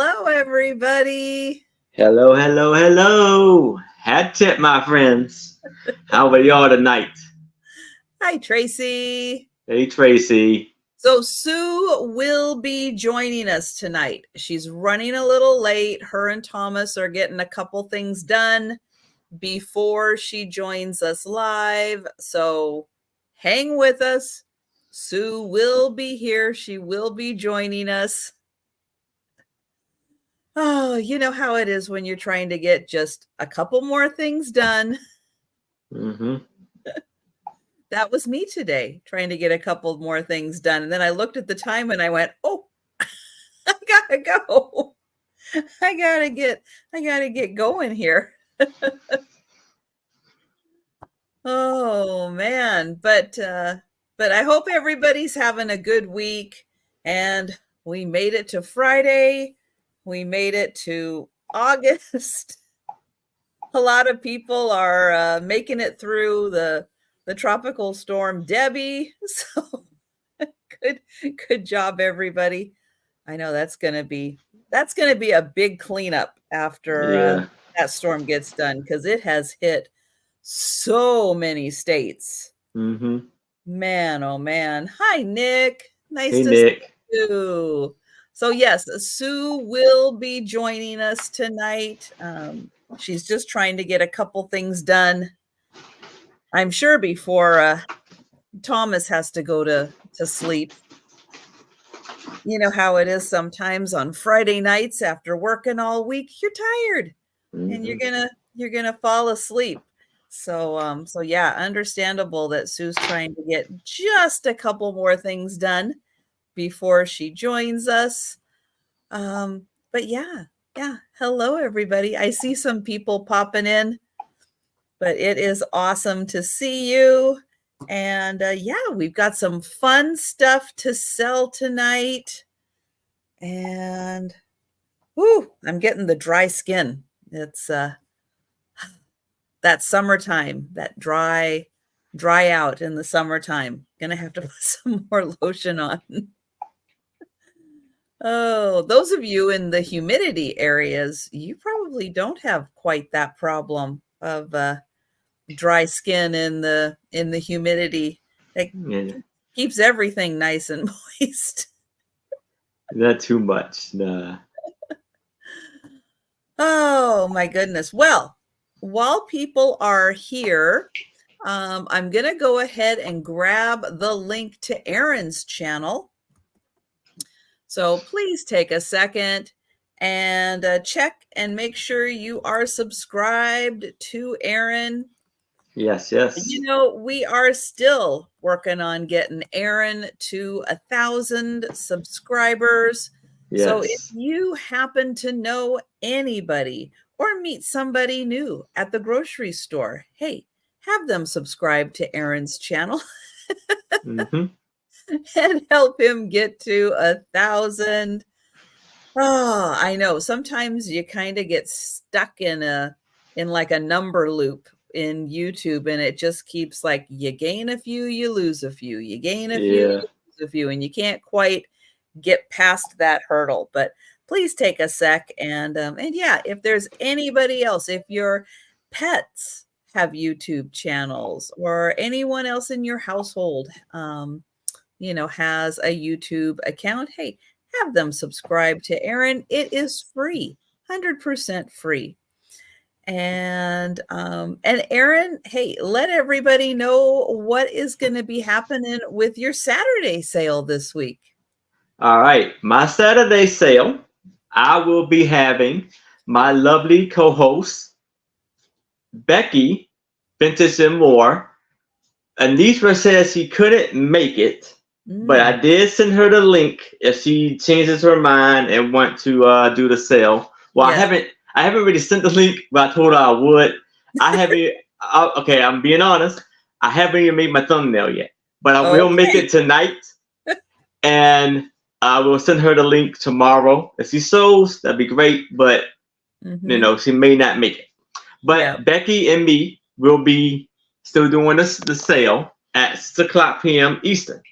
Hello, everybody. Hello, hello, hello. Hat tip, my friends. How are y'all tonight? Hi, Tracy. Hey, Tracy. So Sue will be joining us tonight. She's running a little late. Her and Thomas are getting a couple things done before she joins us live. So hang with us. Sue will be here. She will be joining us. Oh, you know how it is when you're trying to get just a couple more things done. Mm-hmm. That was me today, trying to get a couple more things done. And then I looked at the time and I went, oh, I gotta go. I gotta get going here. Oh man. But I hope everybody's having a good week. And we made it to Friday. We made it to August. A lot of people are making it through the tropical storm Debbie. So good job, everybody. I know that's gonna be a big cleanup after Yeah. that storm gets done, because it has hit so many states. Mm-hmm. Man, oh man. Hi, Nick. Nice Hey, to see Nick. you. So yes, Sue will be joining us tonight. She's just trying to get a couple things done, I'm sure, before Thomas has to go to sleep. You know how it is sometimes on Friday nights after working all week, you're tired and Mm-hmm. you're gonna fall asleep. So yeah, understandable that Sue's trying to get just a couple more things done before she joins us. But yeah. Hello, everybody. I see some people popping in, but it is awesome to see you. And yeah, we've got some fun stuff to sell tonight. And I'm getting the dry skin. It's that summertime, that dry out in the summertime. Gonna have to put some more lotion on. Oh, those of you in the humidity areas, you probably don't have quite that problem of dry skin in the humidity. It Yeah. keeps everything nice and moist. Not too much. Nah. Oh my goodness. Well, while people are here, I'm going to go ahead and grab the link to Erin's channel. So please take a second and check and make sure you are subscribed to Erin. Yes, yes. You know, we are still working on getting Erin to 1,000 subscribers. So if Yes. you happen to know anybody or meet somebody new at the grocery store, hey, have them subscribe to Erin's channel Mm-hmm. and help him get to 1,000. Oh, I know. Sometimes you kind of get stuck in like a number loop in YouTube, and it just keeps like, you gain a few, you lose a few, you gain a few, Yeah. you lose a few, and you can't quite get past that hurdle. But please take a sec and yeah, if there's anybody else, if your pets have YouTube channels or anyone else in your household has a YouTube account, hey, have them subscribe to Erin. It is free, 100% free. And Erin, hey, let everybody know what is going to be happening with your Saturday sale this week. All right. My Saturday sale, I will be having my lovely co-host, Becky, Vintage and More. Anisha says she couldn't make it, but I did send her the link if she changes her mind and want to do the sale. Well, Yes. I haven't really sent the link, but I told her I would. I haven't. Okay, I'm being honest. I haven't even made my thumbnail yet, but I will make Okay. it tonight, and I will send her the link tomorrow. If she sews, that'd be great. But she may not make it. But Yeah. Becky and me will be still doing the sale at 6 o'clock p.m. Eastern.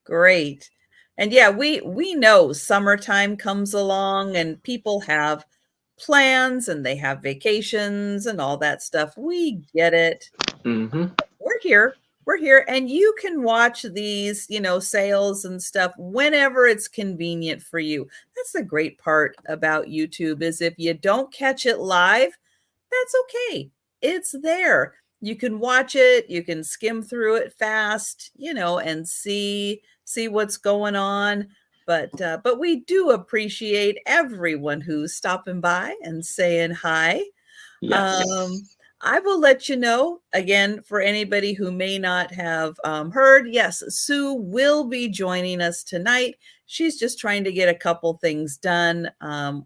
Great. And yeah, we know summertime comes along and people have plans and they have vacations and all that stuff. We get it. Mm-hmm. We're here. We're here and you can watch these, sales and stuff whenever it's convenient for you. That's the great part about YouTube is if you don't catch it live, that's okay. It's there. You can watch it, you can skim through it fast, and see what's going on. But we do appreciate everyone who's stopping by and saying hi. Yes. Um, I will let you know again for anybody who may not have heard. Yes, Sue will be joining us tonight. She's just trying to get a couple things done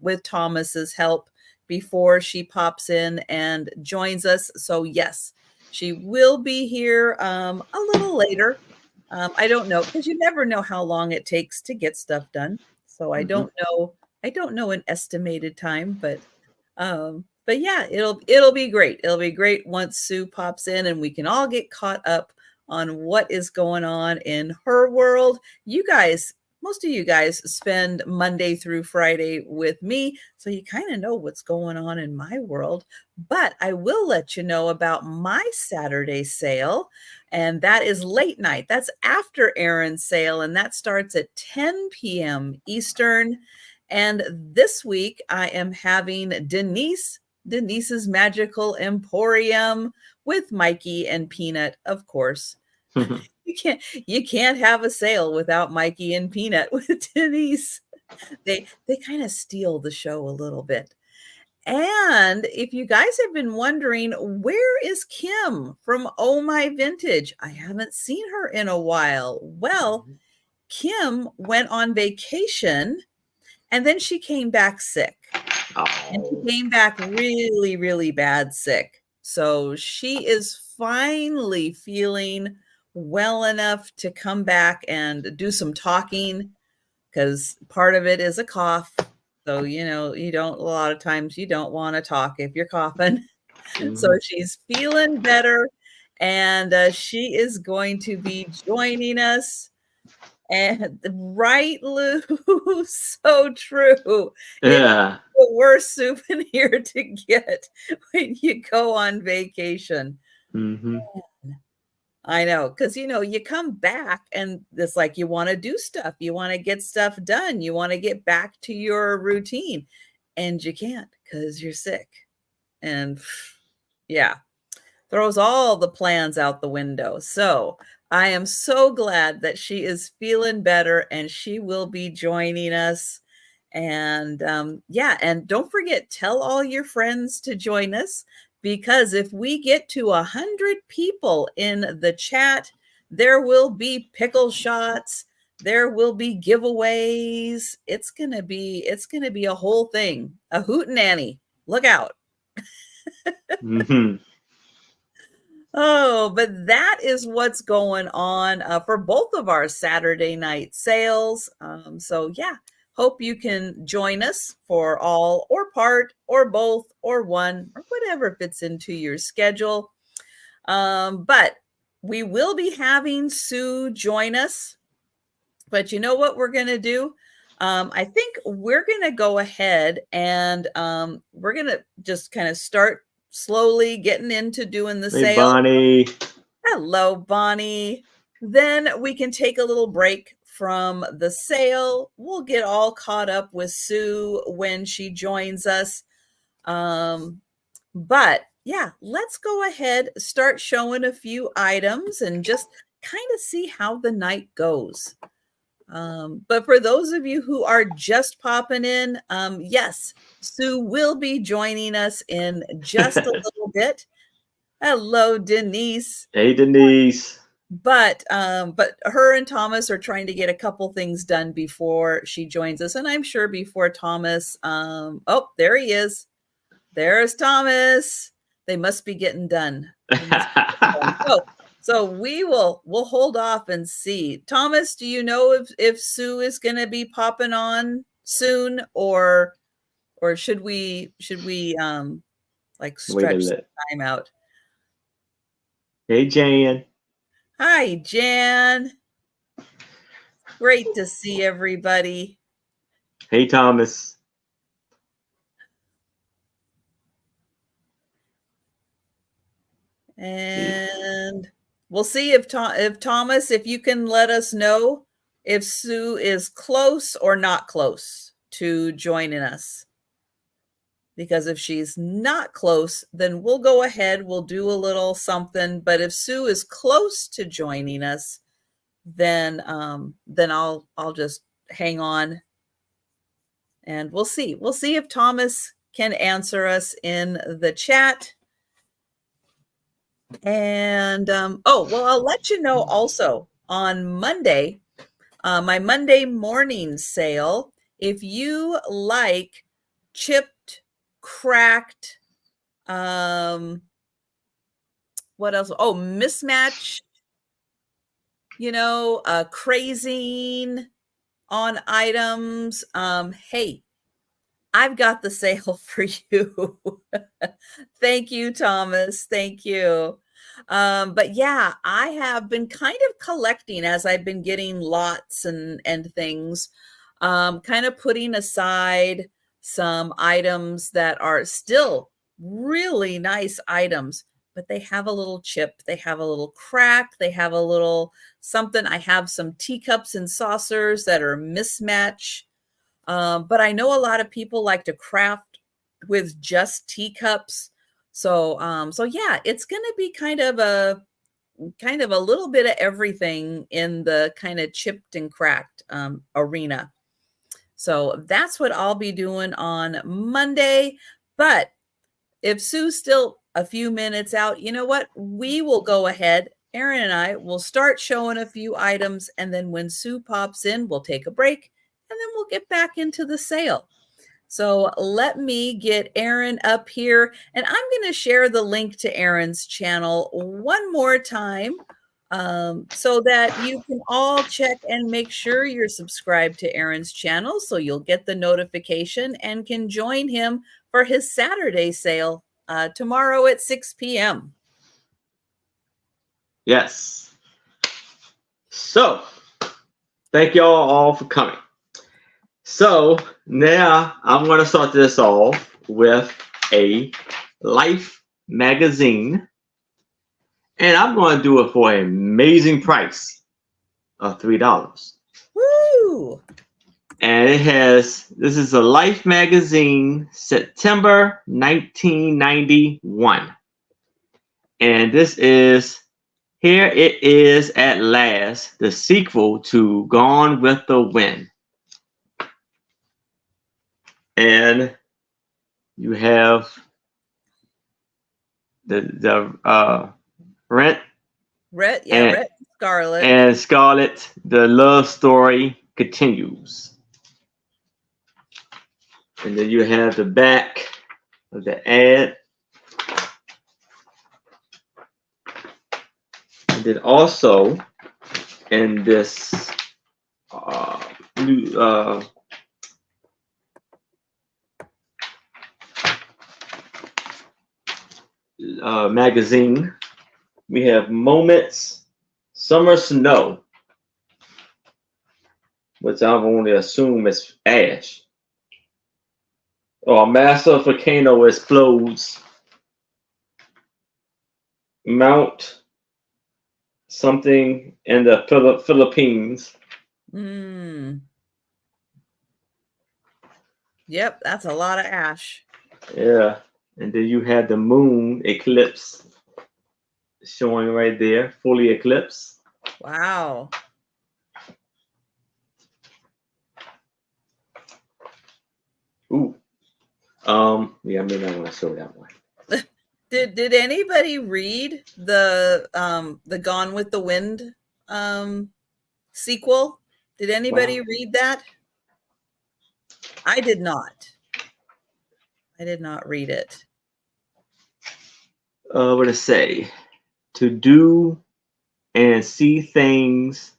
with Thomas's help before she pops in and joins us. So, yes, she will be here a little later. I don't know because you never know how long it takes to get stuff done. So I Mm-hmm. don't know. I don't know an estimated time, but yeah, it'll be great. It'll be great once Sue pops in and we can all get caught up on what is going on in her world. You guys, most of you guys spend Monday through Friday with me, so you kind of know what's going on in my world. But I will let you know about my Saturday sale, and that is late night. That's after Erin's sale, and that starts at 10 p.m. Eastern. And this week I am having Denise's Magical Emporium with Mikey and Peanut, of course. You can't have a sale without Mikey and Peanut with Denise. They kind of steal the show a little bit. And if you guys have been wondering, where is Kim from Oh My Vintage? I haven't seen her in a while. Well, Kim went on vacation and then she came back sick. And she Oh. came back really, really bad sick. So she is finally feeling well enough to come back and do some talking because part of it is a cough. So, you don't, a lot of times you don't want to talk if you're coughing. So Mm-hmm. she's feeling better and she is going to be joining us. And right, Lou, so true. It's Yeah. the worst souvenir to get when you go on vacation. Mm-hmm. I know, because you come back and it's like you want to do stuff, you want to get stuff done, you want to get back to your routine, and you can't because you're sick. And yeah, throws all the plans out the window. So I am so glad that she is feeling better and she will be joining us. And yeah, and don't forget, tell all your friends to join us because if we get to 100 people in the chat, there will be pickle shots. There will be giveaways. It's gonna be a whole thing, a hootenanny. Look out. Mm-hmm. Oh, but that is what's going on for both of our Saturday night sales. So, yeah, hope you can join us for all or part or both or one or whatever fits into your schedule. But we will be having Sue join us. But you know what we're going to do? I think we're going to go ahead and we're going to just kind of start slowly getting into doing the Hey, sale. Bonnie. Hello, Bonnie. Then we can take a little break from the sale. We'll get all caught up with Sue when she joins us. Um, but yeah, let's go ahead, start showing a few items and just kind of see how the night goes. But for those of you who are just popping in, yes, Sue will be joining us in just a little bit. Hello, Denise. Hey, Denise. But her and Thomas are trying to get a couple things done before she joins us, and I'm sure before Thomas. Oh, there he is. There's Thomas. They must be getting done. They must be getting done. So we'll hold off and see. Thomas, do you know if Sue is going to be popping on soon, or should we like Wait a stretch some minute. time out? Hey, Jan. Hi, Jan. Great to see everybody. Hey, Thomas. And we'll see if Thomas, if you can let us know if Sue is close or not close to joining us. Because if she's not close, then we'll go ahead, we'll do a little something. But if Sue is close to joining us, then I'll just hang on, and we'll see. We'll see if Thomas can answer us in the chat. And oh, well, I'll let you know also on Monday, my Monday morning sale. If you like chipped, cracked, what else? Oh, mismatch, crazing on items. Hey, I've got the sale for you. Thank you, Thomas. Thank you. But yeah, I have been kind of collecting as I've been getting lots and things, kind of putting aside some items that are still really nice items, but they have a little chip, they have a little crack, they have a little something. I have some teacups and saucers that are mismatch. But I know a lot of people like to craft with just teacups. So yeah, it's going to be kind of a little bit of everything in the kind of chipped and cracked arena. So that's what I'll be doing on Monday. But if Sue's still a few minutes out, you know what? We will go ahead. Erin and I will start showing a few items. And then when Sue pops in, we'll take a break. And then we'll get back into the sale. So let me get Erin up here. And I'm going to share the link to Erin's channel one more time, so that you can all check and make sure you're subscribed to Erin's channel so you'll get the notification and can join him for his Saturday sale tomorrow at 6 p.m. Yes. So, thank y'all all for coming. So, now I'm going to start this off with a Life magazine. And I'm going to do it for an amazing price of $3. Woo! And this is a Life magazine, September 1991. And this is Here It Is at Last, the sequel to Gone with the Wind. And you have the Rhett, Rhett Scarlett. And Scarlett, the love story continues. And then you have the back of the ad. And then also in this new magazine, we have Moments Summer Snow, which I'm going to assume is ash. Or a massive volcano explodes. Mount something in the Philippines. Yep, that's a lot of ash. Yeah. And then you had the moon eclipse showing right there, fully eclipsed. Wow. Ooh. Yeah, maybe I want to show that one. Did anybody read the Gone with the Wind sequel? Did anybody read that? I did not. I did not read it. What to say? To do and see things,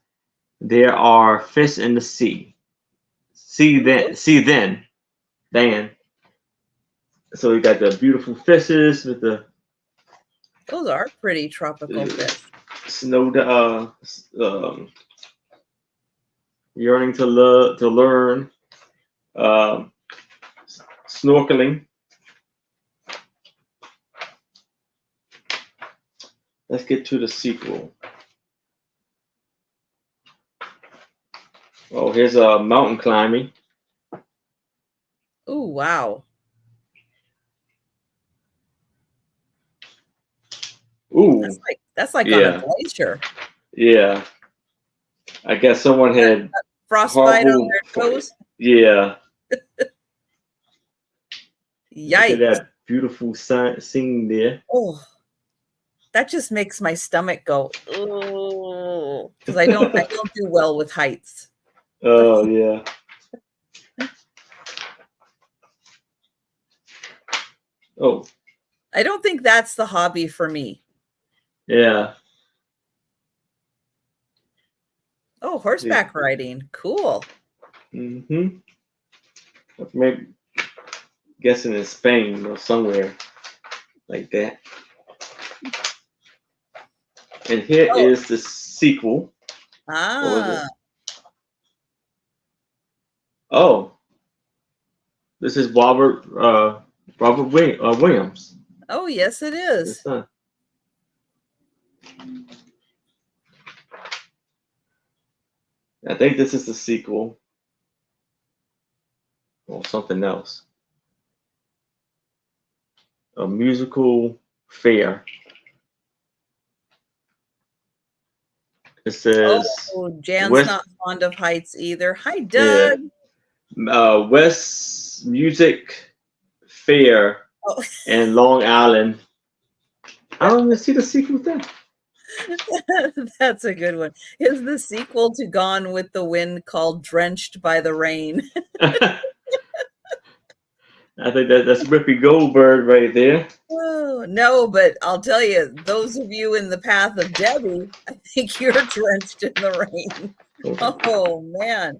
there are fish in the sea. See then. So you got the beautiful fishes with the. Those are pretty tropical fish. Snow. yearning to learn, um, snorkeling. Let's get to the sequel. Oh, here's a mountain climbing. Oh, wow. Ooh, That's like on a yeah, glacier. yeah. I guess someone had Frostbite on horrible. their toes. Yeah, look at Yikes. that beautiful scene there. Oh, that just makes my stomach go, oh, because I don't do well with heights. Oh yeah. Oh I don't think that's the hobby for me. yeah. Oh, horseback riding. Cool. Mm-hmm. Maybe guessing in Spain or somewhere like that. And here Oh, is the sequel. What was it? ah. Oh, this is Robert Williams. Oh, yes, it His is. son. I think this is the sequel or something else. A musical fair. It says Oh, Jan's West, not fond of heights either. Hi, yeah, Doug. West Music Fair Oh, in Long Island. I don't even see the sequel thing. that's a good one. Is the sequel to Gone with the Wind called Drenched by the Rain? I think that's Rippy Goldberg right there. Oh, no, but I'll tell you, those of you in the path of Debbie, I think you're drenched in the rain. Oh, man.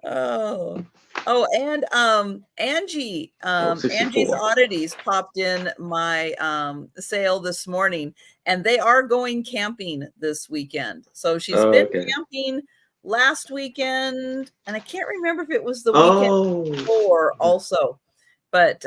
Oh. Oh, and Angie, Oh, Angie's 64. Oddities popped in my sale this morning, and they are going camping this weekend. So she's been Okay. camping last weekend, and I can't remember if it was the weekend Oh. before also. But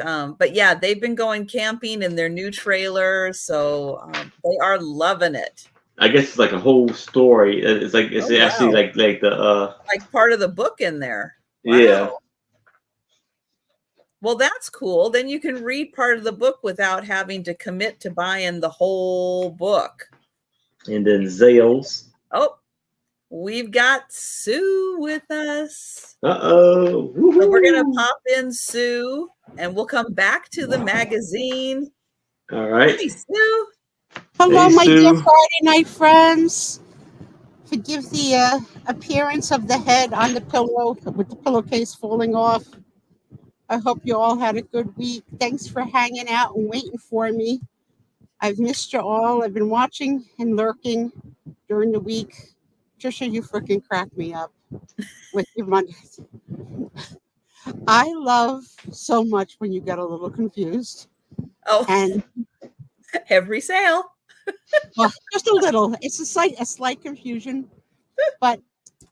yeah, they've been going camping in their new trailer, so they are loving it. I guess it's like a whole story. It's like it's Oh, actually wow. like the Like part of the book in there. yeah. Wow. Well, that's cool. Then you can read part of the book without having to commit to buying the whole book. And then Zales. Oh, we've got Sue with us. Uh-oh. So we're going to Woohoo. pop in Sue, and we'll come back to the magazine. All right. Hi, Sue. Hello, Hey, my dear Sue. Friday night friends. Forgive the appearance of the head on the pillow with the pillowcase falling off. I hope you all had a good week. Thanks for hanging out and waiting for me. I've missed you all. I've been watching and lurking during the week. Trisha, you freaking crack me up with your Mondays. I love so much when you get a little confused. Oh, And every sale. well, just a little. It's a slight confusion. But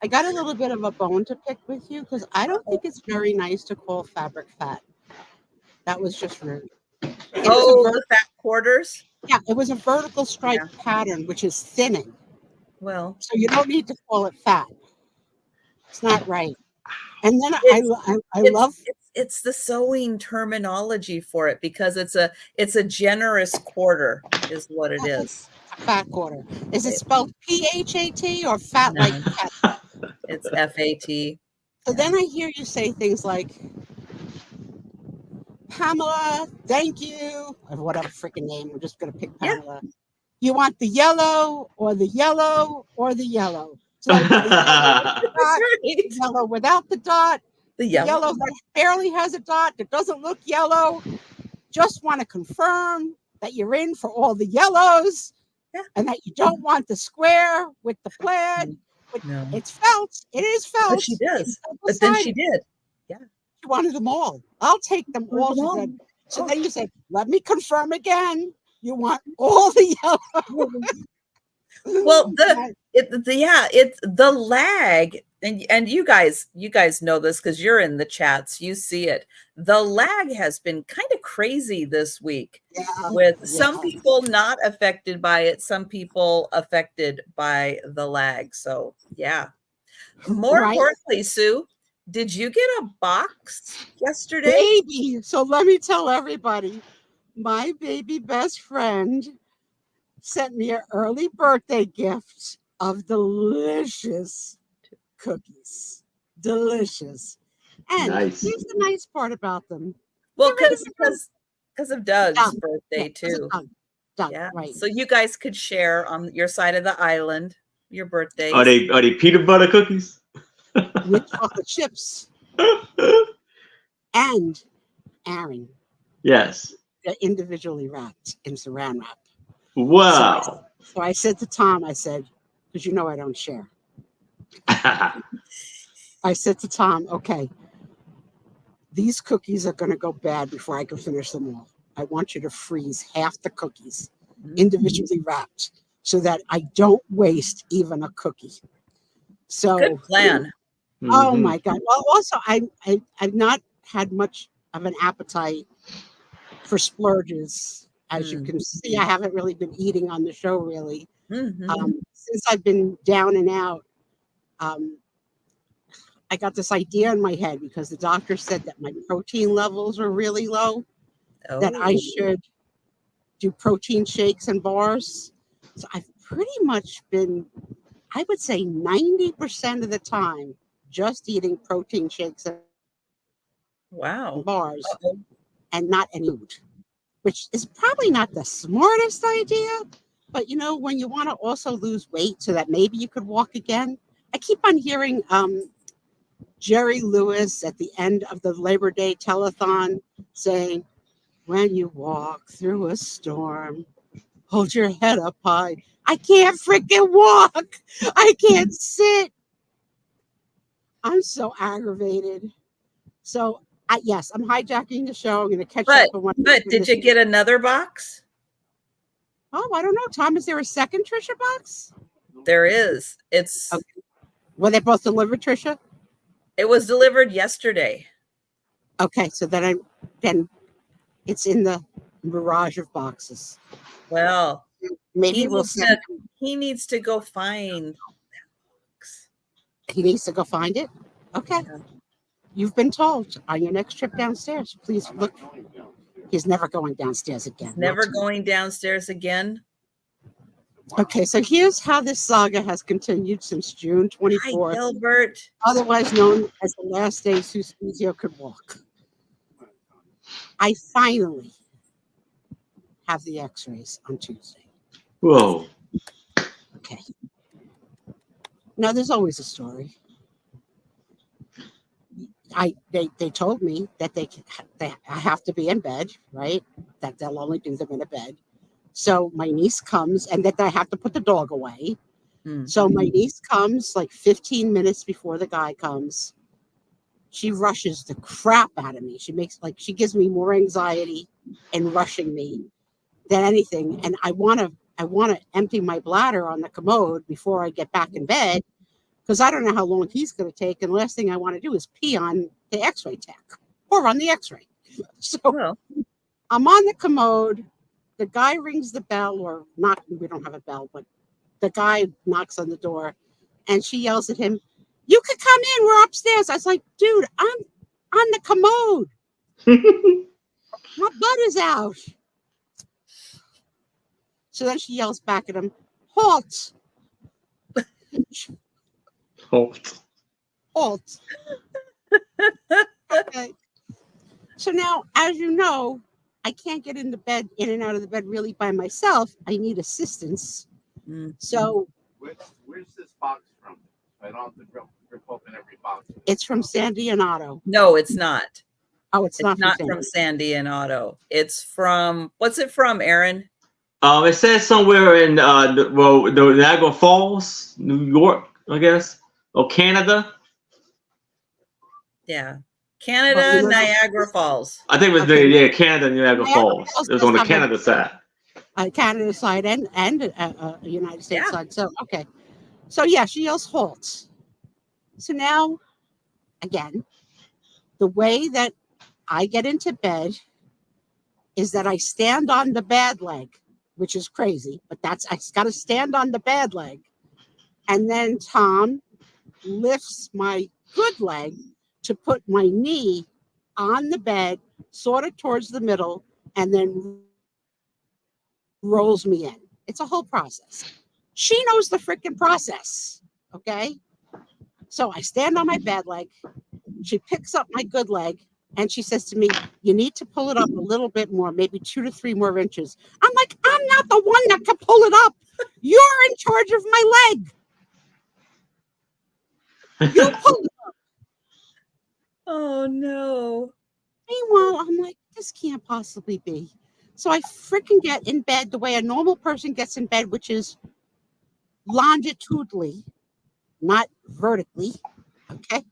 I got a little bit of a bone to pick with you because I don't think it's very nice to call fabric fat. That was just rude. Oh, the fat quarters. Yeah, it was a vertical stripe pattern, which is thinning. Well, So you don't need to call it fat. It's not right. And then I love it's the sewing terminology for it because it's a generous quarter is what it is. fat quarter. Is it spelled PHAT or fat No. like cat? It's FAT. So then I hear you say things like, Pamela, thank you, or whatever freaking name. I'm just going to pick Pamela. Yeah. You want the yellow or the yellow or the yellow? So the yellow with the dot, the yellow without the dot, the yellow that barely has a dot, that doesn't look yellow. Just want to confirm that you're in for all the yellows and that you don't want the square with the plaid. No. It's felt. It is felt. But she does. But then she did. Yeah. She wanted them all. I'll take them all. She said. So then you said, let me confirm again. You want all the yellow. Well, it's the lag, and you guys know this because you're in the chats. You see it. The lag has been kind of crazy this week, Yeah, with yeah. some people not affected by it, some people affected by the lag. So yeah. More Right, importantly, Sue, did you get a box yesterday? baby. So let me tell everybody, my baby best friend sent me an early birthday gift of delicious cookies. Delicious. And Nice. here's the nice part about them. Well, They're ready to go. because of Doug's Done. Yeah, birthday is it too. done? Done. Yeah. Right. So you guys could share on your side of the island your Are birthdays. they peanut butter cookies? With chocolate chips. And Aaron, Yes. they're individually wrapped in saran wrap. So I, Wow. so I said to Tom, I said, because you know I don't share. I said to Tom, okay, these cookies are going to go bad before I can finish them all. I want you to freeze half the cookies individually wrapped so that I don't waste even a cookie. Good So, plan. oh Mhm. my God. Well, also, I've not had much of an appetite for splurges. As you can see, I haven't really been eating on the show really. Mm-hmm. Since I've been down and out, um, I got this idea in my head because the doctor said that my protein levels are really low, that I Oh, should do protein shakes and bars. So I've pretty much been, I would say 90% of the time, just eating protein shakes and wow. bars Uh-oh. and not any food, which is probably not the smartest idea. But you know, when you want to also lose weight so that maybe you could walk again, I keep on hearing Jerry Lewis at the end of the Labor Day telethon saying, when you walk through a storm, hold your head up high. I can't freaking walk. I can't sit. I'm so aggravated. So, yes, I'm hijacking the show. I'm going to catch But up on what did you get another box? Oh, I don't know. Tom, is there a second Trisha box? There is. It's Okay. Were they both delivered, Trisha? it was delivered yesterday. Okay, so then it's in the mirage of boxes. Well, Maybe we'll send. he needs to go find. He needs to go find it. Okay. Yeah. You've been told on your next trip downstairs. Please look. He's never going downstairs again. He's never going downstairs again. Okay, so here's how this saga has continued since June Hi, 24th, Gilbert. otherwise known as the last day Sue Spiezio could walk. I finally have the x-rays on Tuesday. Whoa. Okay. Now, there's always a story. They told me that I have to be in bed, right? That they'll only do them in a bed. So my niece comes, and that I have to put the dog away. So my niece comes like 15 minutes before the guy comes. She rushes the crap out of me. She gives me more anxiety and rushing me than anything. And I want to empty my bladder on the commode before I get back in bed, because I don't know how long he's going to take. And the last thing I want to do is pee on the x-ray tech or on the x-ray. So Well, I'm on the commode. The guy rings the bell, or not. We don't have a bell, but the guy knocks on the door and she yells at him, "You could come in. We're upstairs." I was like, dude, I'm on the commode. My butt is out. So then she yells back at him, "Halt." Halt. Halt. Okay. So now, as you know, I can't get in and out of the bed really by myself. I need assistance. So where's this box from? I don't have to rip open every box. it's from Sandyandotto. no, it's not. Oh, it's not Not from Sandy and Otto. It's from, what's it from, Aaron? It says somewhere in the Niagara Falls, New York, I guess, or Canada. Yeah. Canada, Niagara Falls. I think it was Okay. Canada, Niagara Falls. It was on the Canada side. Canada side and United States Yeah. side. So okay, so yeah, she yells halt. So now, again, the way that I get into bed is that I stand on the bad leg, which is crazy, but I got to stand on the bad leg, and then Tom lifts my good leg to put my knee on the bed, sort of towards the middle, and then rolls me in. It's a whole process. She knows the freaking process. Okay. So I stand on my bad leg. She picks up my good leg and she says to me, "You need to pull it up a little bit more, maybe 2 to 3 more inches." I'm like, "I'm not the one that can pull it up. You're in charge of my leg. You pull it up." Oh no. Meanwhile, I'm like, this can't possibly be. So I freaking get in bed the way a normal person gets in bed, which is longitudinally, not vertically. Okay.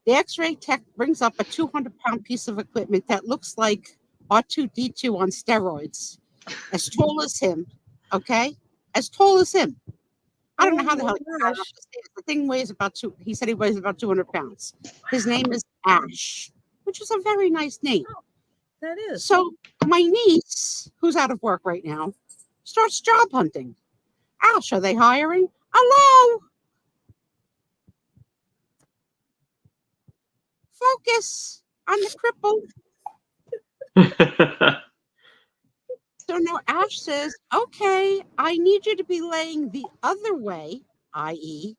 The X-ray tech brings up a 200-pound piece of equipment that looks like R2D2 on steroids, as tall as him. Okay, as tall as him. I don't know how the hell he got up the stairs. The thing weighs about two. He said he weighs about 200 pounds. His name is Ash, which is a very nice name. That is. So my niece, who's out of work right now, starts job hunting. Ash, are they hiring? Hello. Focus on the cripple. So now Ash says, "Okay, I need you to be laying the other way, i.e.,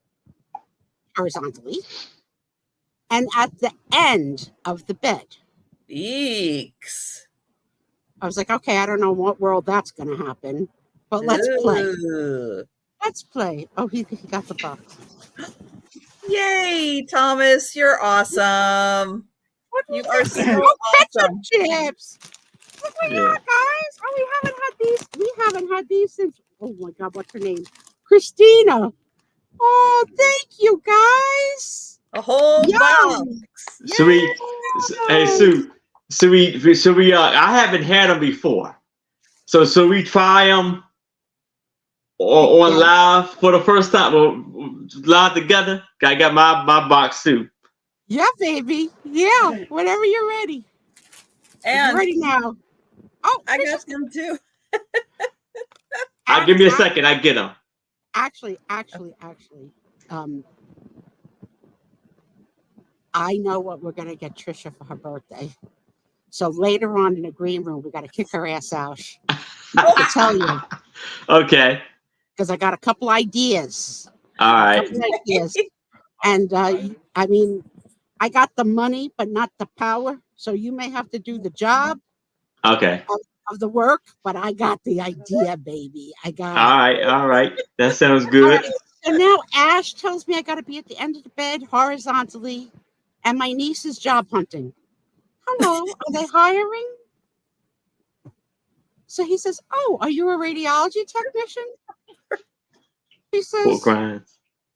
horizontally, and at the end of the bed." Eeks. I was like, "Okay, I don't know what world that's going to happen, but let's play. Ooh. Let's play." Oh, he got the buck. Yay, Thomas, you're awesome. You are so ketchup awesome. chips. Look what we Yeah. got, guys. Oh, we haven't had these. We haven't had these since. Oh my God, what's her name? Christina. Oh, thank you, guys. A whole Yum. box. Sweet. Hey, Sue. Sweet. I haven't had them before. So we try them on live for the first time. Live together. I got my box too. Yeah, baby. Yeah, whenever you're ready. And I'm ready now. Oh, I got some too. Give me a second. I get them. Actually, I know what we're gonna get Trisha for her birthday. So later on in the green room, we got to kick her ass out. I tell you. Okay. Because I got a couple ideas. All right. And I mean, I got the money, but not the power. So you may have to do the job. Okay. Of the work, but I got the idea, baby. I got it. All right. That sounds good. Right. So now Ash tells me I got to be at the end of the bed horizontally, and my niece is job hunting. Hello, are they hiring? So he says, "Oh, are you a radiology technician?" She says,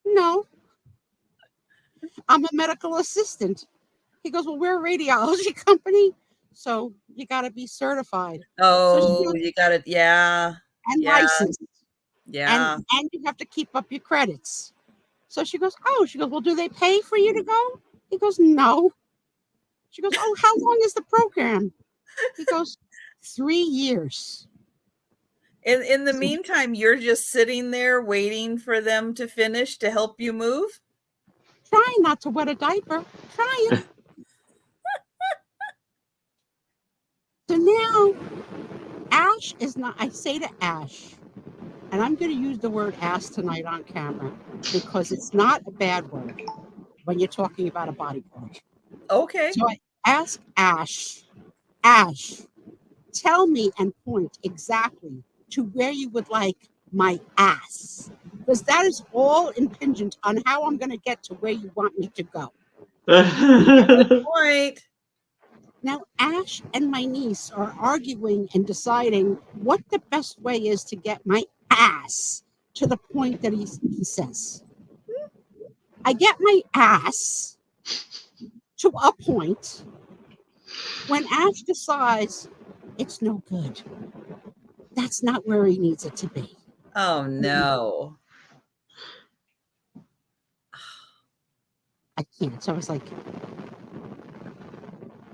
"No, I'm a medical assistant." He goes, "Well, we're a radiology company, so you got to be certified." Oh, you got it. Yeah. And licensed. Yeah. And you have to keep up your credits. So she goes, "Well, do they pay for you to go?" He goes, "No." She goes, "Oh, how long is the program?" He goes, 3 years. In the meantime, you're just sitting there waiting for them to finish to help you move? Trying not to wet a diaper. Trying. So now, Ash is not, I say to Ash, and I'm going to use the word ass tonight on camera because it's not a bad word when you're talking about a body part. Okay. So I ask Ash, tell me and point exactly to where you would like my ass. Because that is all impingent on how I'm going to get to where you want me to go. Good point. Now, Ash and my niece are arguing and deciding what the best way is to get my ass to the point that he says. I get my ass to a point when Ash decides it's no good. that's not where he needs it to be. Oh no. I can't. So I was like,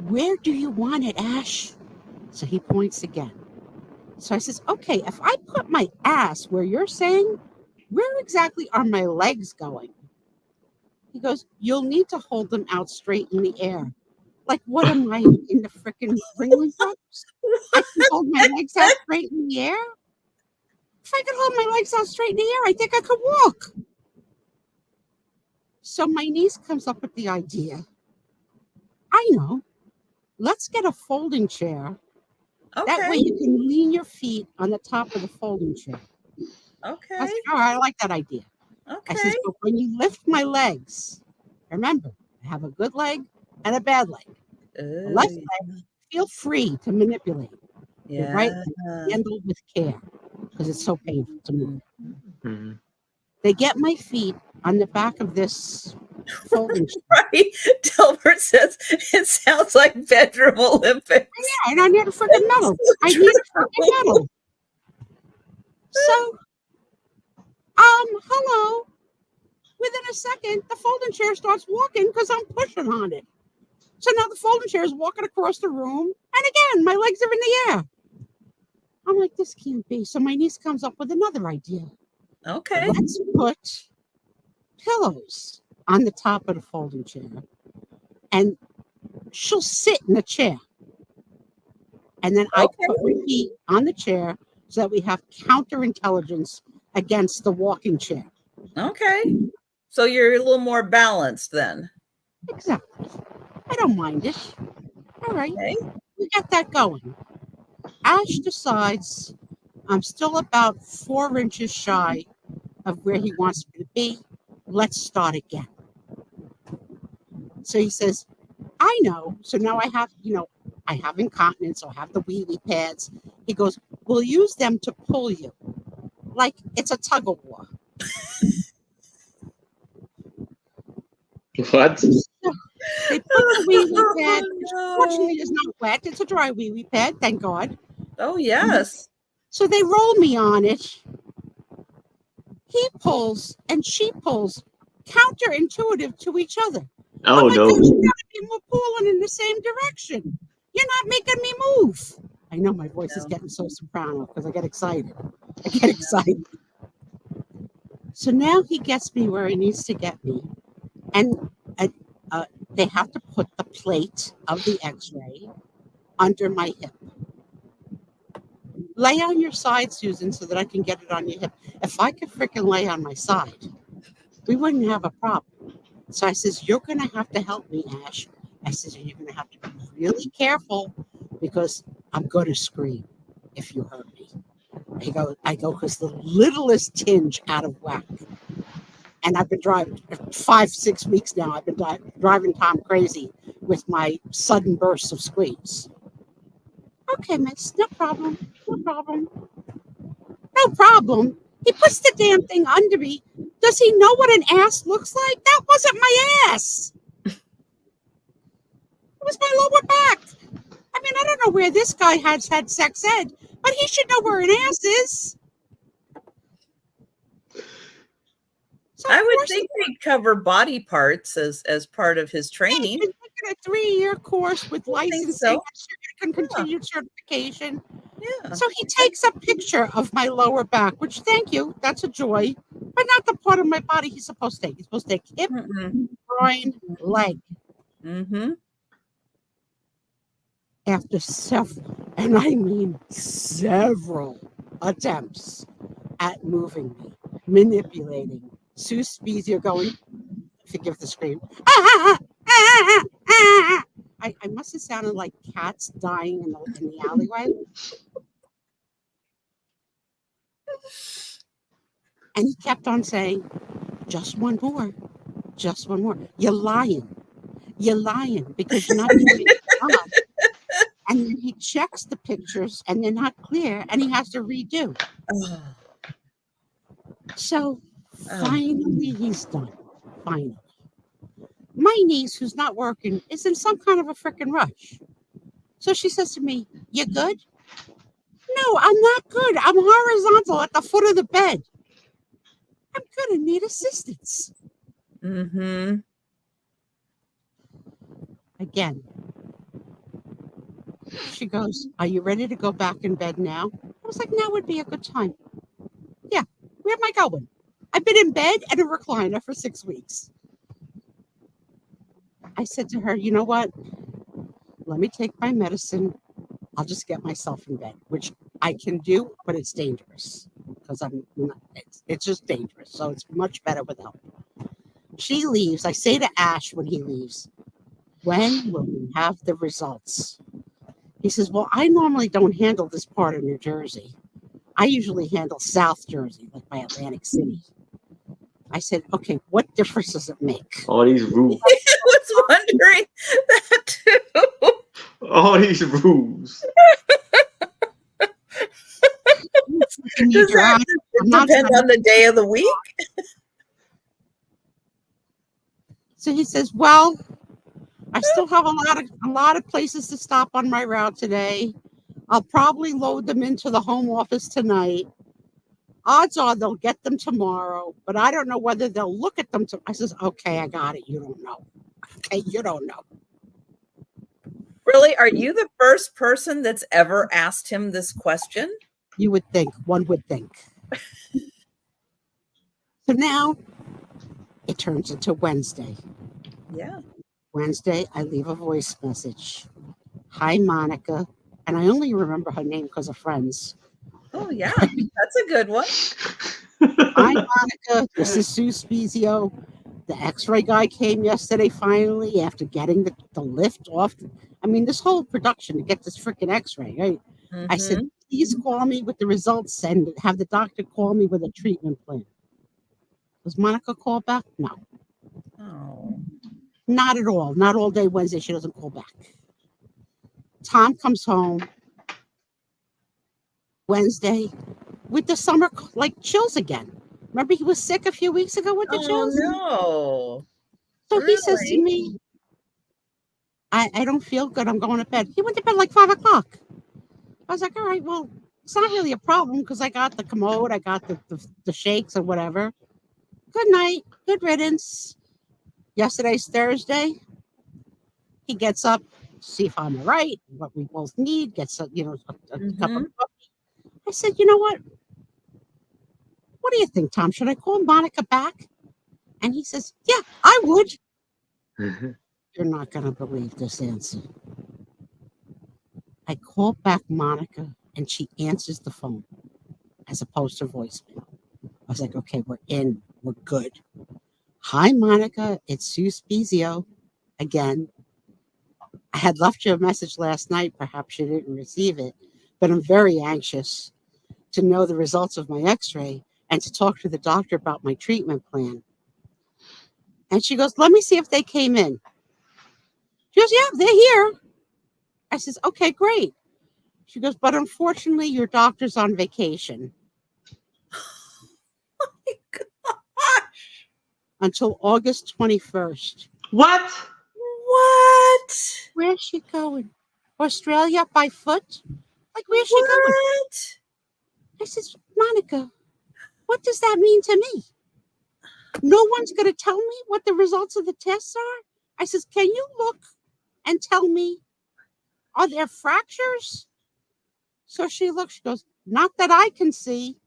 where do you want it, Ash? So he points again. So I says, okay, if I put my ass where you're saying, where exactly are my legs going? He goes, you'll need to hold them out straight in the air. Like, what am I in the frickin' Ringling Brothers? I can hold my legs out straight in the air? If I could hold my legs out straight in the air, I think I could walk. So my niece comes up with the idea. I know. Let's get a folding chair. That way Okay. you can lean your feet on the top of the folding chair. I Okay. said, all right, I like that idea. I Okay. says, but when you lift my legs, remember, I have a good leg and a bad leg. The left leg, feel free to manipulate. The right leg, handle with care because it's so painful to move. Mhm. They get my feet on the back of this folding chair. Right. Delbert says it sounds like bedroom Olympics. Yeah, and I need a freaking medal. I need a freaking medal. So, hello. Within a second, the folding chair starts walking because I'm pushing on it. So now the folding chair is walking across the room. And again, my legs are in the air. I'm like, this can't be. So my niece comes up with another idea. Okay. Let's put pillows on the top of the folding chair. And she'll sit in the chair. And then I Okay. put my feet on the chair so that we have counterintelligence against the walking chair. Okay. So you're a little more balanced then. Exactly. I don't mind it. All right. Okay. We got that going. Ash decides I'm still about 4 inches shy of where he wants me to be. Let's start again. So he says, I know. So now I have, I have incontinence, so I have the wee pads. He goes, we'll use them to pull you. Like it's a tug of war. What? So they put the wee pad, which No. fortunately is not wet. It's a dry wee pad, thank God. Oh yes. So they roll me on it. He pulls and she pulls, counterintuitive to each other. Oh I'm like, no. you gotta be pulling in the same direction. You're not making me move. I know my voice is No. getting so soprano because I get excited. So now he gets me where he needs to get me. And they have to put the plate of the x-ray under my hip. Lay on your side, Susan, so that I can get it on your hip. If I could freaking lay on my side, we wouldn't have a problem. So I says, you're going to have to help me, Ash. I says, you're going to have to be really careful because I'm going to scream if you hurt me. I go, because the littlest tinge out of whack. And I've been driving 5-6 weeks now. I've been driving Tom crazy with my sudden bursts of screams. Okay, miss, no problem. No problem. No problem. He puts the damn thing under me. Does he know what an ass looks like? That wasn't my ass. It was my lower back. I mean, I don't know where this guy has had sex ed, but he should know where an ass is. So I of would course think they'd cover body parts as part of his training. he's taking a 3-year course with I think licensing so. and continued certification. Yeah. So he takes a picture of my lower back, which thank you, that's a joy, but not the part of my body he's supposed to take. He's supposed to take hip, Mm-mm. groin, leg. Mm-hmm. After several, and I mean several attempts at moving me, manipulating, Sue Spiezio going, forgive the scream, I must have sounded like cats dying in the alleyway. And he kept on saying, just one more, just one more. You're lying. You're lying because you're not doing your job. And then he checks the pictures and they're not clear and he has to redo. Oh. So finally he's done. Finally. My niece, who's not working, is in some kind of a freaking rush. So she says to me, you good? No, I'm not good. I'm horizontal at the foot of the bed. I'm going to need assistance. Mm-hmm. Again. She goes, are you ready to go back in bed now? I was like, now would be a good time. Yeah, where am I going? I've been in bed and a recliner for 6 weeks. I said to her, you know what? Let me take my medicine. I'll just get myself in bed, which I can do, but it's dangerous because it's just dangerous. So it's much better without. She leaves. I say to Ash when he leaves, when will we have the results? He says, well, I normally don't handle this part of New Jersey. I usually handle South Jersey, like by Atlantic City. I said, okay, what difference does it make? All these rules. I was wondering that too. All these rules. Does that depend on the day of the week? So he says, well, I still have a lot of places to stop on my route today. I'll probably load them into the home office tonight. Odds are they'll get them tomorrow, but I don't know whether they'll look at them. I says, okay, I got it. You don't know. Okay, you don't know. Really? Are you the first person that's ever asked him this question? You would think. One would think. So now it turns into Wednesday. Yeah. Wednesday, I leave a voice message. Hi, Monica. And I only remember her name because of Friends. Oh, yeah. That's a good one. Hi, Monica. This is Sue Spiezio. The x-ray guy came yesterday finally after getting the lift off. I mean, this whole production to get this freaking x-ray, right? Mm-hmm. I said, please call me with the results and have the doctor call me with a treatment plan. Was Monica called back? No. Oh. Not at all. Not all day Wednesday. She doesn't call back. Tom comes home Wednesday with the summer like chills again. Remember he was sick a few weeks ago with the chills? No. So Really? he says to me, I don't feel good. I'm going to bed. He went to bed like 5 o'clock. I was like, all right, well, it's not really a problem because I got the commode. I got the shakes or whatever. Good night. Good riddance. Yesterday's Thursday. He gets up, see if I'm all right, what we both need, gets a cup of coffee. I said, you know what? What do you think, Tom? Should I call Monica back? And he says, yeah, I would. You're not going to believe this answer. I call back Monica and she answers the phone as opposed to voicemail. I was like, okay, we're in. We're good. Hi, Monica. It's Sue Spiezio again. I had left you a message last night. Perhaps you didn't receive it, but I'm very anxious to know the results of my x-ray and to talk to the doctor about my treatment plan. And she goes, let me see if they came in. She goes, yeah, they're here. I says, okay, great. She goes, but unfortunately, your doctor's on vacation. Oh my gosh. Until August 21st. What? What? Where's she going? Australia by foot? Like, where's she going? I says, Monica, what does that mean to me? No one's going to tell me what the results of the tests are? I says, can you look and tell me, are there fractures? So she looks, she goes, not that I can see.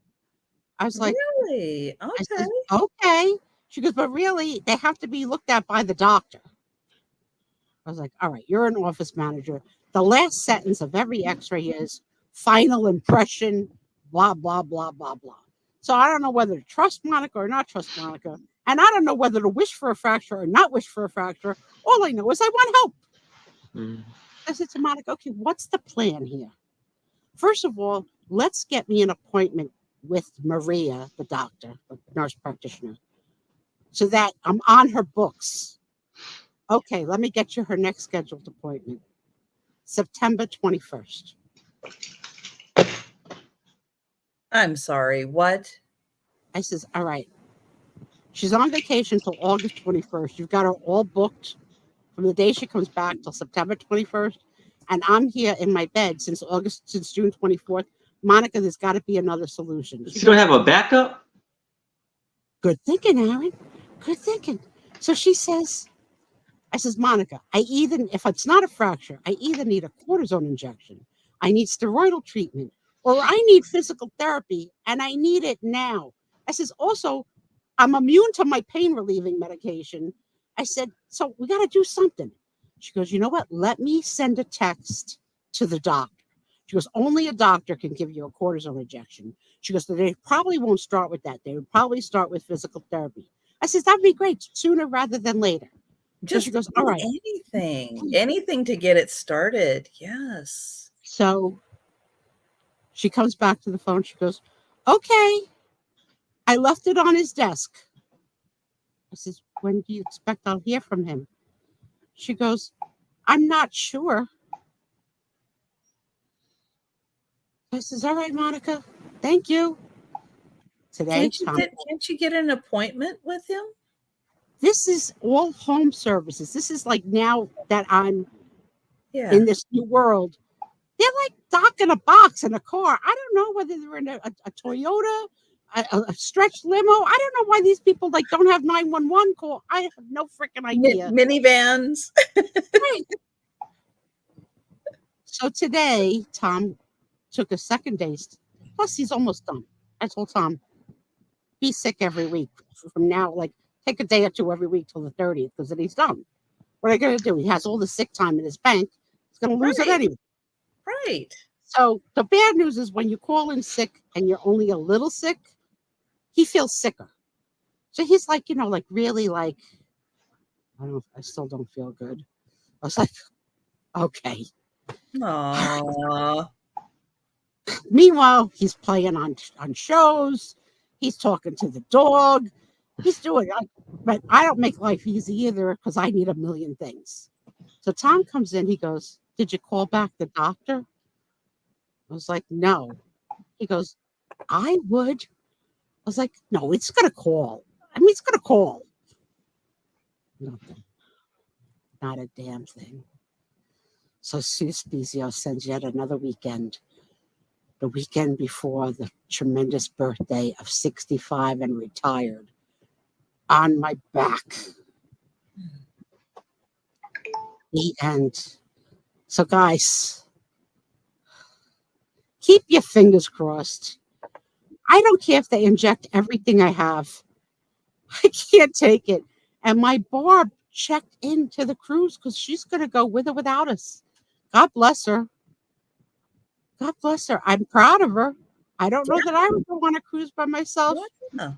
I was like, really? Okay. I said, okay. She goes, but really, they have to be looked at by the doctor. I was like, all right, you're an office manager. The last sentence of every x-ray is final impression, blah, blah, blah, blah, blah. So I don't know whether to trust Monica or not trust Monica. And I don't know whether to wish for a fracture or not wish for a fracture. All I know is I want help. I said to Monica, okay, what's the plan here? First of all, let's get me an appointment with Maria, the doctor, the nurse practitioner, so that I'm on her books. Okay, let me get you her next scheduled appointment. September 21st. I'm sorry, what? I says, all right. She's on vacation till August 21st. You've got her all booked from the day she comes back till September 21st. And I'm here in my bed since June 24th. Monica, there's got to be another solution. She don't have a backup? Good thinking, Aaron. Good thinking. So she says, I says, Monica, if it's not a fracture, I either need a cortisone injection, I need steroidal treatment, or I need physical therapy, and I need it now. I says, also, I'm immune to my pain relieving medication. I said, so we got to do something. She goes, you know what? Let me send a text to the doctor. She goes, only a doctor can give you a cortisone injection. She goes, they probably won't start with that. They would probably start with physical therapy. I says, that'd be great, sooner rather than later. So she goes, all right. Anything to get it started. Yes. So she comes back to the phone. She goes, okay, I left it on his desk. I says, when do you expect I'll hear from him? She goes, I'm not sure. I says, all right, Monica, thank you. Today, can't you get an appointment with him? This is all home services. This is like now that I'm in this new world. They're like docking a box in a car. I don't know whether they're in a Toyota, a stretch limo. I don't know why these people like don't have 911 call. I have no freaking idea. Minivans. Right. So today, Tom took a second day. Plus, he's almost done. I told Tom, be sick every week from now. Like, take a day or two every week till the 30th, because then he's done. What are you going to do? He has all the sick time in his bank. He's going to lose it anyway. Right. So the bad news is when you call in sick and you're only a little sick, he feels sicker. So he's like, like really like, I still don't feel good. I was like, okay. Aww. Meanwhile, he's playing on shows. He's talking to the dog. He's doing it. But I don't make life easy either because I need a million things. So Tom comes in. He goes, did you call back the doctor? I was like, no. He goes, I would. I was like, no, it's going to call. It's going to call. Nothing. Not a damn thing. So Sue Spiezio sends yet another weekend. The weekend before the tremendous birthday of 65 and retired. On my back. The end. So guys, keep your fingers crossed. I don't care if they inject everything I have. I can't take it. And my Barb checked into the cruise because she's going to go with or without us. God bless her. God bless her. I'm proud of her. I don't know that I would want to cruise by myself. Yeah.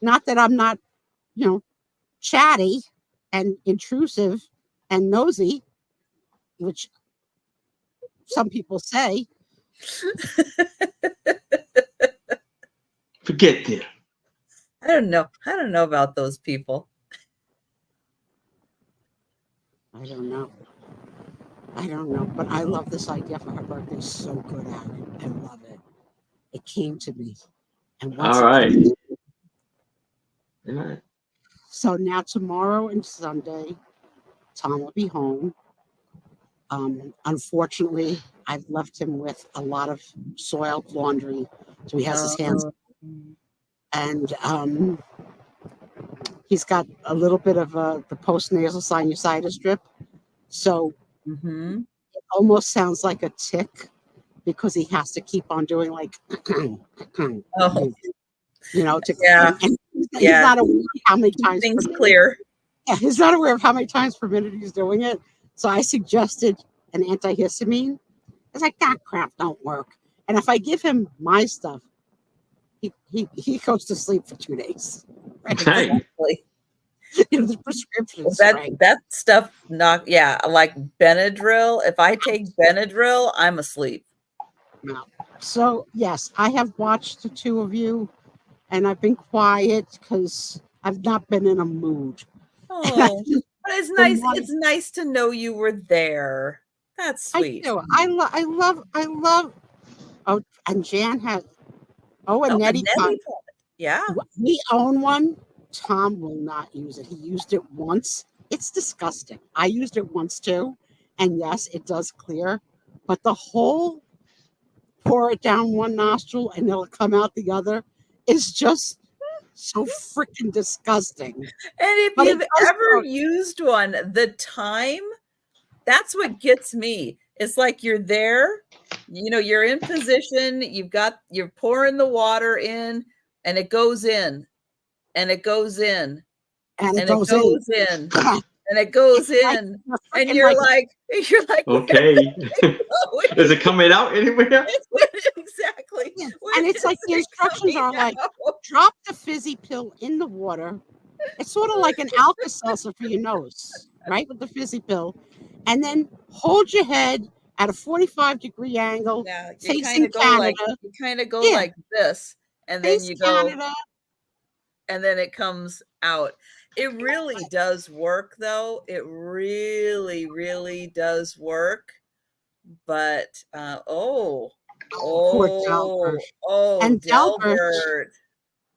Not that I'm not, chatty and intrusive and nosy, which some people say. Forget them. I don't know. I don't know about those people. I don't know. But I love this idea for her birthday so good, Aaron. I love it. It came to me. And all right. So now tomorrow and Sunday, Tom will be home. Unfortunately, I've left him with a lot of soiled laundry, so he has his hands. And he's got a little bit of the postnasal sinusitis drip. So it almost sounds like a tick because he has to keep on doing like, he's not aware of how many times things clear. Yeah, he's not aware of how many times per minute he's doing it. So I suggested an antihistamine. It's like that crap don't work. And if I give him my stuff, he goes to sleep for 2 days. Right? Exactly. The prescription. That stuff like Benadryl. If I take Benadryl, I'm asleep. No. So yes, I have watched the two of you, and I've been quiet because I've not been in a mood. Oh, but it's nice. It's nice to know you were there. That's sweet. I do. I love. Oh, and Jan has. Oh, and Nettie. Yeah. We own one. Tom will not use it. He used it once. It's disgusting. I used it once too. And yes, it does clear. But the whole pour it down one nostril and it'll come out the other is just so freaking disgusting. And if But it you've does ever work. used one, the time, that's what gets me. It's like you're there, you're in position, you're pouring the water in, and it goes in, and it goes in, And it and it goes in. goes in, and it goes Like, in, you're and freaking you're like, like, where Okay. is it Is going? it coming out anywhere? Exactly. yeah. Where And it's like is the it instructions coming are like, out? drop the fizzy pill in the water. It's sort of like an Alka-Seltzer for your nose, right? With the fizzy pill. And then hold your head at a 45-degree angle, Yeah, facing Canada. you kind of go Yeah, like this, and then face you go, Canada. and then it comes out. It really does work, though. It really, really does work. But Oh, poor Delbert. oh, And Delbert, Delbert.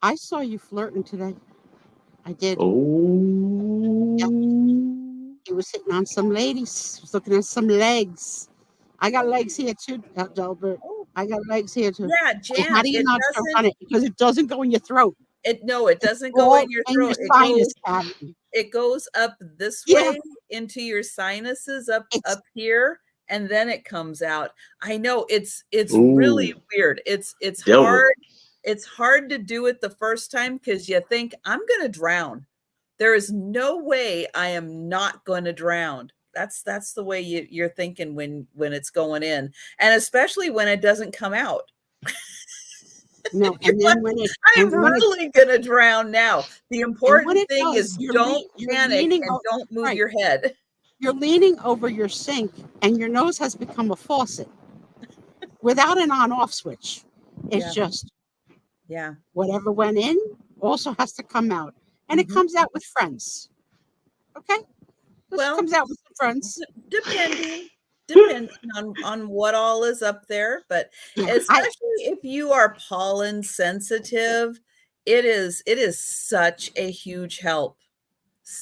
I saw you flirting today. I did. Yep. Oh. He was sitting on some ladies. He was looking at some legs. I got legs here too, Delbert. Oh, I got legs here too. yeah, And how Jan. do you It not choke on doesn't. it? Because it doesn't go in your throat. It doesn't go All in your in your throat. sinus cavity. It goes up this Yeah, way into your sinuses up it's here, and then it comes out. I know it's really Ooh. weird. It's Delbert. hard. It's hard to do it the first time because you think I'm gonna drown. There is no way I am not going to drown. That's the way you're thinking when it's going in, and especially when it doesn't come out. no. You're And like, then when it I'm and when it really gonna drown now. The and when important it thing does, is don't you're panic leaning and don't move right. your head. You're leaning over your sink, and your nose has become a faucet without an on-off switch. It's Yeah, just yeah. whatever went in also has to come out, and it Mhm. comes out with friends. Okay, this Well, comes out with some friends. depending depending on what all is up there, but Yeah, especially if you are pollen sensitive, it is such a huge help.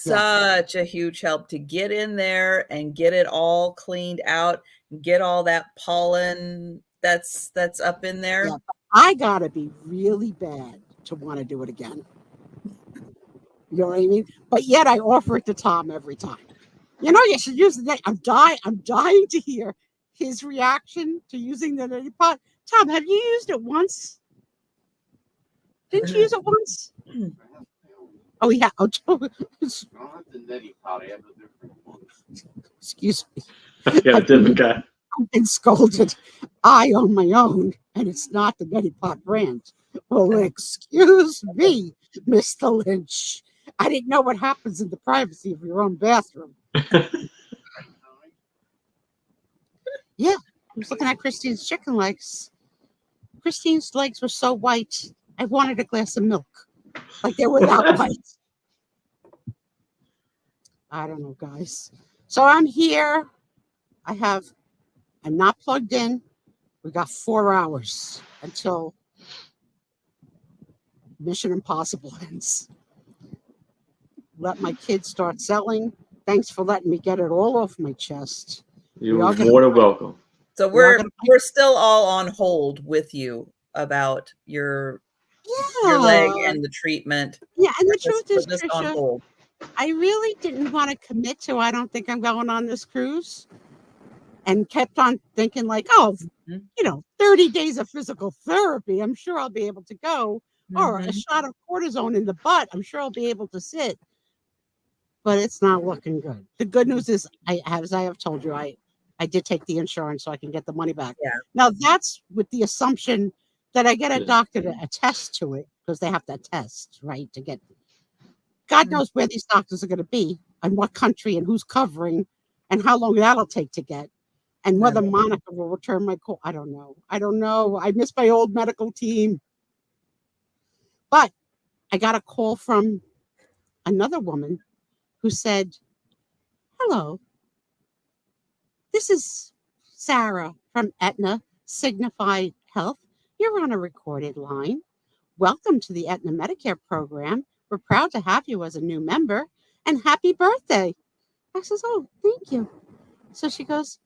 yeah, Such a huge help to get in there and get it all cleaned out, get all that pollen that's up in yeah. there. I gotta be really bad to want to do it again. You know what I mean? But yet I offer it to Tom every time. You know, you should use the net. I'm dying to hear his reaction to using the neti pot. Tom, have you used it once? Didn't you use it once? Oh, yeah. Oh, I don't have the neti pot. I have a different one. excuse me. I got a different guy. I've been scolded. I own my own, and it's not the neti pot brand. Well, excuse me, Mr. Lynch. I didn't know what happens in the privacy of your own bathroom. Yeah, I was looking at Christine's chicken legs. Christine's legs were so white, I wanted a glass of milk. Like they were that white. I don't know, guys. So I'm here. I'm not plugged in. We got 4 hours until Mission Impossible ends. Let my kids start selling. Thanks for letting me get it all off my chest. You're We are gonna more than welcome. So we are gonna we're still all on hold with you about your leg yeah. and the treatment. Yeah, and the Just truth put is, this on Trisha, hold. I really didn't want to commit to I don't think I'm going on this cruise. And kept on thinking like, oh, 30 days of physical therapy, I'm sure I'll be able to go. Or a Mhm. shot of cortisone in the butt, I'm sure I'll be able to sit. But it's not looking good. The good news is, as I have told you, I did take the insurance so I can get the money back. Yeah. Now that's with the assumption that I get a Yeah. doctor to attest to it because they have to test, right? To get God Mm. knows where these doctors are going to be and what country and who's covering and how long that'll take to get. And whether Monica will return my call, I don't know. I don't know. I miss my old medical team. But I got a call from another woman who said, hello, this is Sarah from Aetna Signified Health. You're on a recorded line. Welcome to the Aetna Medicare program. We're proud to have you as a new member and happy birthday. I says, oh, thank you. So she goes,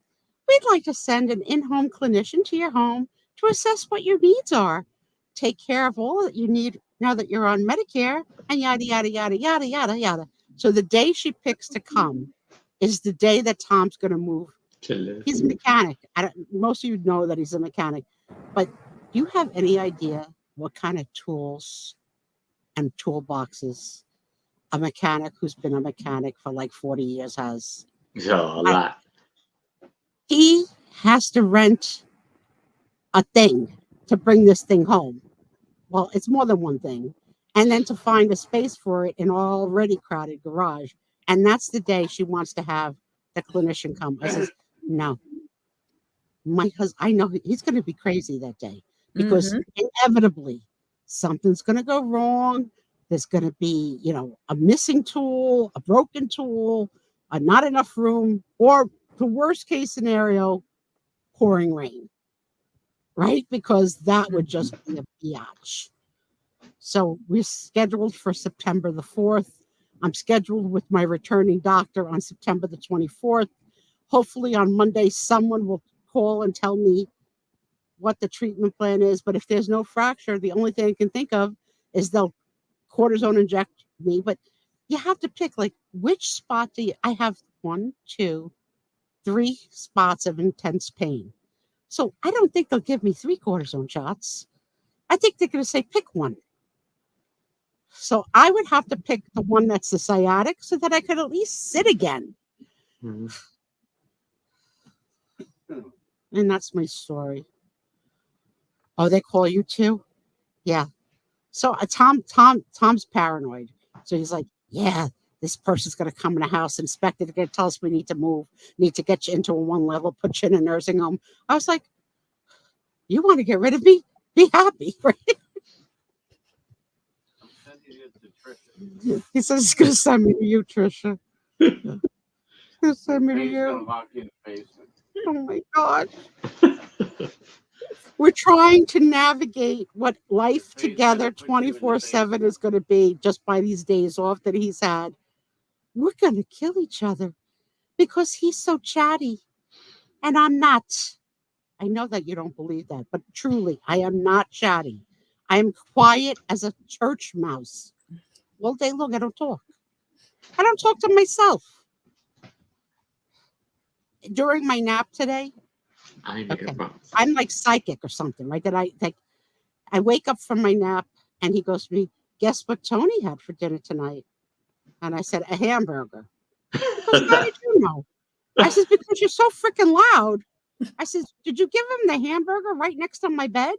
we'd like to send an in-home clinician to your home to assess what your needs are, take care of all that you need now that you're on Medicare, and yada, yada, yada, yada, yada, yada. So the day she picks to come is the day that Tom's going to move. He's a mechanic. Most of you know that he's a mechanic. But do you have any idea what kind of tools and toolboxes a mechanic who's been a mechanic for like 40 years has? Oh, a lot. He has to rent a thing to bring this thing home. Well, it's more than one thing. And then to find a space for it in an already crowded garage. And that's the day she wants to have the clinician come. I says, no. My husband, I know he's going to be crazy that day because inevitably something's going to go wrong. There's going to be, a missing tool, a broken tool, not enough room, or the worst case scenario, pouring rain, right? Because that would just be a biatch. So we're scheduled for September the 4th. I'm scheduled with my returning doctor on September the 24th. Hopefully on Monday, someone will call and tell me what the treatment plan is. But if there's no fracture, the only thing I can think of is they'll cortisone inject me. But you have to pick, like, which spot I have 1, 2, 3 spots of intense pain. So I don't think they'll give me 3 cortisone shots. I think they're going to say, pick one. So I would have to pick the one that's the sciatic so that I could at least sit again. Mm-hmm. And that's my story. Oh, they call you too? Yeah. So Tom's paranoid. So he's like, yeah, this person's going to come in the house, inspect it, they're going to tell us we need to move, need to get you into a 1 level, put you in a nursing home. I was like, you want to get rid of me? Be happy, right? I'm sending it to Trisha. He says he's going to send me to you, Trisha. He's going to send me to He's you. going to lock you in the basement. Oh my God. We're trying to navigate what life together 24/7 is going to be just by these days off that he's had. We're going to kill each other because he's so chatty and I'm not. I know that you don't believe that, but truly, I am not chatty. I am quiet as a church mouse. All day long, I don't talk. I don't talk to myself. During my nap today, I'm like psychic or something, right? That I wake up from my nap and he goes to me, guess what Tony had for dinner tonight? And I said, a hamburger. He goes, how did you know? I said, because you're so freaking loud. I said, did you give him the hamburger right next to my bed?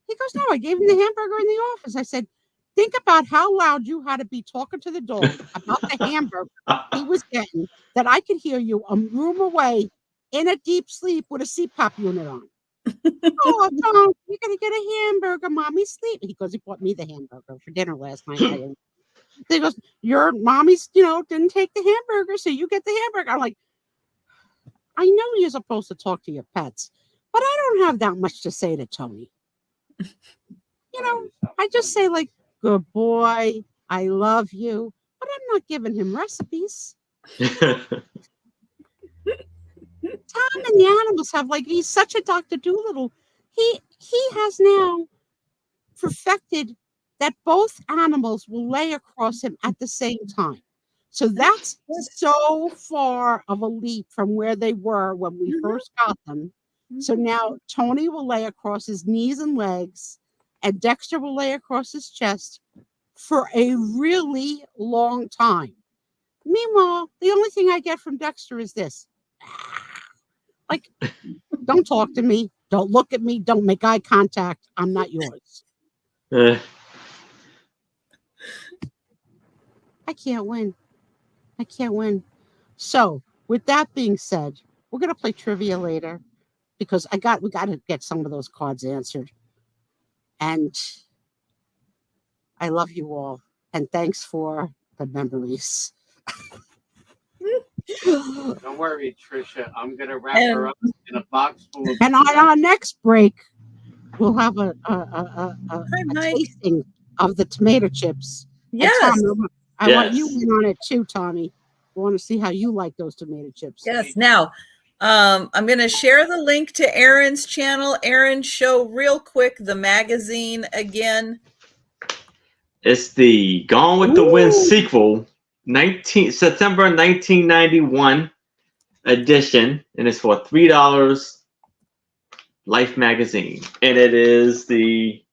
He goes, no, I gave him the hamburger in the office. I said, think about how loud you had to be talking to the dog about the hamburger he was getting, that I could hear you a room away in a deep sleep with a CPAP unit on. Oh, Tom, you're going to get a hamburger. Mommy's sleeping. He goes, he bought me the hamburger for dinner last night. He goes, your mommy's, didn't take the hamburger, so you get the hamburger. I'm like, I know you're supposed to talk to your pets, but I don't have that much to say to Tony. I just say, like, good boy, I love you, but I'm not giving him recipes. Tom and the animals have, like, he's such a Dr. Doolittle. He has now perfected that both animals will lay across him at the same time. So that's so far of a leap from where they were when we first got them. So now Tony will lay across his knees and legs, and Dexter will lay across his chest for a really long time. Meanwhile, the only thing I get from Dexter is this. Like, don't talk to me. Don't look at me. Don't make eye contact. I'm not yours. I can't win. So, with that being said, we're going to play trivia later because we got to get some of those cards answered. And I love you all. And thanks for the memories. Don't worry, Trisha. I'm going to wrap her up in a box full of... And on our next break, we'll have a tasting of the tomato chips. Yes. Tom, I want you in on it too, Tommy. I want to see how you like those tomato chips. Yes. Now, I'm going to share the link to Erin's channel. Erin, show real quick the magazine again. It's the Gone with the Wind sequel, September 1991 edition, and it's for $3. Life magazine, and it is the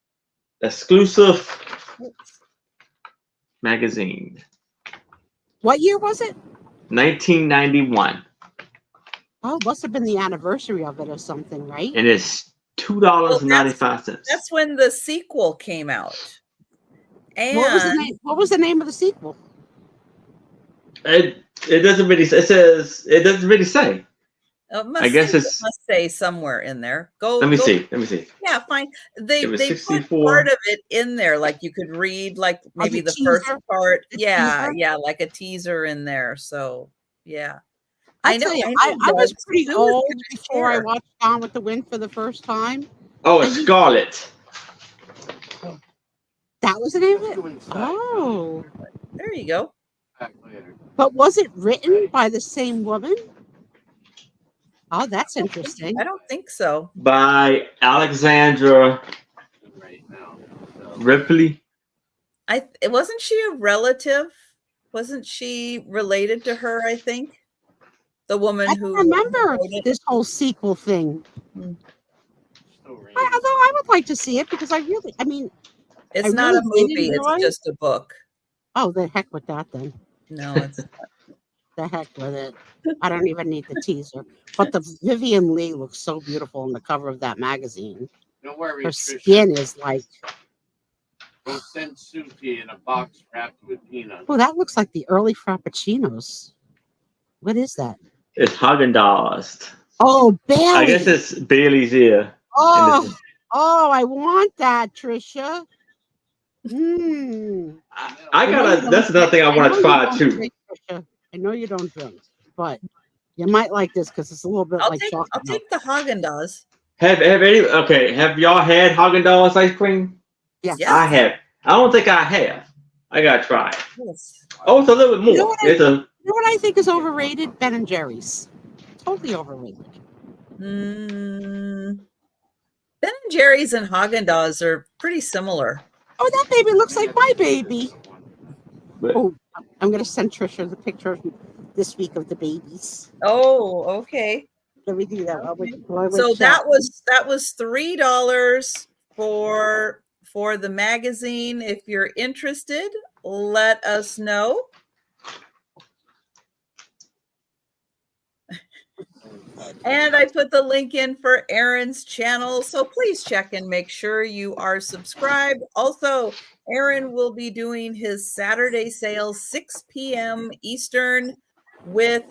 exclusive magazine. What year was it? 1991. Oh, must have been the anniversary of it or something, right? And it's $2.95. That's when the sequel came out. And what was the name of the sequel? It doesn't really. It says it doesn't really say. I guess it must say somewhere in there. Let me see. Yeah, fine. They put 64. part of it in there, like you could read, like maybe the first part. Yeah, like a teaser in there. So yeah, I know. I was pretty old before I watched Gone with the Wind for the first time. Oh, it's Scarlet. That was the name of it. Oh, there you go. But was it written by the same woman? Oh, that's interesting. I don't think so. By Alexandra Ripley. Wasn't she a relative? Wasn't she related to her? I think the woman who remember this whole sequel thing. Although I would like to see it because I mean, it's not a movie; it's just a book. Oh, the heck with that then. No, it's not. The heck with it. I don't even need the teaser. But the Vivian Lee looks so beautiful on the cover of that magazine. Don't worry, her skin is like. We'll send Suki in a box wrapped with peanuts. Oh, that looks like the early Frappuccinos. What is that? It's Haagen-Dazs. Oh, Bailey. I guess it's Bailey's ear. Oh, I want that, Trisha. I gotta. That's another thing I want to try too. Drink, I know you don't drink, but you might like this because it's a little bit like chocolate. I'll take the Haagen-Dazs. Have y'all had Haagen-Dazs ice cream? Yes. I have. I don't think I have. I gotta try it. Yes. Oh, it's a little bit more. You know what I think is overrated? Ben and Jerry's. Totally overrated. Ben and Jerry's and Haagen-Dazs are pretty similar. Oh, that baby looks like my baby. Oh, I'm going to send Trisha the picture this week of the babies. Oh, okay. Let me do that. So that was $3 for the magazine. If you're interested, let us know. And I put the link in for Erin's channel, so please check and make sure you are subscribed. Also, Erin will be doing his Saturday sale, 6 p.m. Eastern, with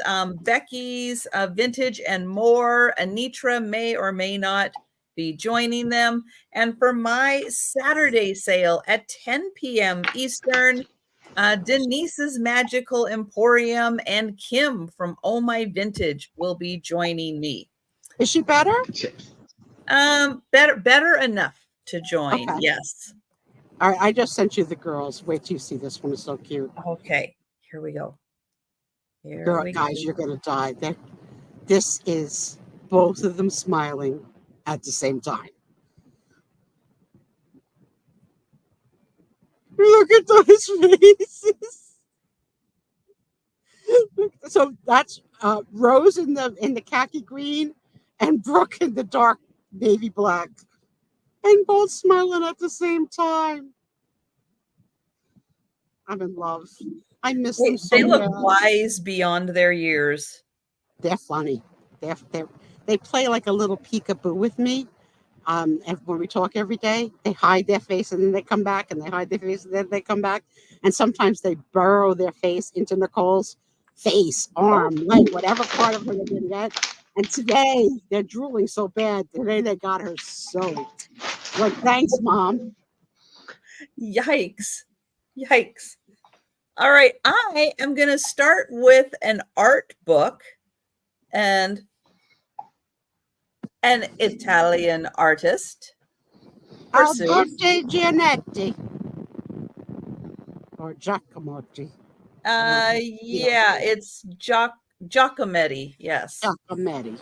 Becky's Vintage and More. Anitra may or may not be joining them. And for my Saturday sale at 10 p.m. Eastern, Denise's Magical Emporium and Kim from Oh My Vintage will be joining me. Is she better? Better enough to join. Okay. Yes. All right, I just sent you the girls. Wait till you see this one. It's so cute. Okay, here we go. Guys, you're gonna die. This is both of them smiling at the same time. Look at those faces. So that's Rose in the khaki green and Brooke in the dark navy black. And both smiling at the same time. I'm in love. I miss them so much. They look wise beyond their years. They're funny. They play like a little peekaboo with me. And when we talk every day, they hide their face and then they come back, and they hide their face and then they come back. And sometimes they burrow their face into Nicole's face, arm, leg, whatever part of her they can get. And today they're drooling so bad. Today they got her soaked. Like, thanks, Mom. Yikes. All right, I am going to start with an art book and an Italian artist. Alberto Giannetti. Or Giacomotti. Yeah, it's Giacometti, yes. Giacometti.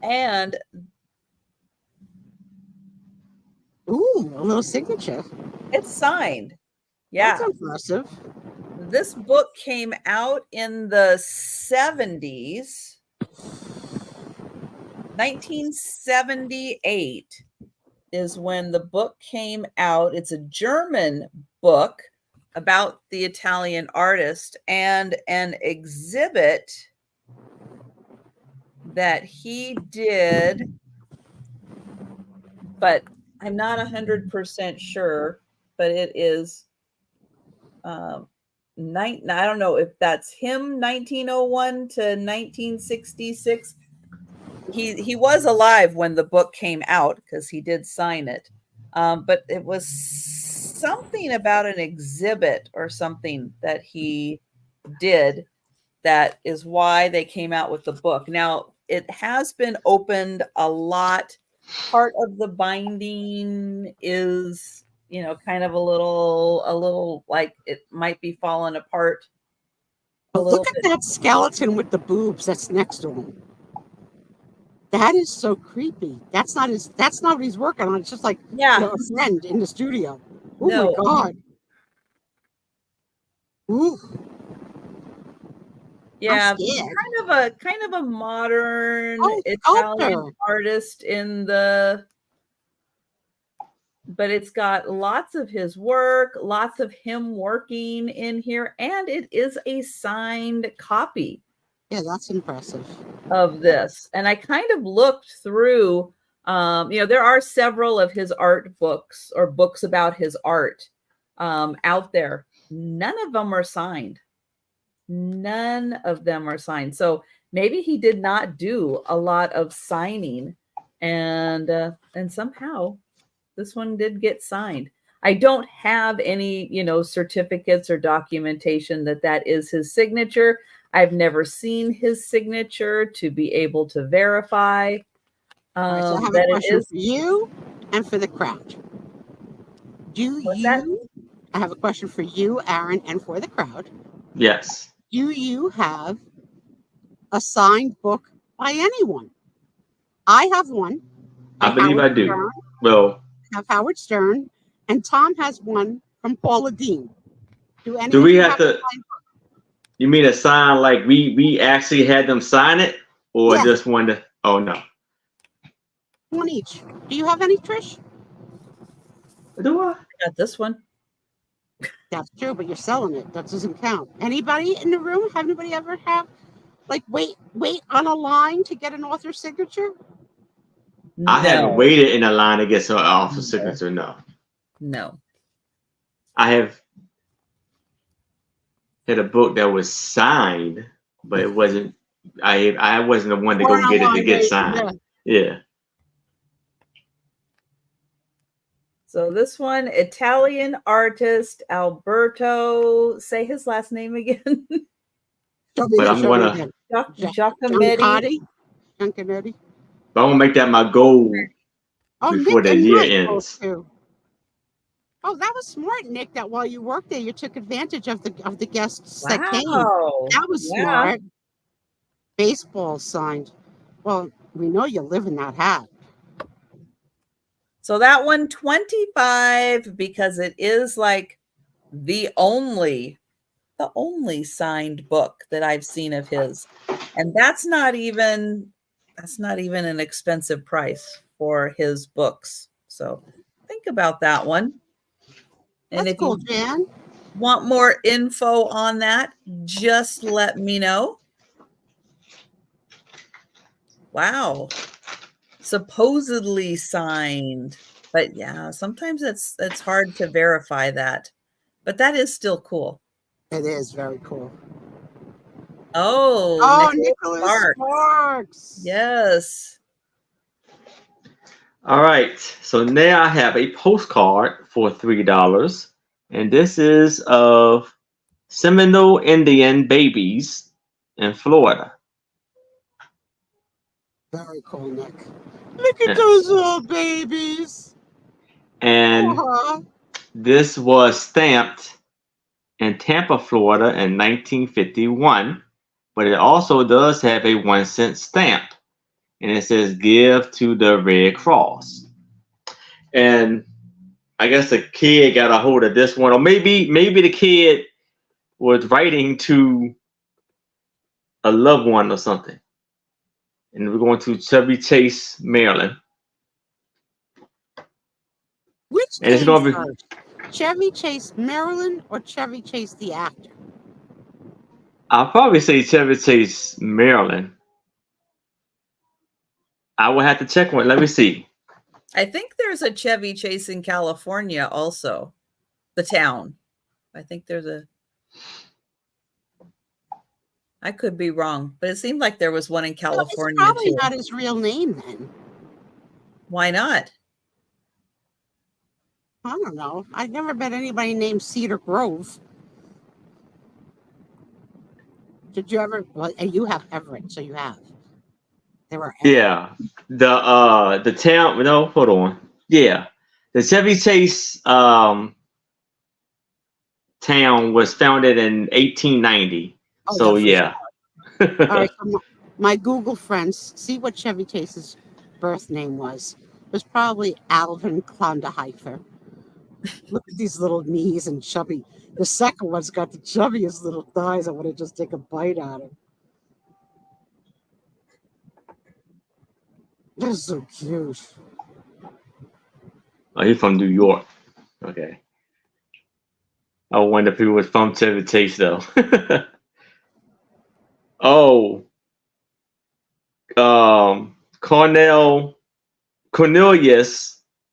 And Ooh, a little signature. it's signed. Yeah. That's impressive. This book came out in the 70s. 1978 is when the book came out. It's a German book about the Italian artist, and an exhibit that he did, but I'm not 100% sure, but it is I don't know if that's him, 1901 to 1966. He was alive when the book came out because he did sign it. But it was something about an exhibit or something that he did that is why they came out with the book. Now, it has been opened a lot. Part of the binding is, kind of a little like it might be falling apart a But little look at bit. that skeleton with the boobs that's next to him. That is so creepy. That's not what he's working on. It's just like Yeah. a friend in the studio. Oh No. my God. Ooh. Yeah, I'm scared. kind of a modern Sculptor. Italian artist but it's got lots of his work, lots of him working in here, and it is a signed copy. Yeah, that's impressive. Of this. And I kind of looked through, there are several of his art books or books about his art out there. None of them are signed. None of them are signed. So maybe he did not do a lot of signing, and somehow this one did get signed. I don't have any, certificates or documentation that is his signature. I've never seen his signature to be able to verify All right, so I have that a question it is. for you and for the crowd. I have a question for you, Aaron, and for the crowd. Yes. Do you have a signed book by anyone? I have one. I believe I do. Stern. Well, I have Howard Stern, and Tom has one from Paula Dean. Do any do of we you have have to? You mean a sign like we actually had them sign it, or Yes. just one to? Oh no. One each. Do you have any, Trish? Do I? I got this one. That's true, but you're selling it. That doesn't count. Anybody in the room? Have anybody ever have wait on a line to get an author's signature? I haven't No. waited in a line to get an author's signature. No. No. I have had a book that was signed, but it wasn't. I wasn't the one to go get it to get signed. Yeah. So this one, Italian artist Alberto. Say his last name again. But I'm gonna. Giacometti. Giacometti. But I'm gonna make that my goal before Nick the and year Mike ends. too. Oh, that was smart, Nick. That while you worked there, you took advantage of the guests that came. That was smart. Baseball signed. Well, we know you live in that hat. So that one, 25, because it is like the only signed book that I've seen of his. And that's not even an expensive price for his books. So think about that one. And That's cool, Jan. Want more info on that, just let me know. Wow. Supposedly signed. But yeah, sometimes it's hard to verify that. But that is still cool. It is very cool. Oh, Nicholas Sparks. Yes. All right. So now I have a postcard for $3. And this is of Seminole Indian babies in Florida. Very cool, Nick. Look at those little babies. And this was stamped in Tampa, Florida in 1951, but it also does have a 1-cent stamp, and it says "Give to the Red Cross." And I guess the kid got a hold of this one, or maybe the kid was writing to a loved one or something. And we're going to Chevy Chase, Maryland, Which and it's came going to be. first? Chevy Chase, Maryland, or Chevy Chase, the actor? I'll probably say Chevy Chase, Maryland. I will have to check one. Let me see. I think there's a Chevy Chase in California also. The town. I think there's a. I could be wrong, but it seemed like there was one in Well, it's California probably too. not his real name then. Why not? I don't know. I've never met anybody named Cedar Grove. Did you ever? Well, you have Everett, so you have. There were. Yeah, the town. No, hold on. Yeah, the Chevy Chase town was founded in 1890. Oh, So yeah, for yeah. sure. All right, so my Google friends, see what Chevy Chase's birth name was. It was probably Alvin Klondeheifer. Look at these little knees and chubby. The second one's got the chubbiest little thighs. I want to just take a bite out of. They're so cute. Oh, he's from New York. Okay. I wonder if he was from Chevy Chase though. Oh, Cornelius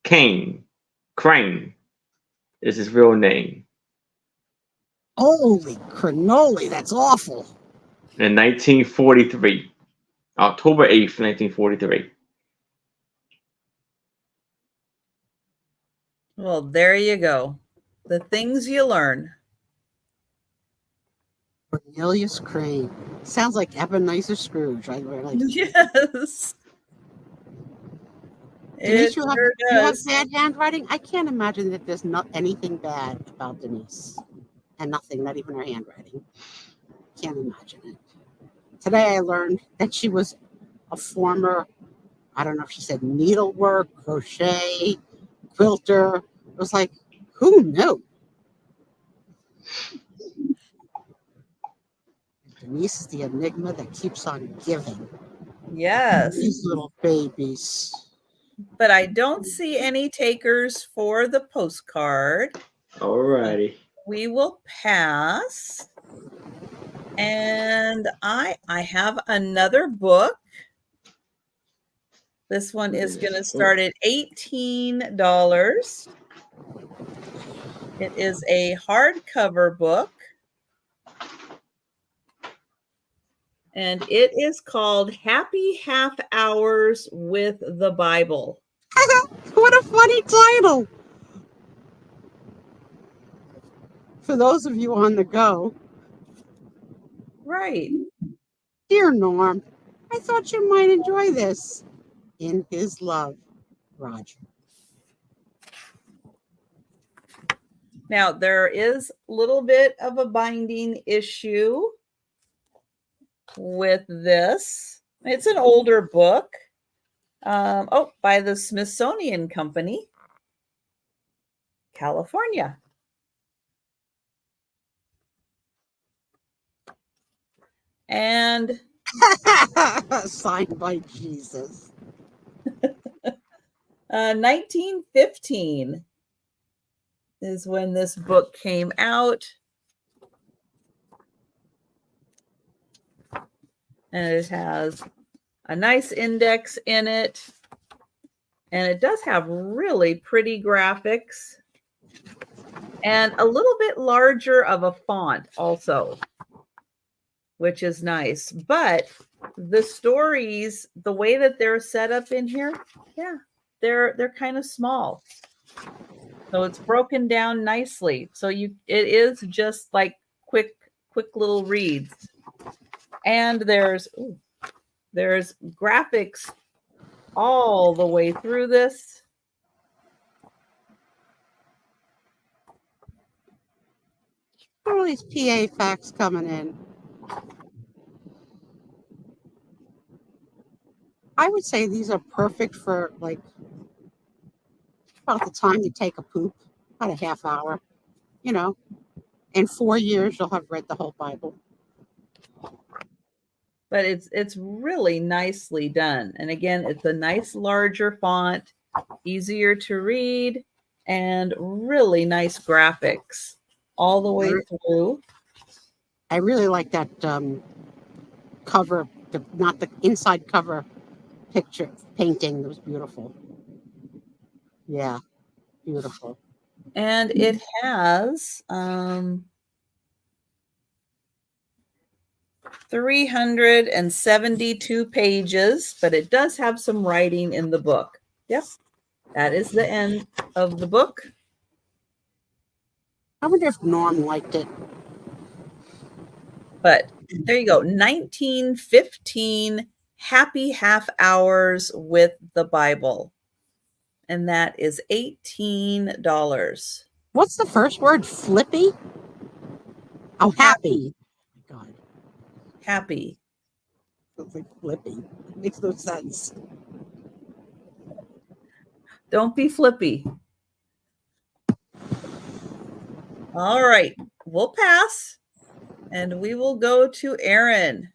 Crane is his real name. Holy cannoli, that's awful. In 1943, October 8th, 1943. Well, there you go. The things you learn. Cornelius Crane. Sounds like Ebenezer Scrooge, right? Yes. Denise, It you sure have does. bad handwriting? I can't imagine that there's not anything bad about Denise. And nothing, not even her handwriting. Can't imagine it. Today I learned that she was a former, I don't know if she said needlework, crochet, quilter. It was like, who knew? Denise is the enigma that keeps on giving. Yes. These little babies. But I don't see any takers for the postcard. Alrighty. We will pass. And I have another book. This one is going to start at $18. It is a hardcover book. And it is called Happy Half Hours with the Bible. What a funny title. For those of you on the go. Right. Dear Norm, I thought you might enjoy this. In his love, Roger. Now, there is a little bit of a binding issue with this. It's an older book. By the Smithsonian Company, California. And signed by Jesus. 1915 is when this book came out. And it has a nice index in it. And it does have really pretty graphics. And a little bit larger of a font also, which is nice. But the stories, the way that they're set up in here, yeah, they're kind of small. So it's broken down nicely. So it is just like quick little reads. And there's graphics all the way through this. All these PA facts coming in. I would say these are perfect for like about the time you take a poop, about a half hour. You know, in 4 years you'll have read the whole Bible. But it's really nicely done. And again, it's a nice larger font, easier to read, and really nice graphics all the way through. I really like that cover, not the inside cover picture painting. That was beautiful. Yeah, beautiful. And it has 372 pages, but it does have some writing in the book. Yep, that is the end of the book. I wonder if Norm liked it. But there you go, 1915 happy half hours with the Bible. And that is $18. What's the first word? Flippy? Oh, happy. Oh, God. Happy. It's like flippy. It makes no sense. Don't be flippy. All right, we'll pass. And we will go to Aaron.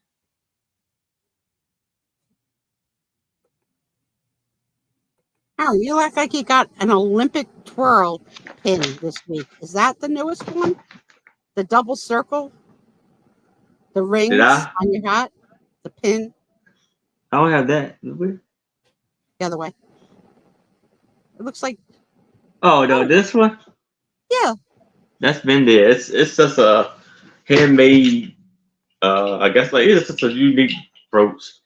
Oh, you look like you got an Olympic twirl pin this week. Is that the newest one? The double circle? The rings on your hat? The pin? I don't have that. The other way. It looks like. Oh no, this one? Yeah. That's been there. It's just a handmade. I guess like it's just a unique brooch.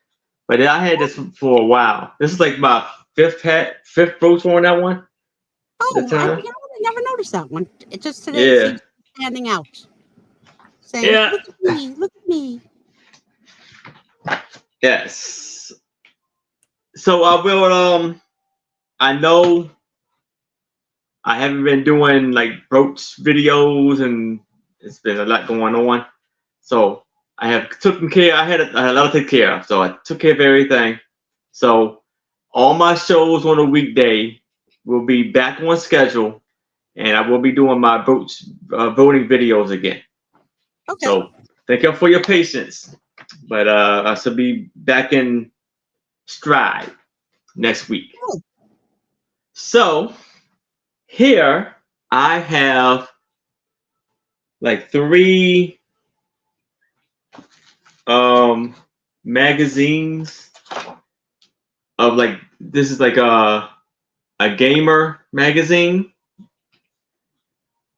But I had this for a while. This is like my fifth brooch on that one. Oh, I never noticed that one. It just today Yeah. seems standing out. Saying, Yeah. look at me, look at me. Yes. So I will. I know I haven't been doing like brooch videos, and it's been a lot going on. So I have taken care. I had a lot to take care of. So I took care of everything. So all my shows on a weekday will be back on schedule, and I will be doing my brooch voting videos again. Okay. So thank you for your patience. But I should be back in stride next week. Oh. So here I have like 3 magazines of like, this is like a gamer magazine.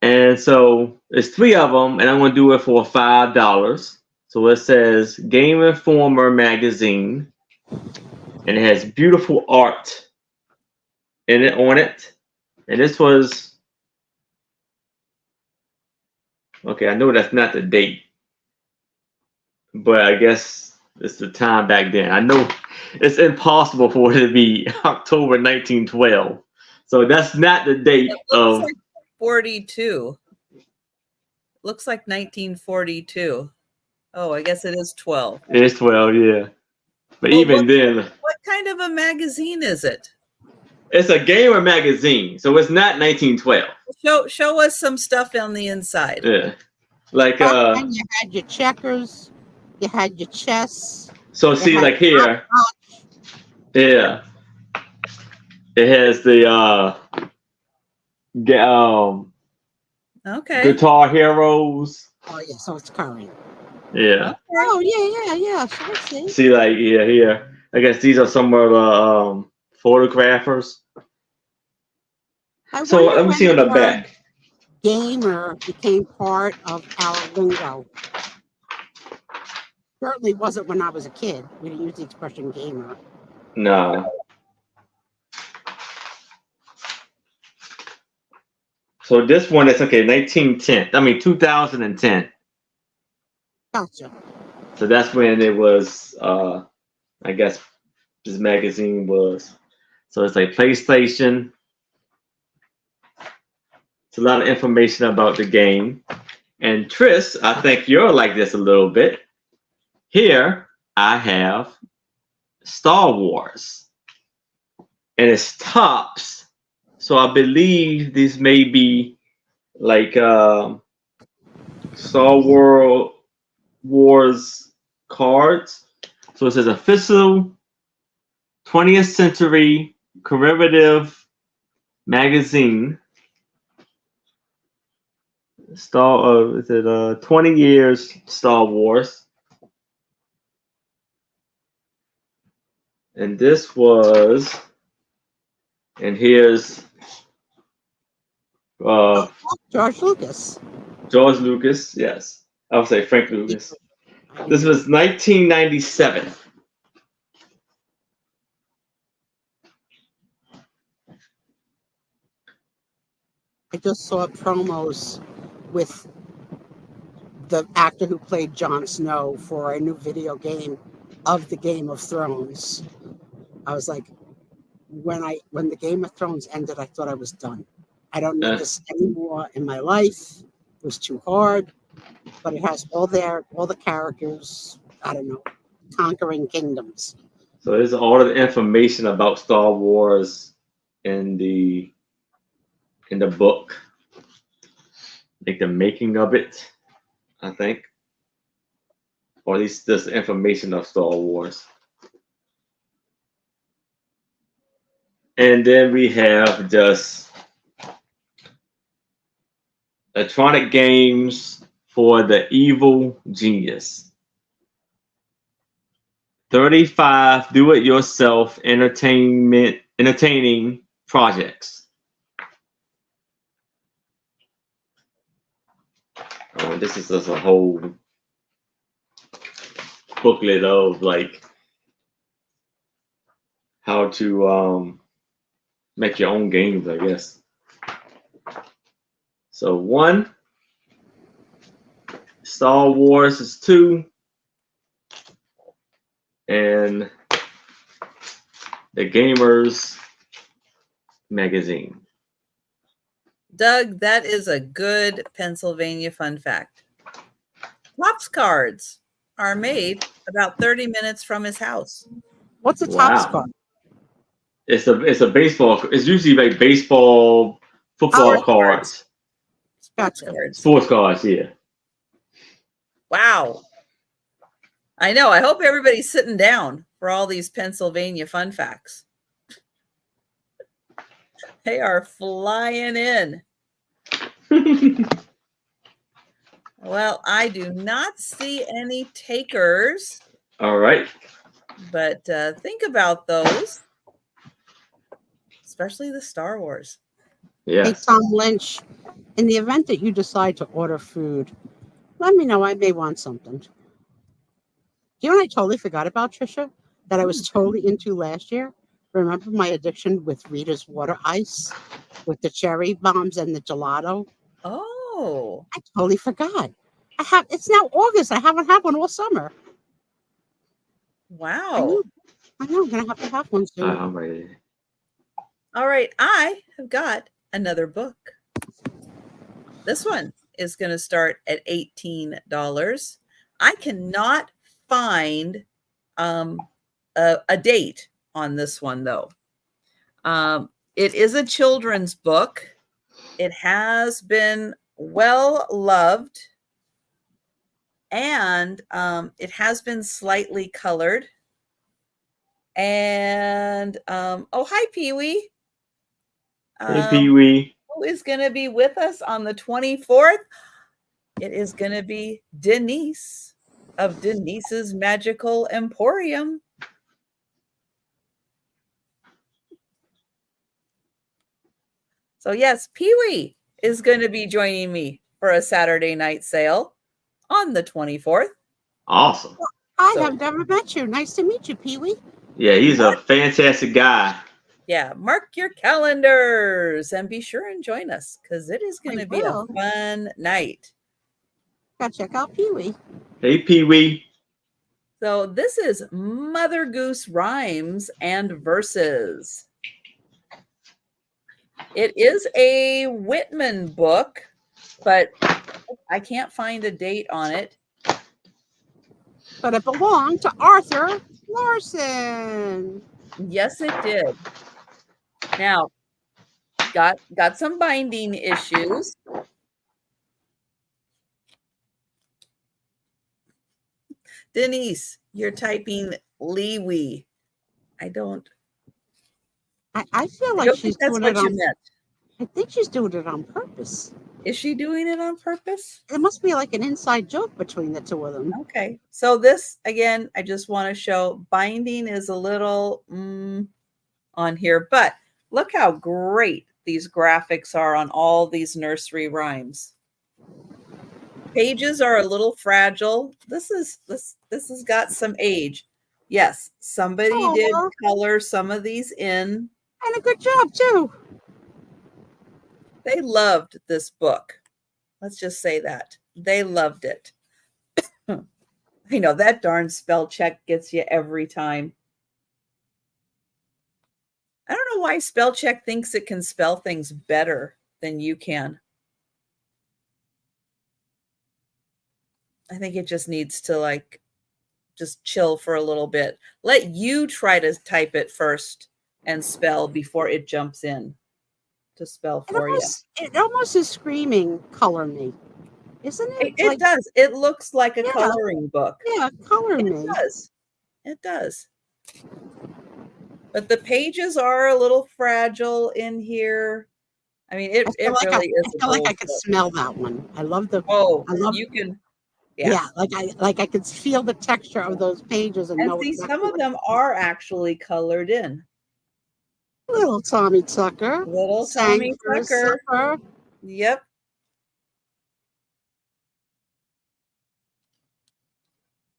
And so it's 3 of them, and I'm going to do it for $5. So it says Game Informer magazine, and it has beautiful art in it on it. And this was, okay, I know that's not the date, but I guess it's the time back then. I know it's impossible for it to be October 1912. So that's not the date of like 42. Looks like 1942. Oh, I guess it is 12. It is 12, yeah. But even then, what kind of a magazine is it? It's a gamer magazine, so it's not 1912. Show us some stuff on the inside. Yeah, like and you had your checkers, you had your chess. So see, like here, yeah, it has the okay, Guitar Heroes. Oh yeah, so it's current. Yeah. Okay. Oh yeah. So see, like here. I guess these are some of the photographers. So let me see on the back. Gamer became part of our lingo. Certainly wasn't when I was a kid. We didn't use the expression gamer. No. So this one is 2010. Gotcha. So that's when it was. I guess this magazine was. So it's like PlayStation. It's a lot of information about the game. And Tris, I think you're like this a little bit. Here I have Star Wars. And it's tops. So I believe these may be like Star Wars cards. So it says official 20th century commemorative magazine. Is it 20 years Star Wars? And this was, and here's George Lucas. George Lucas, yes. I would say Frank Lucas. This was 1997. I just saw promos with the actor who played Jon Snow for a new video game of the Game of Thrones. I was like, when the Game of Thrones ended, I thought I was done. I don't need this anymore in my life. It was too hard. But it has all the characters, I don't know, conquering kingdoms. So there's all of the information about Star Wars in the book. Like the making of it, I think. Or at least this information of Star Wars. And then we have just electronic games for the evil genius. 35 do-it-yourself entertaining projects. Oh, this is just a whole booklet of like how to make your own games, I guess. So 1, Star Wars is 2, and the Gamers magazine. Doug, that is a good Pennsylvania fun fact. Topps cards are made about 30 minutes from his house. What's a Topps card? It's a baseball. It's usually like baseball, football cards. Sports cards, yeah. Wow. I know. I hope everybody's sitting down for all these Pennsylvania fun facts. They are flying in. Well, I do not see any takers. All right. But think about those, especially the Star Wars. Yeah. Hey, Tom Lynch, in the event that you decide to order food, let me know. I may want something. You know what I totally forgot about, Trisha? That I was totally into last year? Remember my addiction with Rita's water ice with the cherry bombs and the gelato? Oh. I totally forgot. It's now August. I haven't had one all summer. Wow. I know. I'm going to have one soon. I'm ready. All right. I have got another book. This one is going to start at $18. I cannot find a date on this one, though. It is a children's book. It has been well loved, and it has been slightly colored. And oh, hi, Pee-wee. Hey, Pee-wee. Who is going to be with us on the 24th? It is going to be Denise of Denise's Magical Emporium. So yes, Pee-wee is going to be joining me for a Saturday night sale on the 24th. Awesome. I have never met you. Nice to meet you, Pee-wee. Yeah, he's a fantastic guy. Yeah, mark your calendars and be sure and join us because it is going to be a fun night. Gotta check out Pee-wee. Hey, Pee-wee. So this is Mother Goose Rhymes and Verses. It is a Whitman book, but I can't find a date on it. But it belonged to Arthur Larson. Yes, it did. Now, got some binding issues. Denise, you're typing Leewee. I don't I feel I like don't think she's that's doing it what you on. meant. I think she's doing it on purpose. Is she doing it on purpose? It must be like an inside joke between the two of them. Okay. So this, again, I just want to show binding is a little on here, but look how great these graphics are on all these nursery rhymes. Pages are a little fragile. This has got some age. Yes, somebody did Oh, color some of these in. and a good job too. They loved this book. Let's just say that. They loved it. I know that darn spell check gets you every time. I don't know why spell check thinks it can spell things better than you can. I think it just needs to like just chill for a little bit. Let you try to type it first and spell before it jumps in to spell for you. It almost is screaming, "Color me," isn't it? It does. It looks like a Yeah. coloring book. Yeah, color It me. does. It does. But the pages are a little fragile in here. I mean, it really is. I feel like I could smell that one. I love the. Oh, I love. you can. Yeah, like I could feel the texture of those pages and And know see, exactly some of them are actually colored in. Little Tommy Tucker Little sang Tommy for his Tucker. supper. Yep.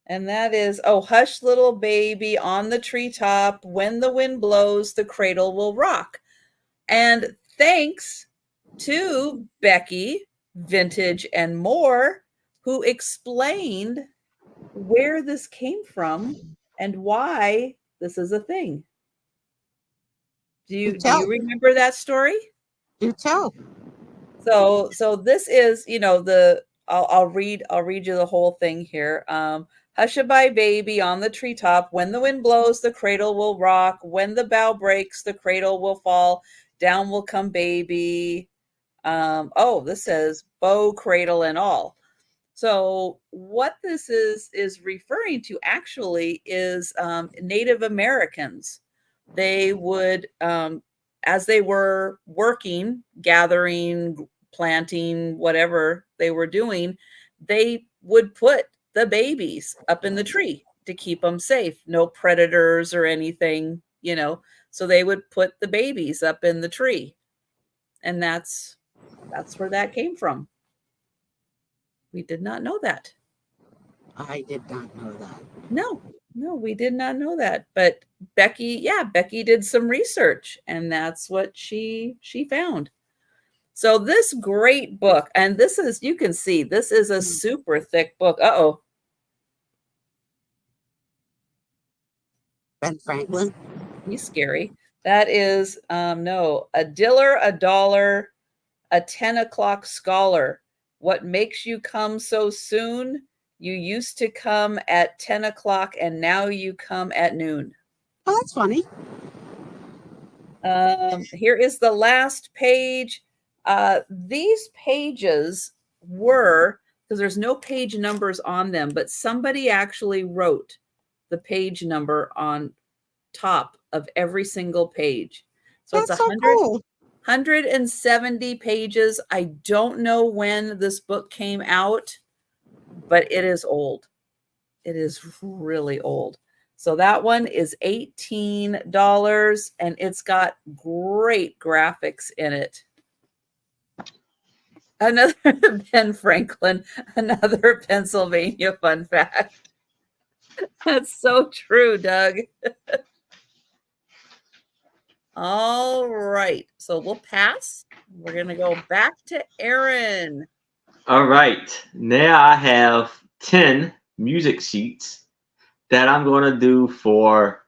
And that is, oh, hush, little baby on the treetop. When the wind blows, the cradle will rock. And thanks to Becky, Vintage and More, who explained where this came from and why this is a thing. Do you remember that story? Do tell. So this is, I'll read you the whole thing here. Hushabye baby on the treetop. When the wind blows, the cradle will rock. When the bough breaks, the cradle will fall. Down will come baby. This says bow, cradle, and all. So what this is referring to actually is Native Americans. They would, as they were working, gathering, planting, whatever they were doing, they would put the babies up in the tree to keep them safe. No predators or anything, So they would put the babies up in the tree. And that's where that came from. We did not know that. I did not know that. No, we did not know that. But Becky did some research and that's what she found. So this great book, and this is, you can see, this is a super thick book. Uh-oh. Ben Franklin. He's scary. That is, no, a diller, a dollar, a 10 o'clock scholar. What makes you come so soon? You used to come at 10 o'clock and now you come at noon. Oh, that's funny. Here is the last page. These pages were, because there's no page numbers on them, but somebody actually wrote the page number on top of every single page. So that's it's so cool. 170 pages. I don't know when this book came out, but it is old. It is really old. So that one is $18 and it's got great graphics in it. Another Ben Franklin, another Pennsylvania fun fact. That's so true, Doug. All right. So we'll pass. We're going to go back to Aaron. All right. Now I have 10 music sheets that I'm going to do for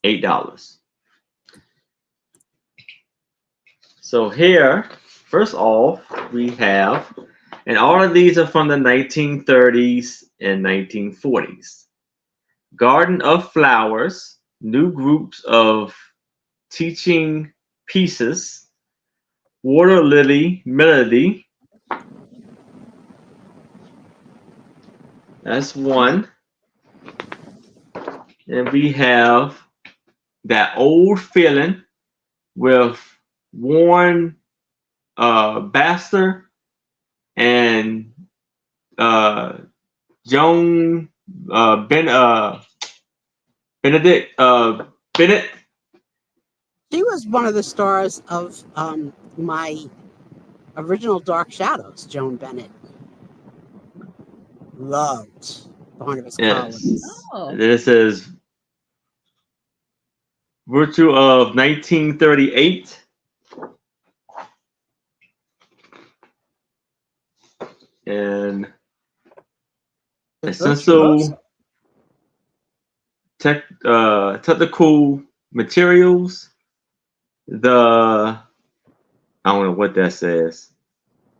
$8. So here, first off, we have And all of these are from the 1930s and 1940s. Garden of Flowers, new groups of teaching pieces, Water Lily Melody. That's one. And we have That Old Feeling with Warren Baxter and Joan Benedict Bennett. She was one of the stars of my original Dark Shadows, Joan Bennett. Loved Barnabas Collins. Yes. Oh. This is Virtue of 1938. And essential technical materials. I don't know what that says.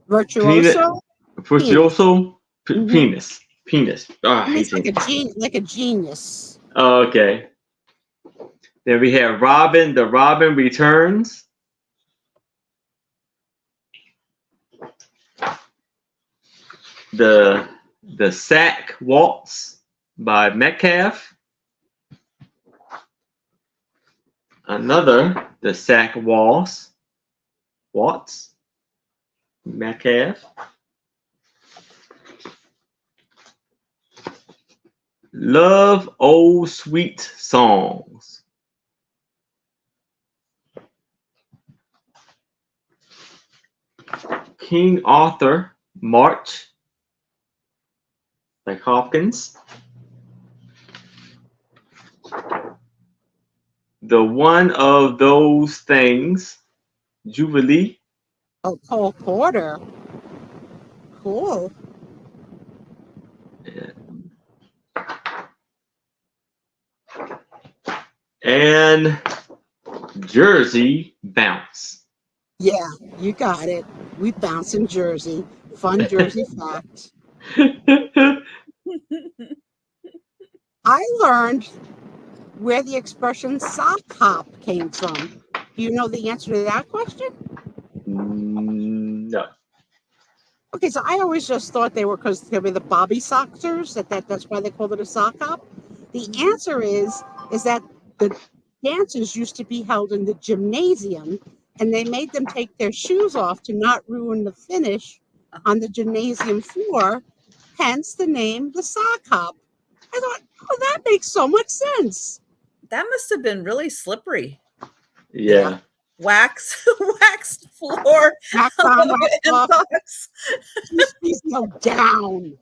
Virtuoso? Virtuoso? Penis. Penis. Oh, I hate like a genius. Oh, okay. Then we have Robin. The Robin Returns. The Sack Waltz by Metcalf. Another The Sack Waltz. Metcalf. Love Old Sweet Songs. King Arthur March by Hopkins. The One of Those Things, Jubilee. Oh, Cole Porter. Cool. Yeah. And Jersey Bounce. Yeah, you got it. We bounce in Jersey. Fun Jersey fact. I learned where the expression sock hop came from. Do you know the answer to that question? No. Okay, so I always just thought they were because they were the Bobby Soxers, that's why they called it a sock hop. The answer is that the dances used to be held in the gymnasium, and they made them take their shoes off to not ruin the finish on the gymnasium floor, hence the name the sock hop. I thought, oh, that makes so much sense. That must have been really slippery. Yeah. Waxed floor. Wax on, wax off. Please go down.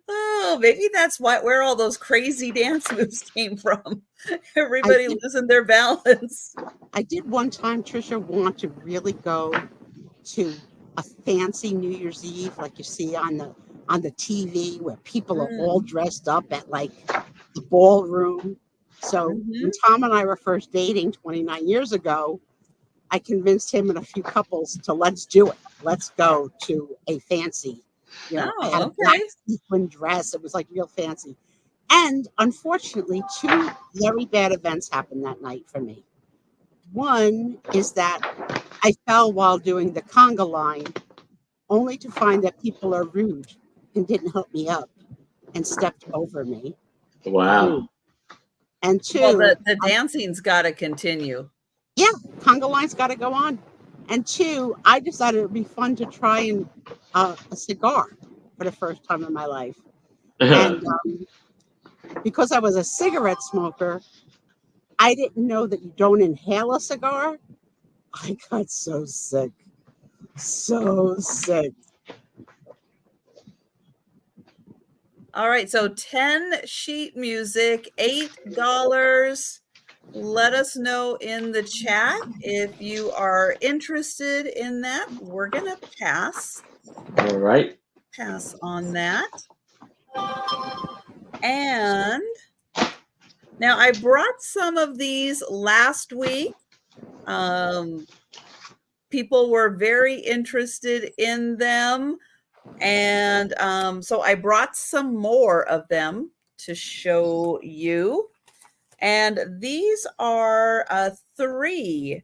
Oh, maybe that's where all those crazy dance moves came from. Everybody losing their balance. I did one time, Trisha, want to really go to a fancy New Year's Eve like you see on the TV where people are all dressed up at like the ballroom. So when Tom and I were first dating 29 years ago, I convinced him and a few couples to let's do it. Let's go to a fancy, I had a black sequin dress. It was like real fancy. And unfortunately, two very bad events happened that night for me. One is that I fell while doing the conga line, only to find that people are rude and didn't help me up and stepped over me. Wow. And two, well, the dancing's got to continue. Yeah, conga line's got to go on. And two, I decided it would be fun to try a cigar for the first time in my life. And because I was a cigarette smoker, I didn't know that you don't inhale a cigar. I got so sick. So sick. All right, so 10 sheet music, $8. Let us know in the chat if you are interested in that. We're going to pass. All right. Pass on that. And now I brought some of these last week. People people were very interested in them. And so I brought some more of them to show you. And these are 3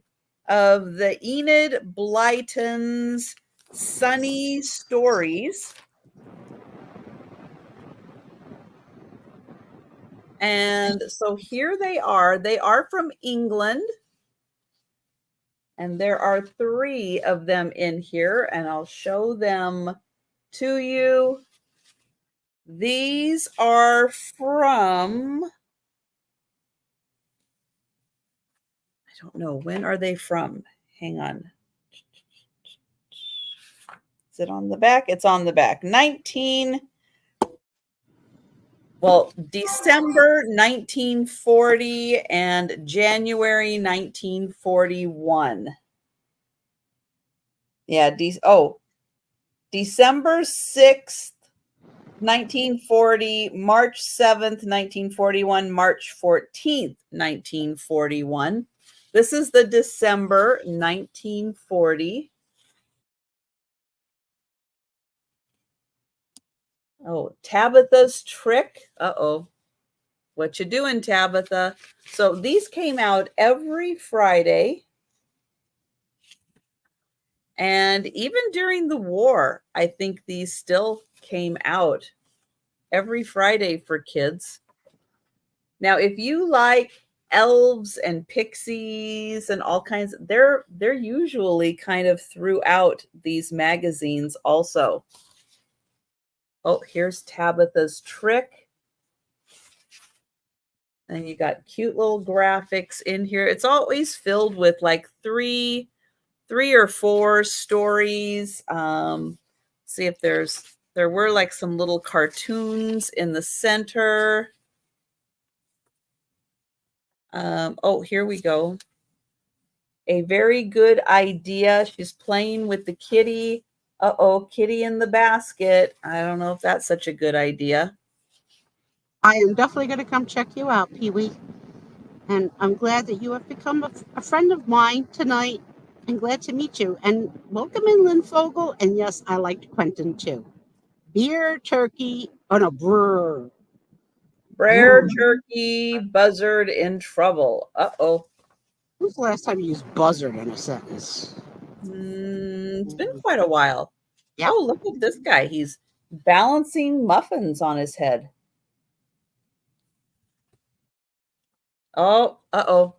of the Enid Blyton's Sunny Stories. And so here they are. They are from England. And there are 3 of them in here, and I'll show them to you. These are from, I don't know, when are they from? Hang on. Is it on the back? It's on the back. December 1940 and January 1941. Yeah, December 6th, 1940, March 7th, 1941, March 14th, 1941. This is the December 1940. Oh, Tabitha's Trick. Uh-oh. What you doing, Tabitha? So these came out every Friday. And even during the war, I think these still came out every Friday for kids. Now, if you like elves and pixies and all kinds, they're usually kind of throughout these magazines also. Oh, here's Tabitha's Trick. And you got cute little graphics in here. It's always filled with like three or 4 stories. See if there were like some little cartoons in the center. Oh, here we go. A very good idea. She's playing with the kitty. Uh-oh, kitty in the basket. I don't know if that's such a good idea. I am definitely going to come check you out, Pee-wee. And I'm glad that you have become a friend of mine tonight. I'm glad to meet you. And welcome in, Lynn Fogel. And yes, I liked Quentin too. Beer, turkey, oh no, brr. Brer turkey, buzzard in trouble. Uh-oh. When's the last time you used buzzard in a sentence? It's been quite a while. Yep. Oh, look at this guy. He's balancing muffins on his head. Oh, uh-oh.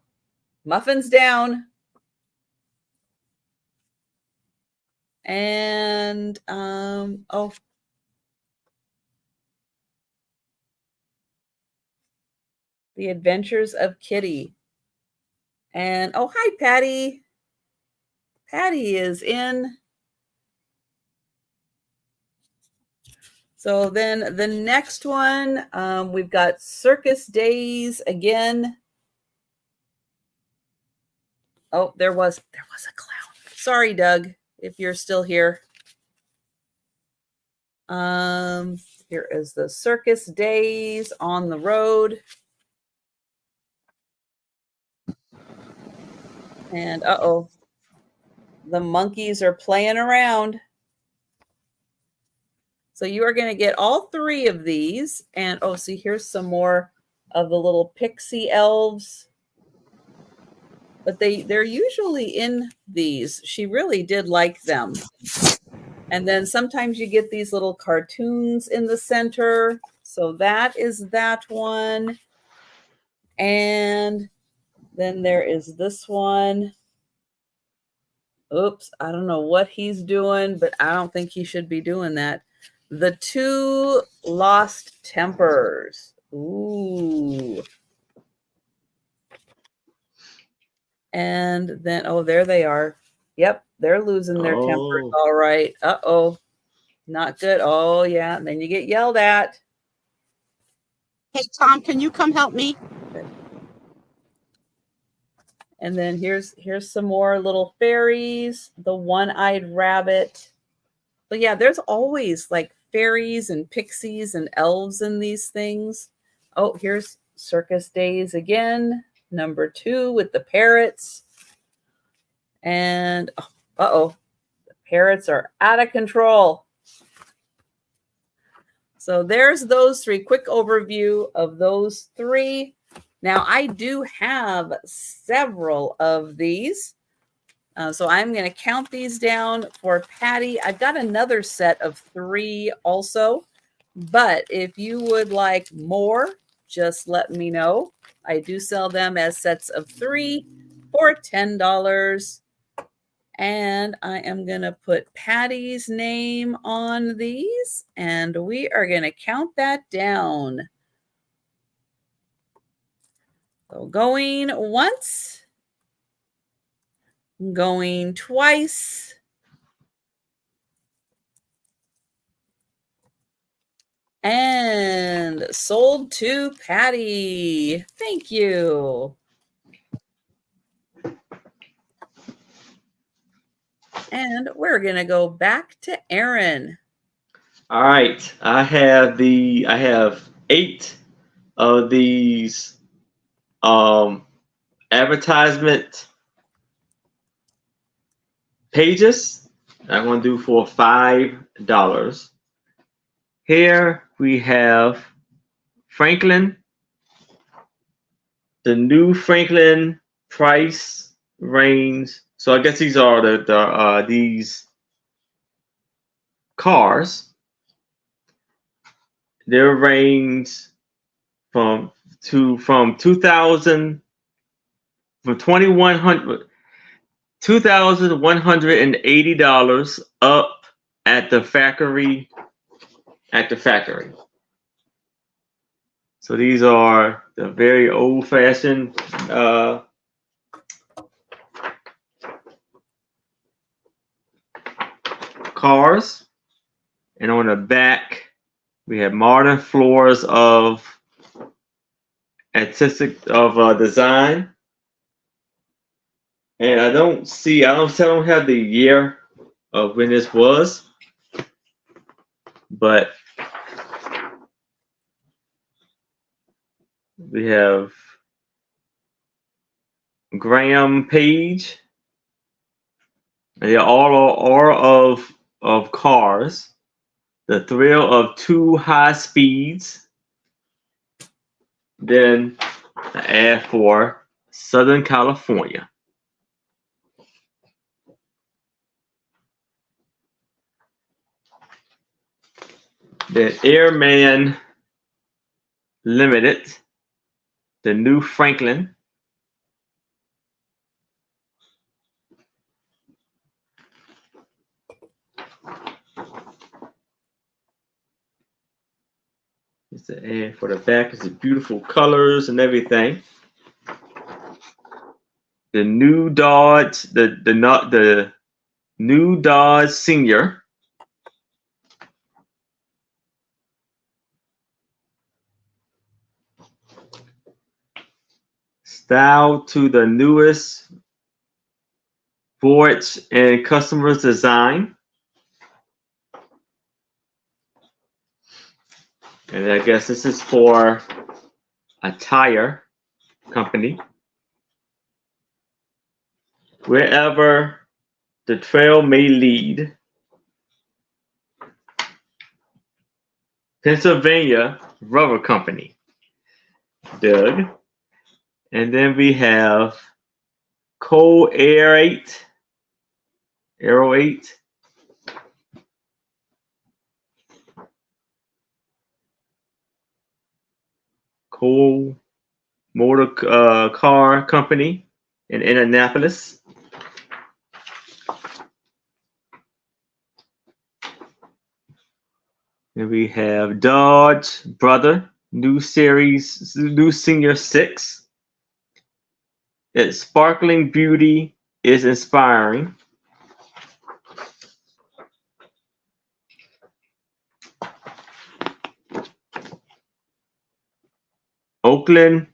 Muffins down. And, oh. The Adventures of Kitty. And, oh, hi, Patty. Patty is in. So then the next one, we've got Circus Days again. Oh, there was a clown. Sorry, Doug, if you're still here. Here is the Circus Days on the road. And uh-oh, the monkeys are playing around. So you are going to get all 3 of these. And oh, see, here's some more of the little pixie elves. But they're usually in these. She really did like them. And then sometimes you get these little cartoons in the center. So that is that one. And then there is this one. Oops, I don't know what he's doing, but I don't think he should be doing that. The 2 Lost Tempers. Ooh. And then, oh, there they are. Yep, they're losing their tempers. All right. Uh-oh. Not good. Oh, yeah. And then you get yelled at. Hey, Tom, can you come help me? Good. And then here's some more little fairies. The one-eyed rabbit. But yeah, there's always like fairies and pixies and elves in these things. Oh, here's Circus Days again. Number 2 with the parrots. And oh, Uh-oh, the parrots are out of control. So there's those three. Quick overview of those three. Now, I do have several of these. So I'm going to count these down for Patty. I've got another set of 3 also. But if you would like more, just let me know. I do sell them as sets of 3 for $10. And I am going to put Patty's name on these, and we are going to count that down. So going once, going twice, and sold to Patty. Thank you. And we're going to go back to Aaron. All right, I have 8 of these advertisement pages. I'm going to do for $5. Here we have Franklin, the new Franklin price range. So I guess these are these cars. Their range from 2000 from $2,180 up at the factory. So these are the very old-fashioned cars, and on the back we have modern floors of artistic design. And I don't have the year of when this was, but we have Graham Page. They all of cars. The thrill of 2 high speeds. Then the ad for Southern California. Then Airman Limited, the new Franklin. It's the ad for the back. It's the beautiful colors and everything. The new Dodge, the new Dodge Senior. Style to the newest boards and customers design. And I guess this is for a tire company. Wherever the trail may lead. Pennsylvania Rubber Company. Doug. And then we have Coal Air 8. Aero 8. Coal Motor Car Company in Indianapolis. And we have Dodge Brother, new Senior 6. Its sparkling beauty is inspiring. Oakland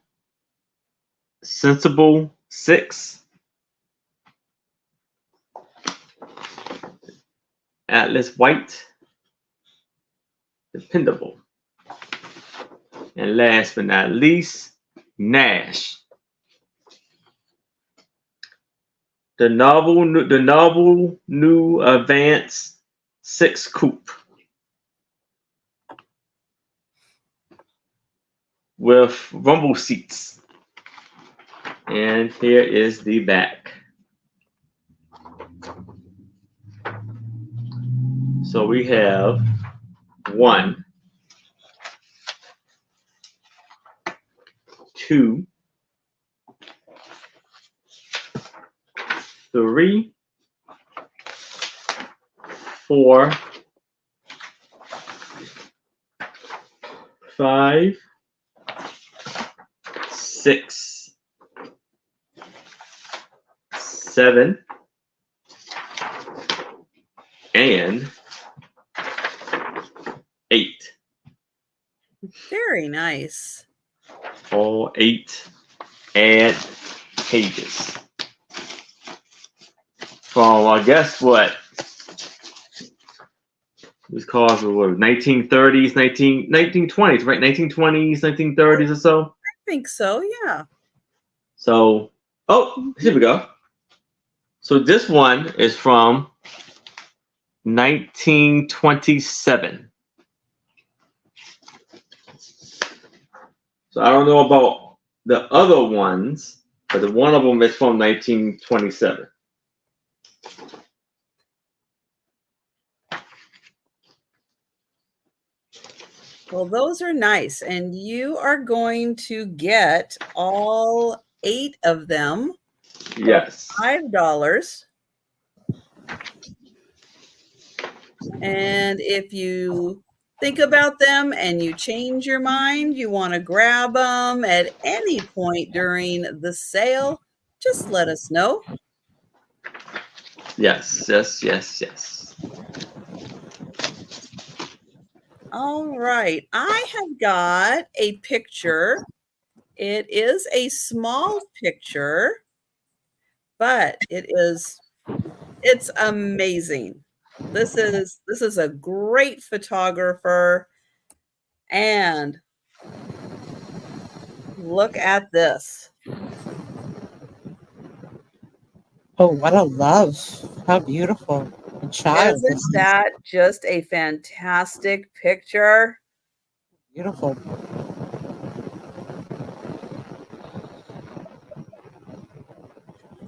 Sensible 6. Atlas White. Dependable. And last but not least, Nash. the novel new Advance 6 Coupe with rumble seats. And here is the back. So we have 1, 2, 3, 4, 5, 6, 7, and 8. Very nice. All 8 ad pages. From, I guess, what? These cars were what, 1930s, 1920s, right? 1920s, 1930s or so. I think so, yeah. So, oh, here we go. So this one is from 1927. So I don't know about the other ones, but the one of them is from 1927. Well, those are nice. And you are going to get all 8 of them Yes. for $5. And if you think about them and you change your mind, you want to grab them at any point during the sale, just let us know. Yes, yes, yes, yes. All right. I have got a picture. It is a small picture, but it's amazing. This is a great photographer, and look at this. Oh, what a love. How beautiful. A child. This Isn't is that just a fantastic picture? beautiful.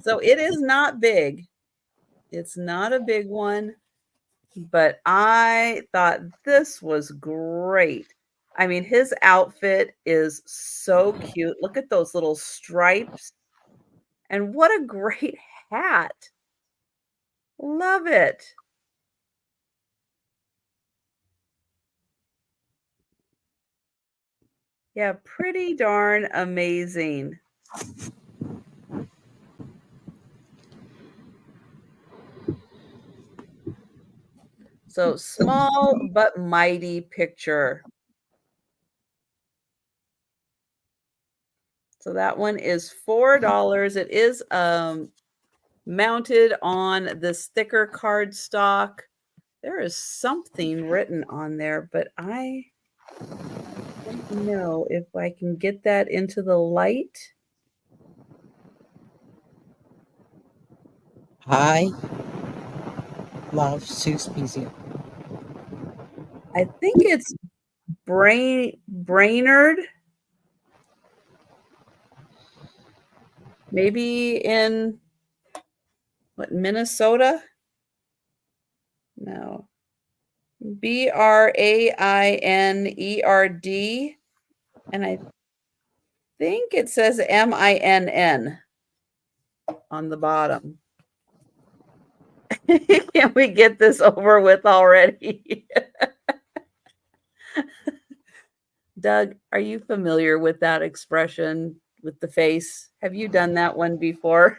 So it is not big. It's not a big one, but I thought this was great. I mean, his outfit is so cute. Look at those little stripes. And what a great hat. Love it. Yeah, pretty darn amazing. So small but mighty picture. So that one is $4. It is mounted on this thicker cardstock. There is something written on there, but I don't know if I can get that into the light. I love Sue Spiezio. I think it's Brainerd. Maybe in what, Minnesota? No. Brainerd. And I think it says MINN on the bottom. Can we get this over with already? Doug, are you familiar with that expression with the face? Have you done that one before?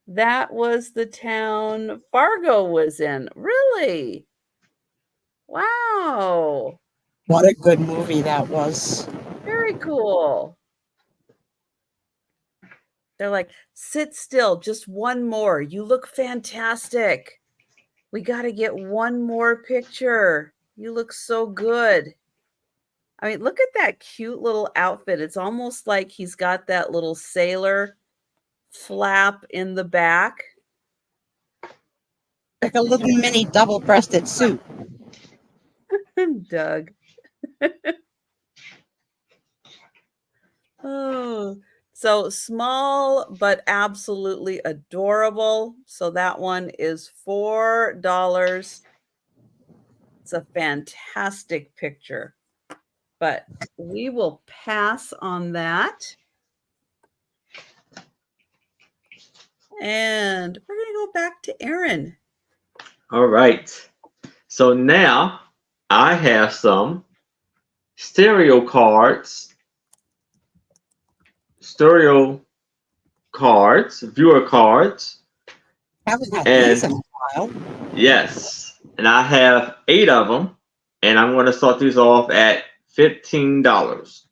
That was the town Fargo was in. Really? Wow. What a good movie that was. Very cool. They're like, sit still, just one more. You look fantastic. We got to get one more picture. You look so good. I mean, look at that cute little outfit. It's almost like he's got that little sailor flap in the back. Like a little mini double-breasted suit. Doug. Oh, so small but absolutely adorable. So that one is $4. It's a fantastic picture, but we will pass on that. And we're going to go back to Aaron. All right. So now I have some stereo cards, viewer cards. Haven't had And these in a while. yes, and I have 8 of them, and I'm going to start these off at $15.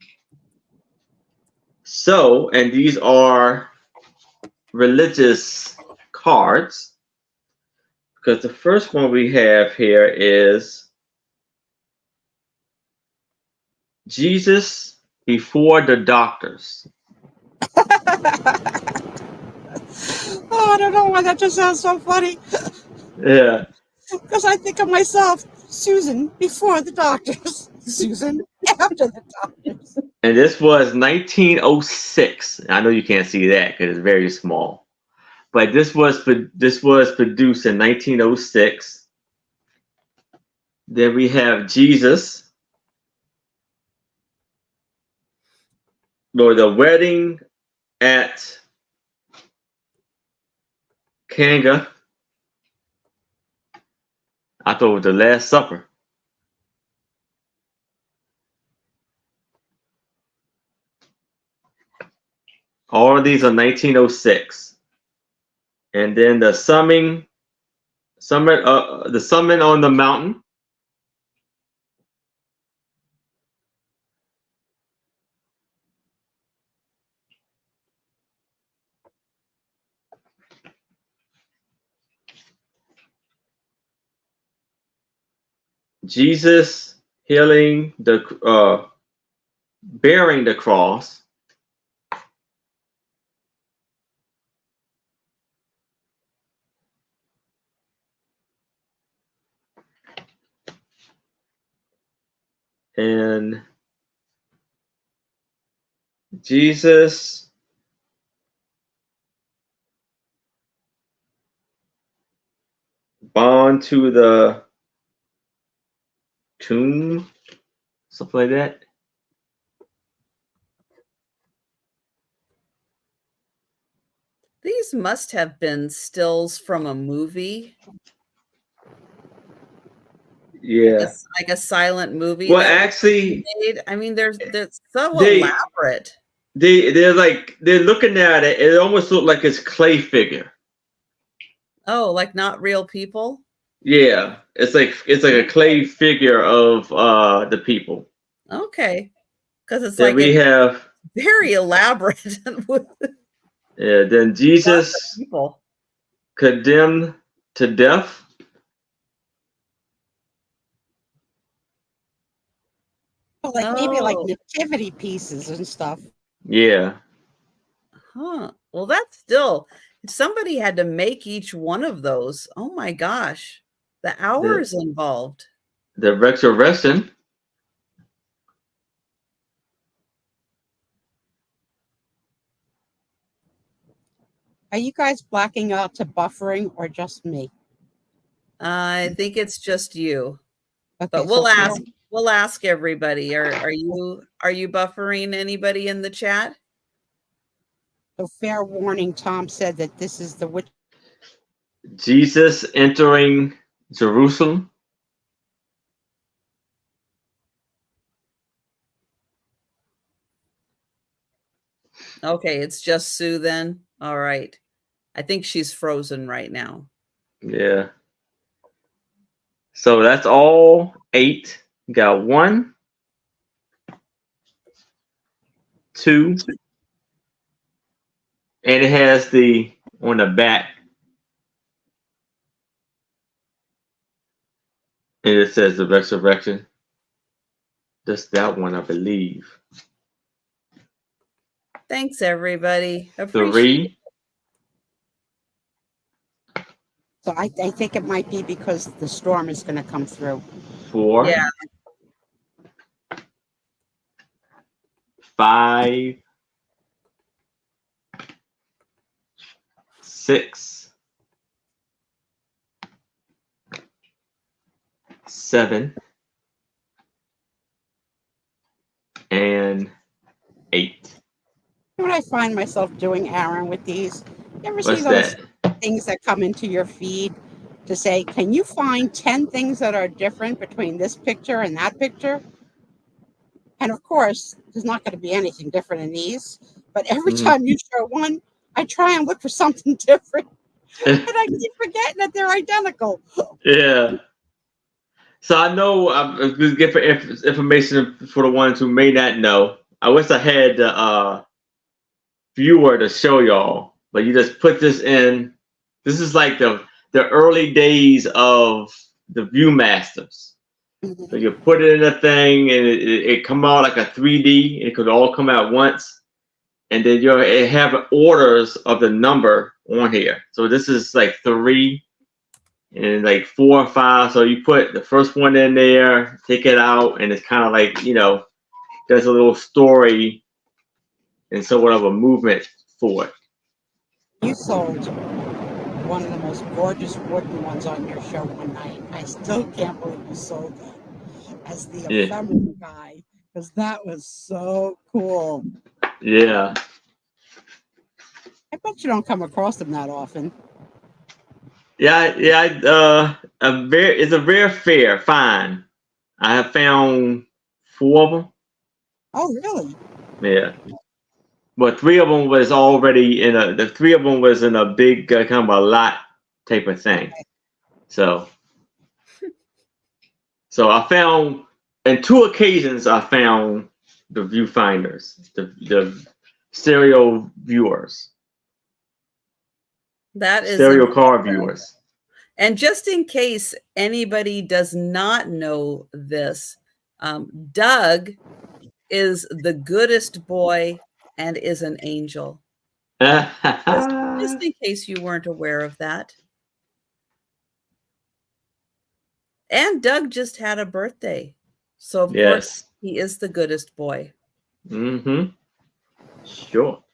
So, and these are religious cards, because the first one we have here is Jesus before the doctors. Oh, I don't know why that just sounds so funny. Yeah. Because I think of myself, Susan before the doctors, Susan after the doctors. And this was 1906. I know you can't see that because it's very small, but this was produced in 1906. Then we have Jesus, or the wedding at Cana. I thought it was the Last Supper. All of these are 1906. And then the summit on the mountain. Jesus healing bearing the cross. And Jesus bound to the tomb, something like that. These must have been stills from a movie. Yeah. Like a silent movie. Well, that actually, made. I mean, they're so they elaborate. they're looking at it. It almost looked like it's clay figure. Oh, like not real people? Yeah, it's like a clay figure of the people. Okay. Because it's Then like we it's have very elaborate with then lots of Jesus people. condemned to death. Like maybe like Oh, nativity pieces and stuff. Yeah. huh. Well, that's still, somebody had to make each one of those. Oh my gosh. The The hours involved. resurrection. Are you guys blacking out to buffering or just me? I think it's just you. Okay, But we'll ask everybody. Are you buffering anybody in the chat? so fair warning, Tom said that this is the witch. Jesus entering Jerusalem. Okay, it's just Sue then. All right. I think she's frozen right now. Yeah. So that's all 8. Got 1, 2, and it has the on the back, and it says the resurrection. Just that one, I believe. Thanks, everybody. Appreciate 3, it. So I think it might be because the storm is going to come through. 4, Yeah. 5, 6, 7, and 8. What I find myself doing, Aaron, with these, you ever see What's those that? things that come into your feed to say, can you find 10 things that are different between this picture and that picture? And of course, there's not going to be anything different in these. But every Mhm. time you show one, I try and look for something different. And I keep forgetting that they're identical. Yeah. So I know I'm just give information for the ones who may not know. I wish I had the viewer to show y'all, but you just put this in. This is like the early days of the Viewmasters. So you put it in a thing, and it come out like a 3D. It could all come out once, and then it have orders of the number on here. So this is like 3, and like 4 or 5. So you put the first one in there, take it out, and it's kind of like there's a little story and somewhat of a movement for it. You sold one of the most gorgeous wooden ones on your show one night. I still can't believe you sold that as the Yeah. ephemeral guy, because that was so cool. Yeah. I bet you don't come across them that often. Yeah. It's a rare fair find. I have found 4 of them. Oh, really? Yeah. But 3 of them was already the 3 of them was in a big kind of a lot type of thing. Okay. So I found, in 2 occasions, I found the viewfinders, the stereo viewers, That is stereo car impressive. viewers. And just in case anybody does not know this, Doug is the goodest boy and is an angel. Just in case you weren't aware of that. And Doug just had a birthday. So, of course, Yes. he is the goodest boy. Mm-hmm. Sure.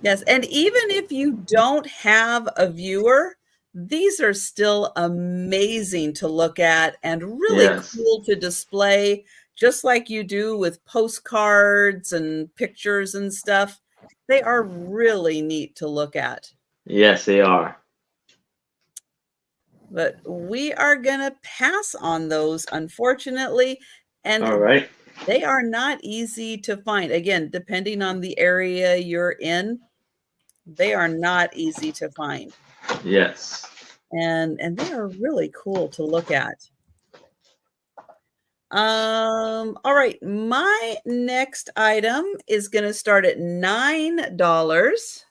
Yes, and even if you don't have a viewer, these are still amazing to look at and really Yes. cool to display, just like you do with postcards and pictures and stuff. They are really neat to look at. Yes, they are. But we are going to pass on those, unfortunately, All and right. they are not easy to find. Again, depending on the area you're in, they are not easy to find. Yes. And they are really cool to look at. All right, my next item is going to start at $9.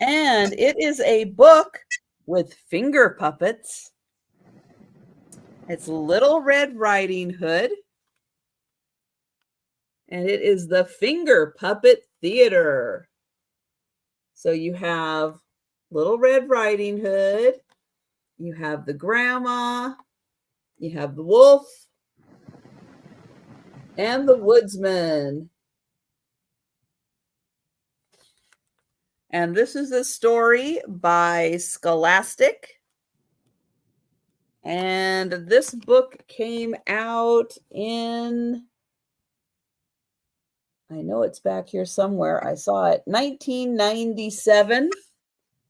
And it is a book with finger puppets. It's Little Red Riding Hood. And it is the Finger Puppet Theater. So you have Little Red Riding Hood, you have the grandma, you have the wolf, and the woodsman. And this is a story by Scholastic. And this book came out in, I know it's back here somewhere. I saw it, 1997.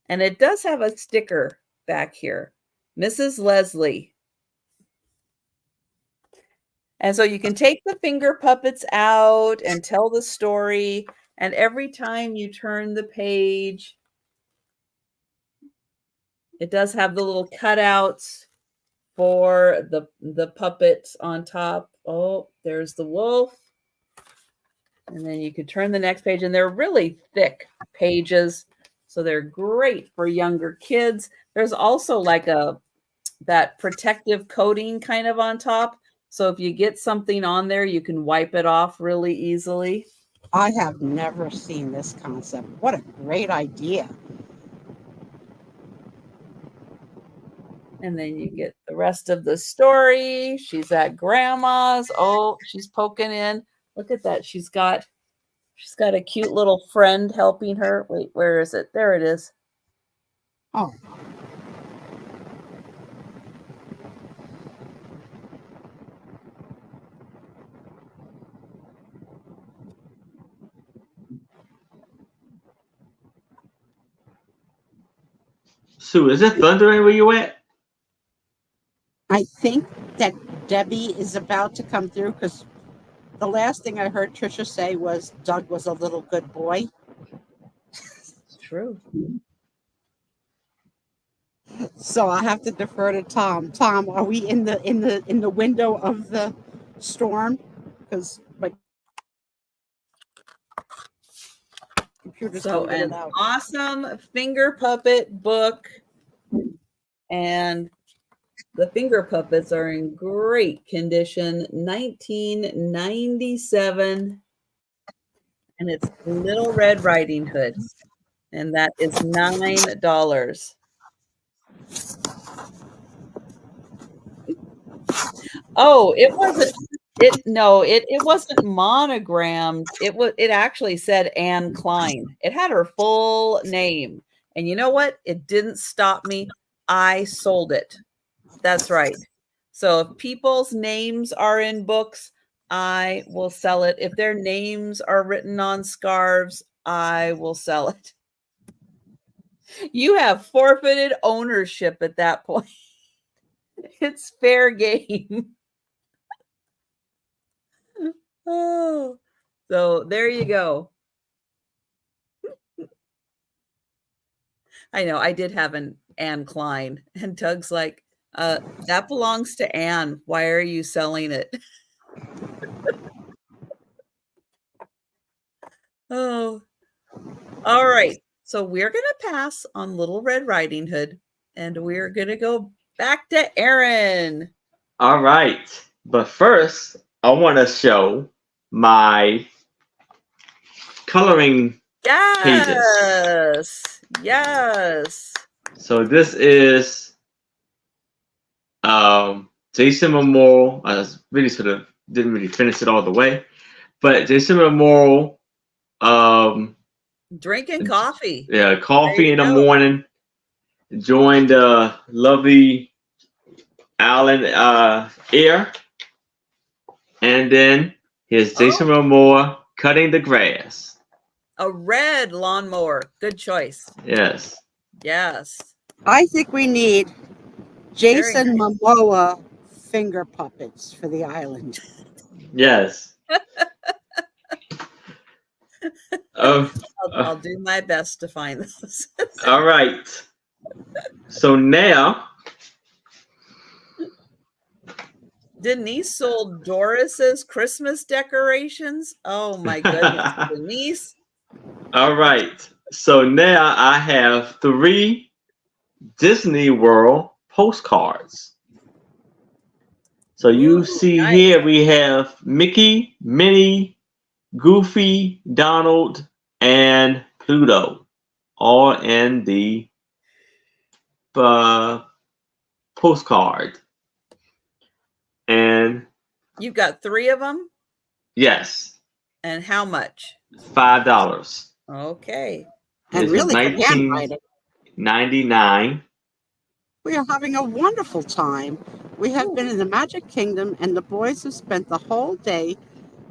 And it does have a sticker back here, Mrs. Leslie. And so you can take the finger puppets out and tell the story. And every time you turn the page, it does have the little cutouts for the puppets on top. Oh, there's the wolf. And then you could turn the next page, and they're really thick pages. So they're great for younger kids. There's also like that protective coating kind of on top. So if you get something on there, you can wipe it off really easily. I have never seen this concept. What a great idea. And then you get the rest of the story. She's at grandma's. Oh, she's poking in. Look at that. She's got a cute little friend helping her. Wait, where is it? There it is. Oh, Sue, is it thundering where you at? I think that Debbie is about to come through because the last thing I heard Trisha say was Doug was a little good boy. True. So I have to defer to Tom. Tom, are we in the window of the storm? Because my computer's So gonna get it an out. awesome finger puppet book, and the finger puppets are in great condition. 1997, and it's Little Red Riding Hood, and that is $9. Oh, it wasn't. It wasn't monogrammed. It actually said Anne Klein. It had her full name. And you know what? It didn't stop me. I sold it. That's right. So if people's names are in books, I will sell it. If their names are written on scarves, I will sell it. You have forfeited ownership at that point. It's fair game. Oh, so there you go. I know I did have an Anne Klein, and Doug's like, that belongs to Anne. Why are you selling it? Oh, all right. So we're going to pass on Little Red Riding Hood, and we're going to go back to Aaron. All right. But first, I want to show my coloring pages. Yes. So this is Jason Momoa. I really sort of didn't really finish it all the way, but Jason Momoa. Drinking coffee. Yeah, coffee in the go. morning. Joined lovely Alan Air, and then here's Jason Momoa cutting the grass. A red lawnmower. Good choice. Yes. Yes. I think we need Jason Momoa finger puppets for the island. Yes. I'll do my best to find those. All right. So now, Denise sold Doris's Christmas decorations. Oh my goodness, Denise. All right. So now I have 3 Disney World postcards. So you see nice. here we have Mickey, Minnie, Goofy, Donald, and Pluto, all in the postcard. And you've got 3 of them? Yes. And how much? $5. Okay. And really good handwriting. $19.99. We are having a wonderful time. We have been in the Magic Kingdom, and the boys have spent the whole day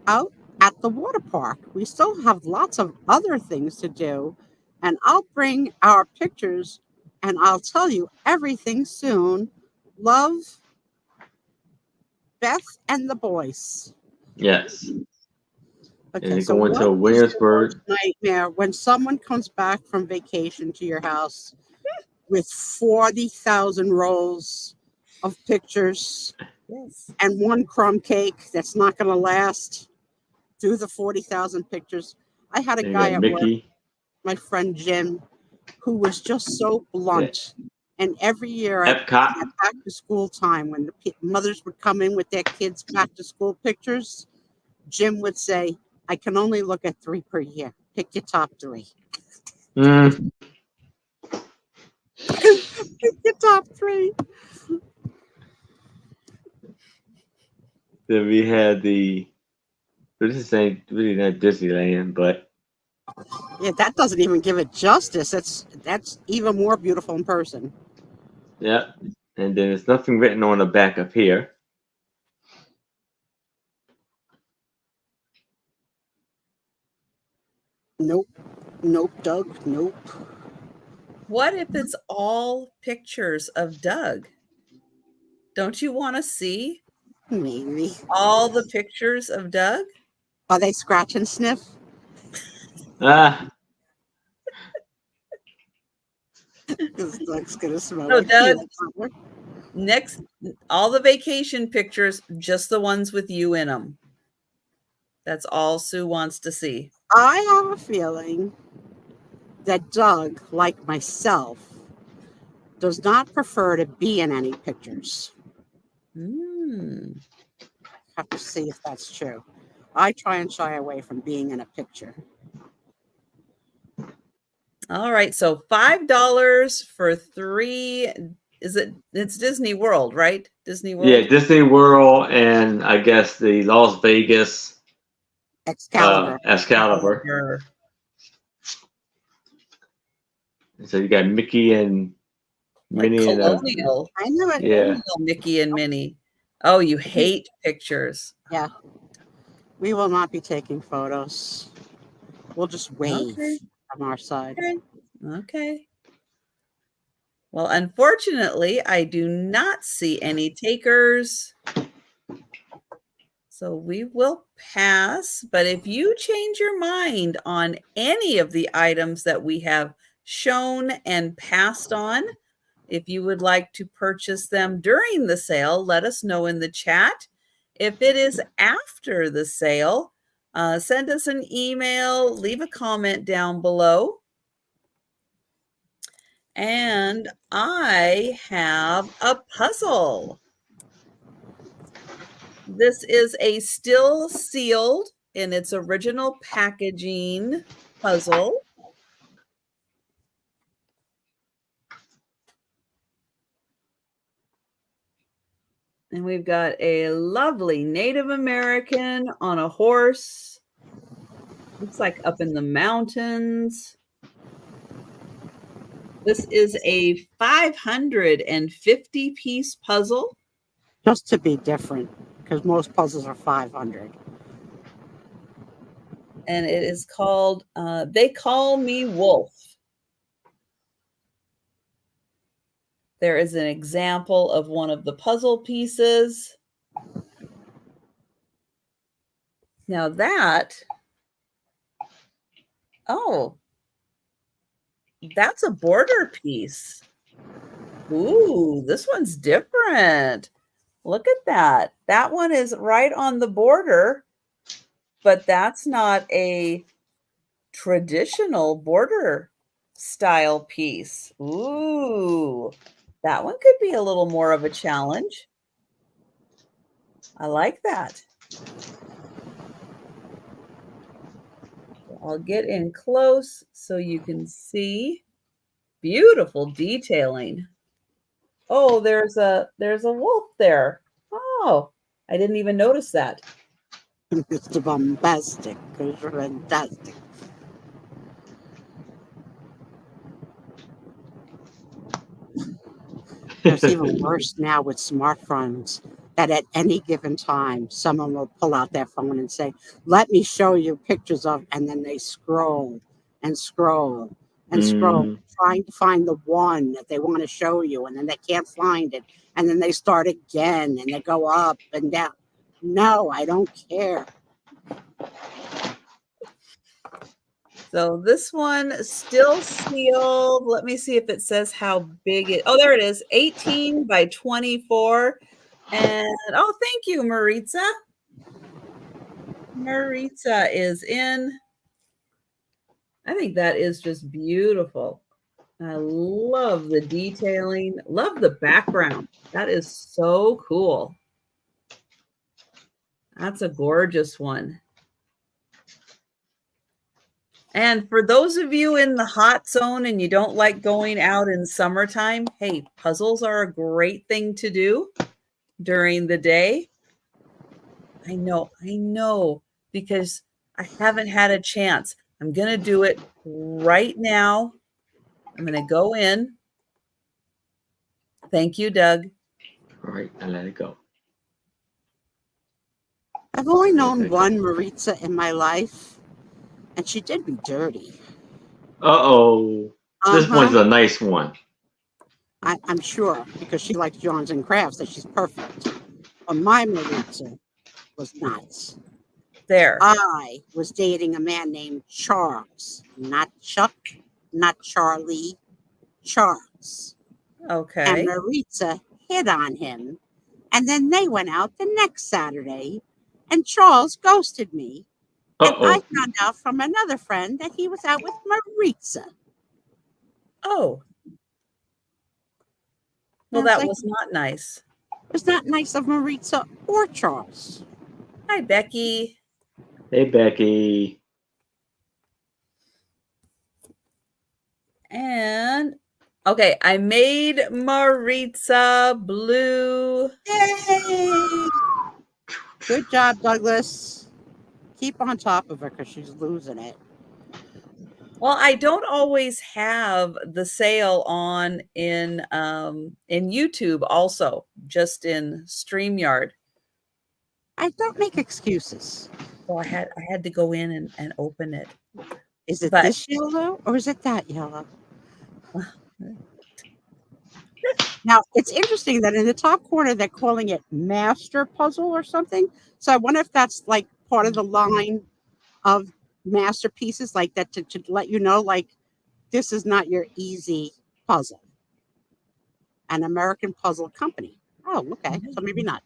out at the water park. We still have lots of other things to do, and I'll bring our pictures, and I'll tell you everything soon. Love, Beth and the boys. Yes. Okay, and so going to Williamsburg. Nightmare when someone comes back from vacation to your house with 40,000 rolls of pictures and one crumb cake that's not going to last. Do the 40,000 pictures. I had a guy at work, my friend Jim, who was just so blunt. And every year at back to school time, when the mothers would come in with their kids' back to school pictures, Jim would say, I can only look at 3 per year. Pick your top 3. Mm. Pick your top 3. Then we had this ain't really not Disneyland, but Yeah, that doesn't even give it justice. That's even more beautiful in person. yeah. And then there's nothing written on the back of here. Nope. Nope, Doug. Nope. What if it's all pictures of Doug? Don't you want to see Maybe. all the pictures of Doug? Are they scratch and sniff? Ah, Because Doug's gonna smell No, like Doug, peanut butter. next, all the vacation pictures, just the ones with you in them. That's all Sue wants to see. I have a feeling that Doug, like myself, does not prefer to be in any pictures. Mm. Have to see if that's true. I try and shy away from being in a picture. All right, so $5 for 3. It's Disney World, right? Disney yeah, World. Disney World and I guess the Las Vegas Excalibur. Excalibur. So you got Mickey and Like Minnie and colonial. I know it. yeah. Colonial Mickey and Minnie. Oh, you hate pictures. Yeah. We will not be taking photos. We'll just wave Okay. from our side. Okay. Well, unfortunately, I do not see any takers. So we will pass. But if you change your mind on any of the items that we have shown and passed on, if you would like to purchase them during the sale, let us know in the chat. If it is after the sale, send us an email, leave a comment down below. And I have a puzzle. This is a still sealed in its original packaging puzzle. And we've got a lovely Native American on a horse. Looks like up in the mountains. This is a 550-piece puzzle. Just to be different, because most puzzles are 500. And it is called They Call Me Wolf. There is an example of one of the puzzle pieces. Now that, oh, that's a border piece. Ooh, this one's different. Look at that. That one is right on the border, but that's not a traditional border style piece. Ooh, that one could be a little more of a challenge. I like that. I'll get in close so you can see. Beautiful detailing. Oh, there's a wolf there. Oh, I didn't even notice that. Mr. Bombastic is fantastic. It's even worse now with smartphones that at any given time, someone will pull out their phone and say, let me show you pictures of, and then they scroll and scroll and scroll, trying to find the one that they want to show you, and then they can't find it. And then they start again and they go up and down. No, I don't care. So this one is still sealed. Let me see if it says how big it. Oh, there it is. 18 by 24. And oh, thank you, Maritza. Maritza is in. I think that is just beautiful. I love the detailing. Love the background. That is so cool. That's a gorgeous one. And for those of you in the hot zone and you don't like going out in summertime, hey, puzzles are a great thing to do during the day. I know, because I haven't had a chance. I'm going to do it right now. I'm going to go in. Thank you, Doug. All right, I let it go. I've only known one Maritza in my life, and she did me dirty. Uh-oh. This Uh-huh. one's a nice one. I'm sure, because she likes Johns and Crafts, that she's perfect. But my Maritza was nuts. There. I was dating a man named Charles, not Chuck, not Charlie, Charles. And Okay. Maritza hit on him. And then they went out the next Saturday, and Charles ghosted me. And I Uh-oh. found out from another friend that he was out with Maritza. Oh. Well, And I was that like, was not nice. it was not nice of Maritza or Charles. Hi, Becky. Hey, Becky. And okay, I made Maritza blue. Yay! Good job, Douglas. Keep on top of her because she's losing it. Well, I don't always have the sale on in YouTube also, just in StreamYard. I don't make excuses. So I had to go in and open it. Is it But this yellow or is it that yellow? Now, it's interesting that in the top corner, they're calling it master puzzle or something. So I wonder if that's like part of the line of masterpieces, like that to let you know, like, this is not your easy puzzle. An American puzzle company. Oh, okay. So maybe not.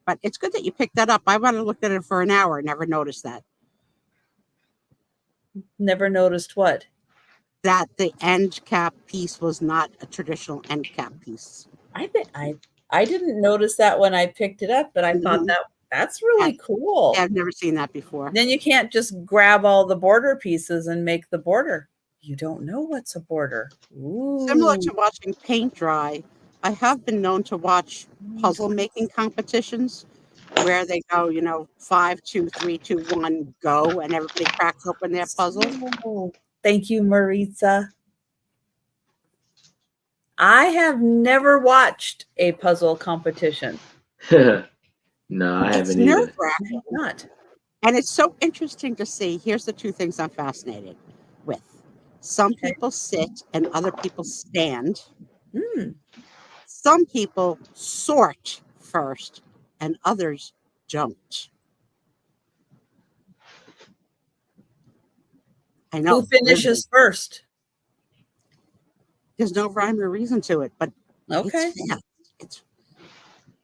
But it's good that you picked that up. I would have looked at it for an hour and never noticed that. Never noticed what? That the end cap piece was not a traditional end cap piece. I didn't notice that when I picked it up, but I thought that's really cool. Yeah, I've never seen that before. Then you can't just grab all the border pieces and make the border. You don't know what's a border. Ooh. Similar to watching paint dry, I have been known to watch puzzle making competitions where they go, 5, 2, 3, 2, 1, go, and everybody cracks open their puzzle. Oh, thank you, Maritza. I have never watched a puzzle competition. No, I It's haven't either. nerve-wracking. Not. And it's so interesting to see. Here's the two things I'm fascinated with. Some people sit and other people stand. Some people sort first and others don't. I know. Who finishes first? There's no rhyme or reason to it, but Okay. it's fast. It's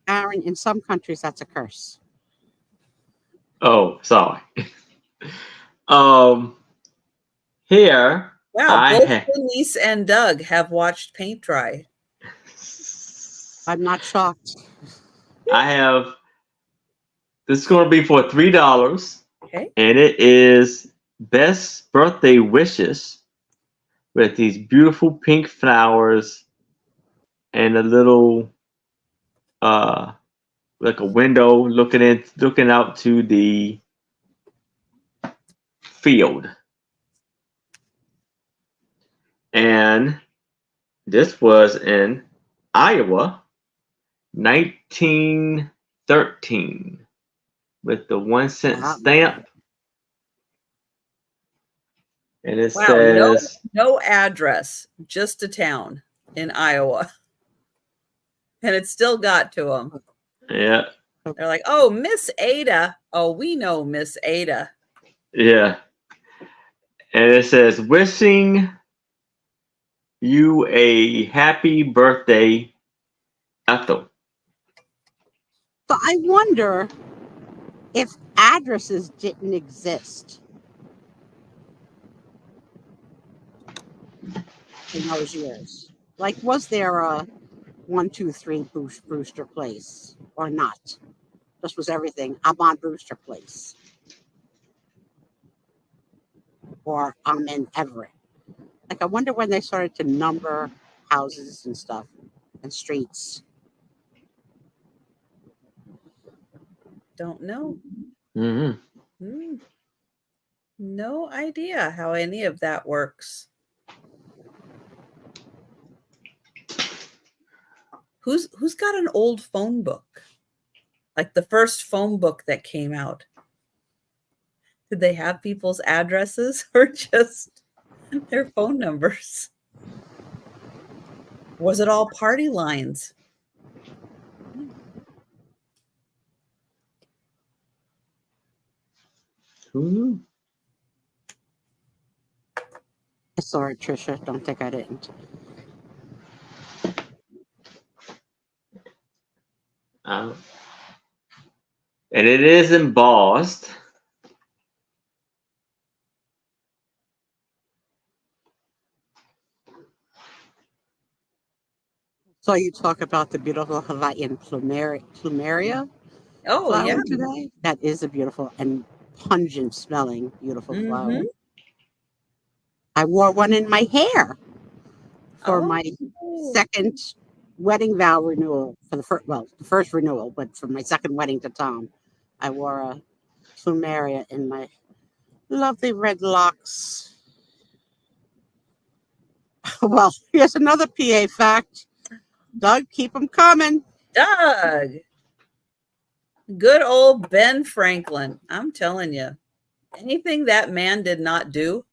Aaron, in some countries that's a curse. Oh, sorry. Here. Wow, both Denise and Doug have watched paint dry. I'm not shocked. I have. This is going to be for $3. Okay. And it is best birthday wishes with these beautiful pink flowers and a little like a window looking out to the field. And this was in Iowa, 1913, with the 1-cent stamp. And it says no address, just a town in Iowa. And it still got to them. Yeah. They're like, oh, Miss Ada. Oh, we know Miss Ada. Yeah. And it says, wishing you a happy birthday, Otto. So I wonder if addresses didn't exist in those years. Like, was there a 123 Brewster Place or not? This was everything. I'm on Brewster Place. or I'm in Everett. Like, I wonder when they started to number houses and stuff and streets. Don't know. Mm-hmm. No idea how any of that works. Who's got an old phone book? Like the first phone book that came out. Did they have people's addresses or just their phone numbers? Was it all party lines? Who knew? I saw it, Trisha. Don't think I didn't. And it is embossed. So you talk about the beautiful Hawaiian plumeria Oh, yeah. flower today. That is a beautiful and pungent smelling, beautiful flower. Mm-hmm. I wore one in my hair for my Oh. second wedding vow renewal for the first renewal, but for my second wedding to Tom, I wore a plumeria in my lovely red locks. Well, here's another PA fact. Doug, keep them coming. Doug. Good old Ben Franklin. I'm telling you, anything that man did not do.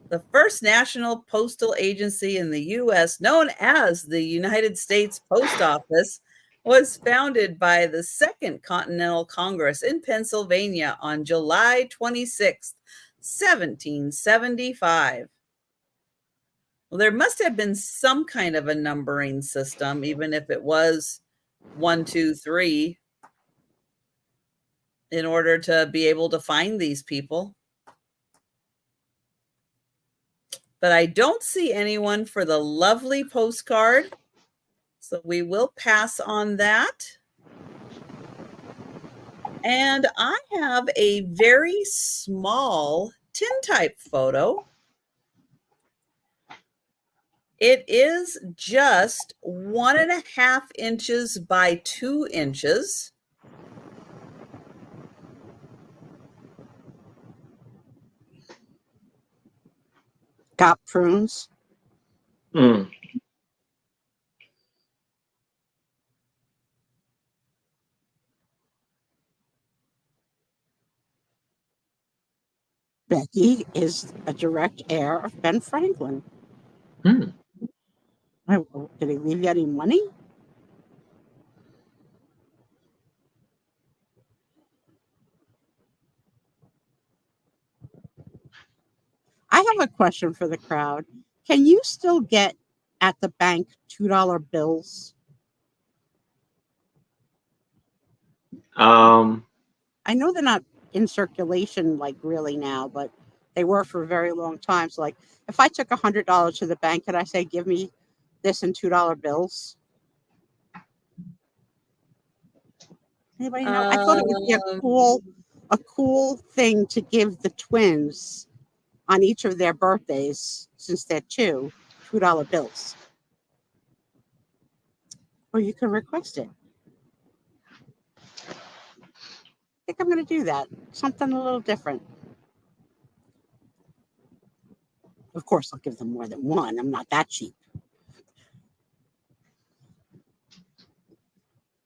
The first national postal agency in the U.S., known as the United States Post Office, was founded by the Second Continental Congress in Pennsylvania on July 26th, 1775. Well, there must have been some kind of a numbering system, even if it was 1, 2, 3, in order to be able to find these people. But I don't see anyone for the lovely postcard. So we will pass on that. And I have a very small tintype photo. It is just 1.5 inches by 2 inches. Got prunes. Mm. Becky is a direct heir of Ben Franklin. Mm. Did he leave you any money? I have a question for the crowd. Can you still get at the bank $2 bills? I know they're not in circulation like really now, but they were for a very long time. So, like, if I took $100 to the bank, could I say, "Give me this in $2 bills"? Anybody know? I thought it would be a cool thing to give the twins on each of their birthdays, since they're $2 bills. Or you can request it. I think I'm going to do that. Something a little different. Of course, I'll give them more than one. I'm not that cheap.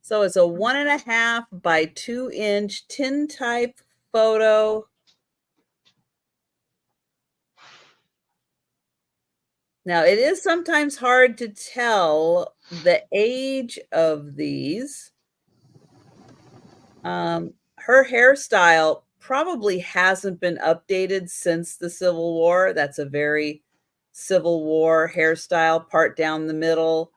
So it's a 1.5 by 2 inch tintype photo. Now, it is sometimes hard to tell the age of these. Her hairstyle probably hasn't been updated since the Civil War. That's a very Civil War hairstyle, part down the middle.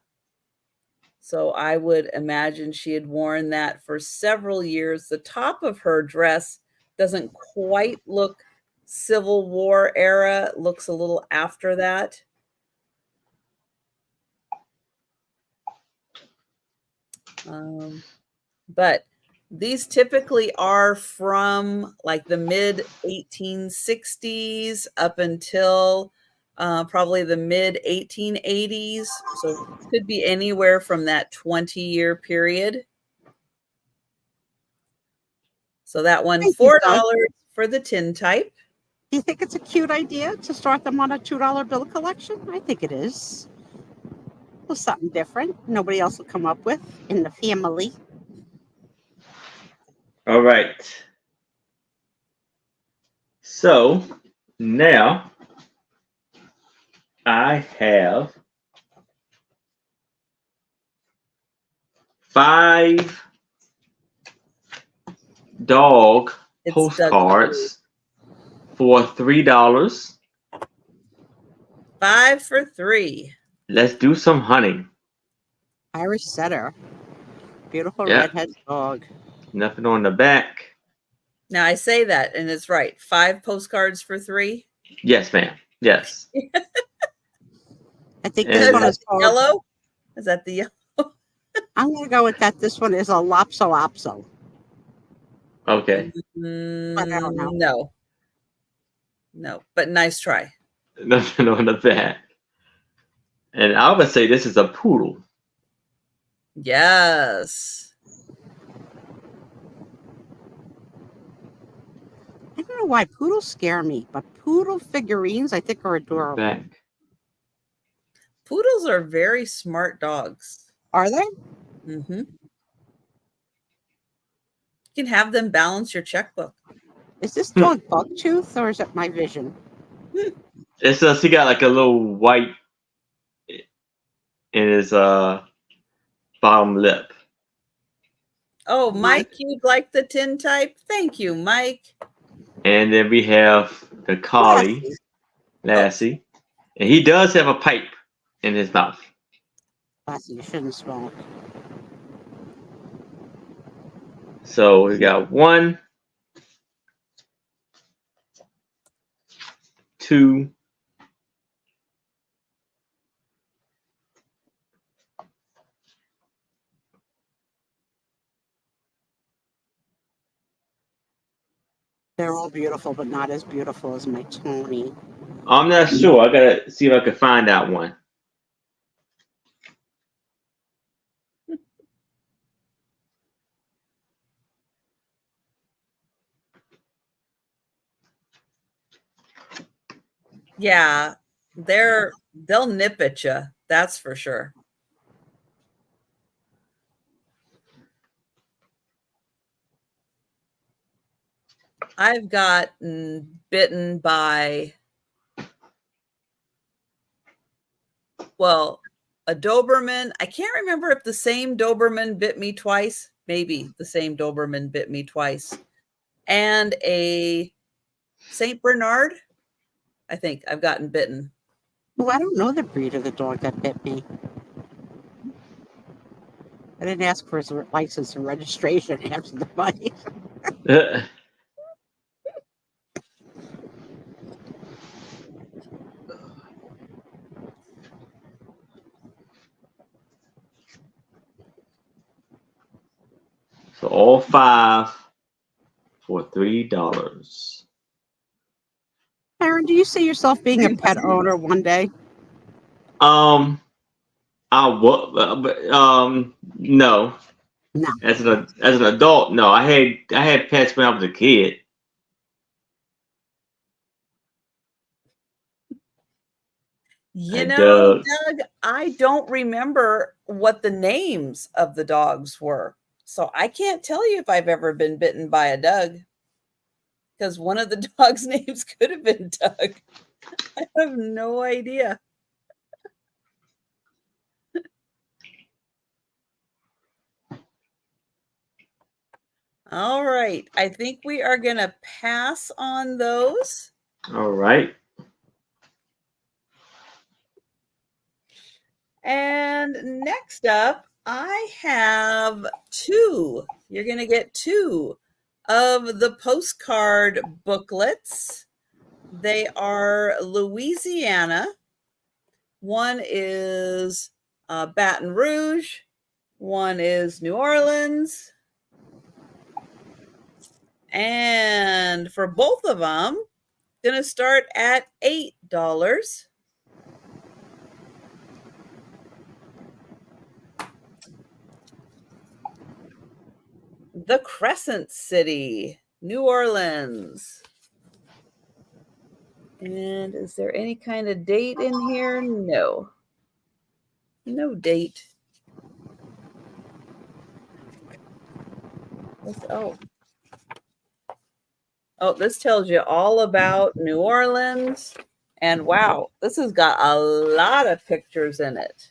So I would imagine she had worn that for several years. The top of her dress doesn't quite look Civil War era, it looks a little after that. But These typically are from like the mid 1860s up until probably the mid 1880s. So it could be anywhere from that 20-year period. So that one, Thank you, $4 Doug. for the tin type. Do you think it's a cute idea to start them on a $2 bill collection? I think it is. Well, something different. Nobody else will come up with in the family. All right. So now I have 5 dog It's postcards for $3. 5 for 3. Let's do some hunting. Irish setter. Beautiful Yeah. redhead dog. Nothing on the back. Now I say that, and it's right. 5 postcards for 3. Yes, ma'am. Yes. I think And this one Is is that the called. yellow? Is that the yellow? I'm going to go with that. This one is a lopso. Okay. But I don't know. No. No, but nice try. Nothing on the back. And I would say this is a poodle. Yes. I don't know why poodles scare me, but poodle figurines I think are adorable. Back. Poodles are very smart dogs. Are they? Mm-hmm. You can have them balance your checkbook. Is this dog bucktooth or is it my vision? It's just he got like a little white in his bottom lip. Oh, Mike, you'd like the tin type? Thank you, Mike. And then we have the collie, Lassie. And he does have a pipe in his mouth. Lassie, you shouldn't smoke. So we got 1, 2, 'They're all beautiful, but not as beautiful as my Tony. I'm not sure. I gotta see if I can find out one. Yeah, they'll nip at you. That's for sure. I've gotten bitten by, well, a Doberman. I can't remember if the same Doberman bit me twice. Maybe the same Doberman bit me twice. And a Saint Bernard. I think I've gotten bitten. Oh, I don't know the breed of the dog that bit me. I didn't ask for his license and registration after the bite. So all 5 for $3. Aaron, do you see yourself being a pet owner one day? I no. No. As an adult, no. I had pets when I was a kid. You And know, Doug, I don't remember what the names of the dogs were. So I can't tell you if I've ever been bitten by a Doug. Because one of the dogs' names could have been Doug. I have no idea. All right. I think we are going to pass on those. all right. And next up, I have 2. You're going to get 2 of the postcard booklets. They are Louisiana. One is Baton Rouge. One is New Orleans. And for both of them, going to start at $8. The Crescent City, New Orleans. And is there any kind of date in here? No. No date. Oh, this tells you all about New Orleans. And wow, this has got a lot of pictures in it.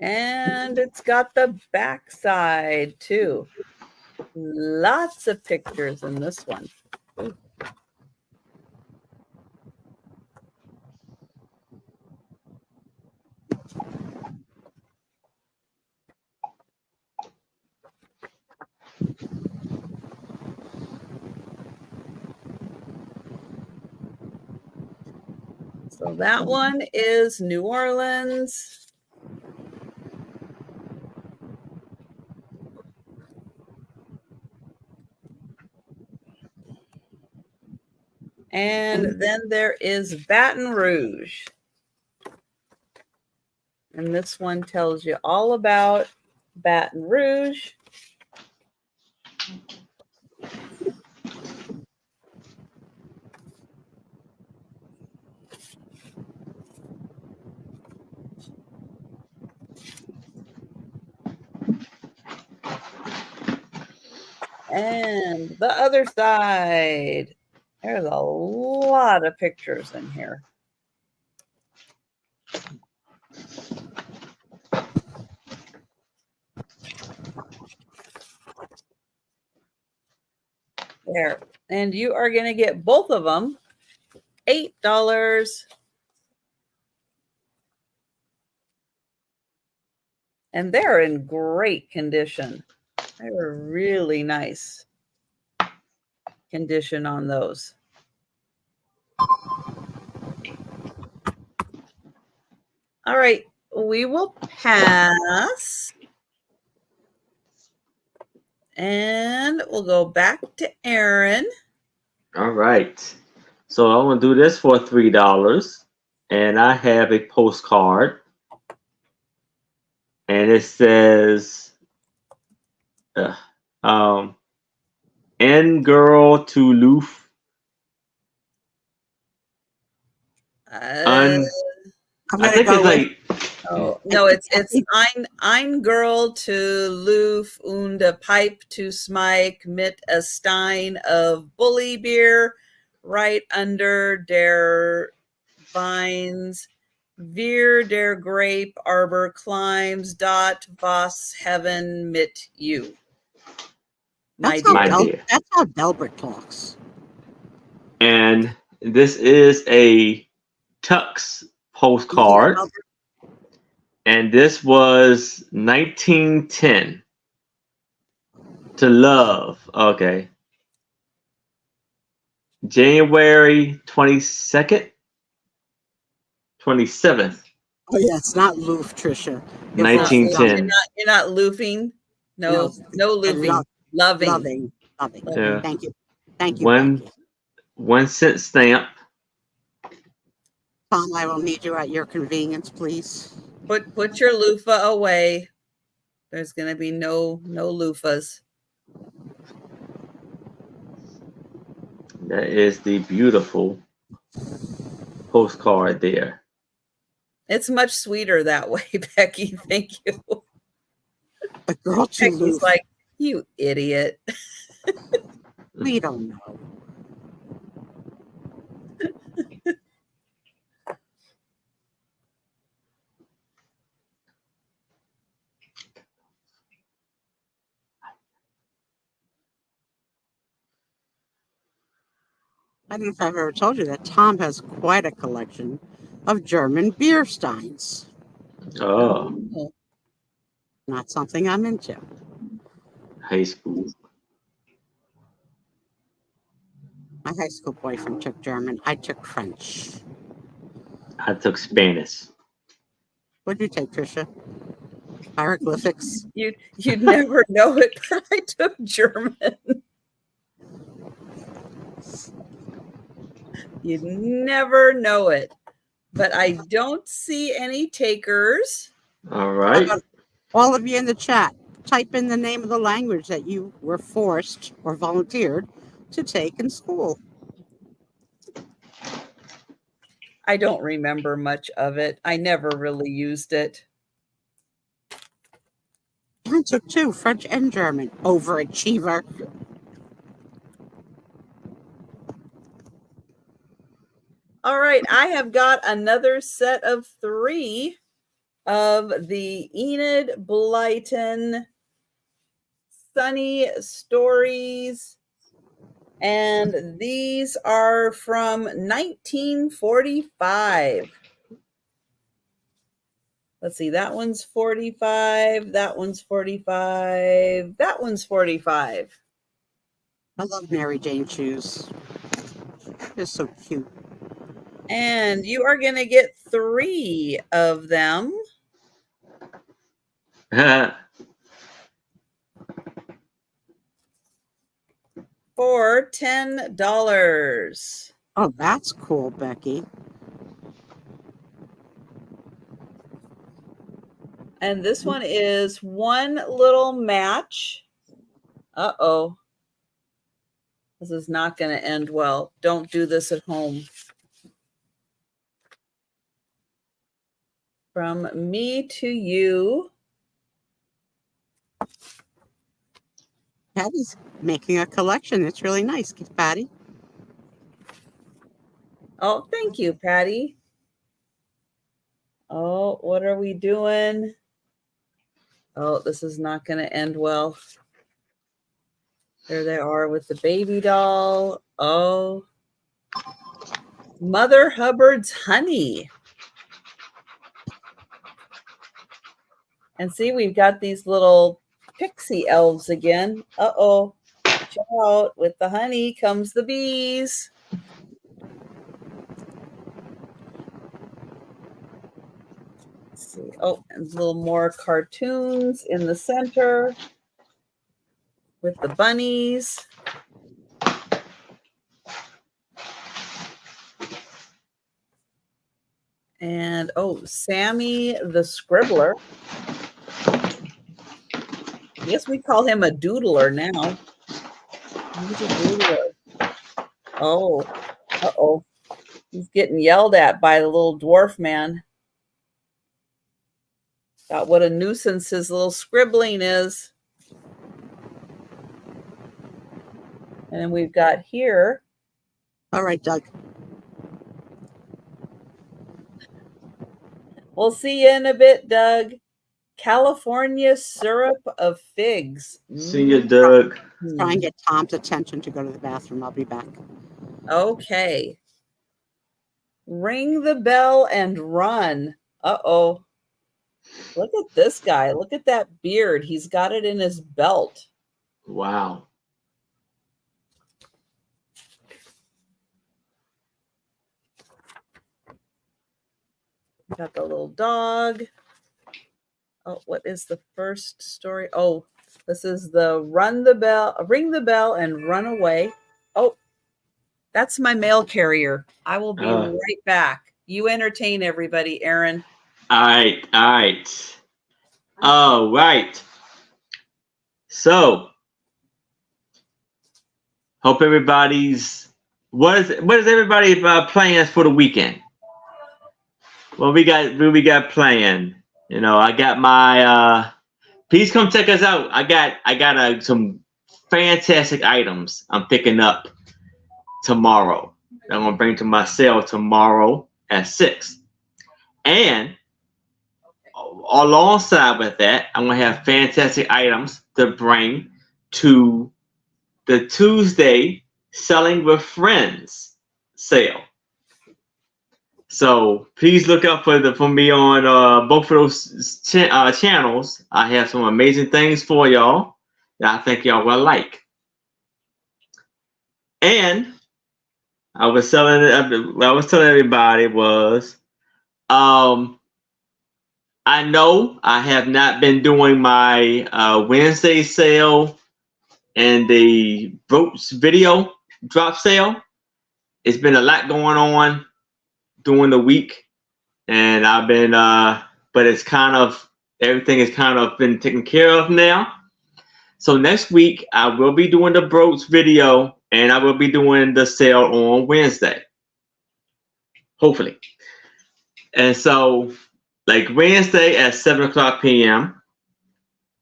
And it's got the backside too. Lots of pictures in this one. So that one is New Orleans. And then there is Baton Rouge. And this one tells you all about Baton Rouge. And the other side. There's a lot of pictures in here. There. And you are going to get both of them $8. And they're in great condition. They were really nice condition on those. All right, we will pass. And we'll go back to Aaron. All right. So I'm going to do this for $3. And I have a postcard. And it says, N girl to Loof. I think it's like. Oh no, it's ein Girl to Loof und a Pipe to Smike mit a Stein of Bully Beer right under der Vines. Wir der Grape Arbor climbs dot was heaven mit you. That's how Delbert talks. And this is a Tux postcard. Yeah, and this was 1910. To love. Okay. January 22nd. 27th. Oh yeah, it's not loof, Trisha. 1910. You're not loofing. No loofing. Loving. Yeah. Thank you. 1 cent stamp. Tom, I will need you at your convenience, please. Put your loofah away. There's going to be no loofahs. That is the beautiful postcard there. It's much sweeter that way, Becky. Thank you. A girl to Becky's loof. Like, you idiot. We don't know. I don't know if I've ever told you that Tom has quite a collection of German beer steins. Oh. Not something I'm into. High school. My high school boyfriend took German. I took French. I took Spanish. What'd you take, Trisha? Hieroglyphics. You'd never know it, but I took German. You'd never know it. But I don't see any takers. All right. All of you in the chat, type in the name of the language that you were forced or volunteered to take in school. I don't remember much of it. I never really used it. I took 2, French and German. Overachiever. All right, I have got another set of 3 of the Enid Blyton Sunny Stories. And these are from 1945. Let's see, that one's 45, that one's 45, that one's 45. I love Mary Jane shoes. They're so cute. And you are going to get 3 of them for $10. Oh, that's cool, Becky. And this one is One Little Match. Uh-oh. This is not going to end well. Don't do this at home. From me to you. Patty's making a collection. It's really nice. Give Patty. Oh, thank you, Patty. Oh, what are we doing? Oh, this is not going to end well. There they are with the baby doll. Oh. Mother Hubbard's Honey. And see, we've got these little pixie elves again. Uh-oh. Watch out. With the honey comes the bees. Let's see. Oh, and a little more cartoons in the center with the bunnies. And, oh, Sammy the Scribbler. I guess we call him a doodler now. He's a doodler. Oh, uh-oh. He's getting yelled at by the little dwarf man. About what a nuisance his little scribbling is. And then we've got here. All right, Doug. We'll see you in a bit, Doug. California syrup of figs. See you, Doug. Try and get Tom's attention to go to the bathroom. I'll be back. Okay. Ring the bell and run. Uh-oh. Look at this guy. Look at that beard. He's got it in his belt. Wow. Got the little dog. Oh, what is the first story? Oh, this is the ring the bell and run away. Oh, that's my mail carrier. I will be right back. You entertain everybody, Aaron. All right. So, hope everybody's. What is everybody plans for the weekend? What we got planned? You know, I got my. Please come check us out. I got some fantastic items I'm picking up tomorrow. I'm gonna bring to my sale tomorrow at 6. And alongside with that, I'm gonna have fantastic items to bring to the Tuesday Selling with Friends sale. So please look up for me on both of those channels. I have some amazing things for y'all that I think y'all will like. And what I was telling everybody was, I know I have not been doing my Wednesday sale and the Ropes video drop sale. It's been a lot going on during the week, and I've been, but it's kind of, everything has kind of been taken care of now. So next week I will be doing the Ropes video, and I will be doing the sale on Wednesday, hopefully. And so, like Wednesday at 7:00 p.m.,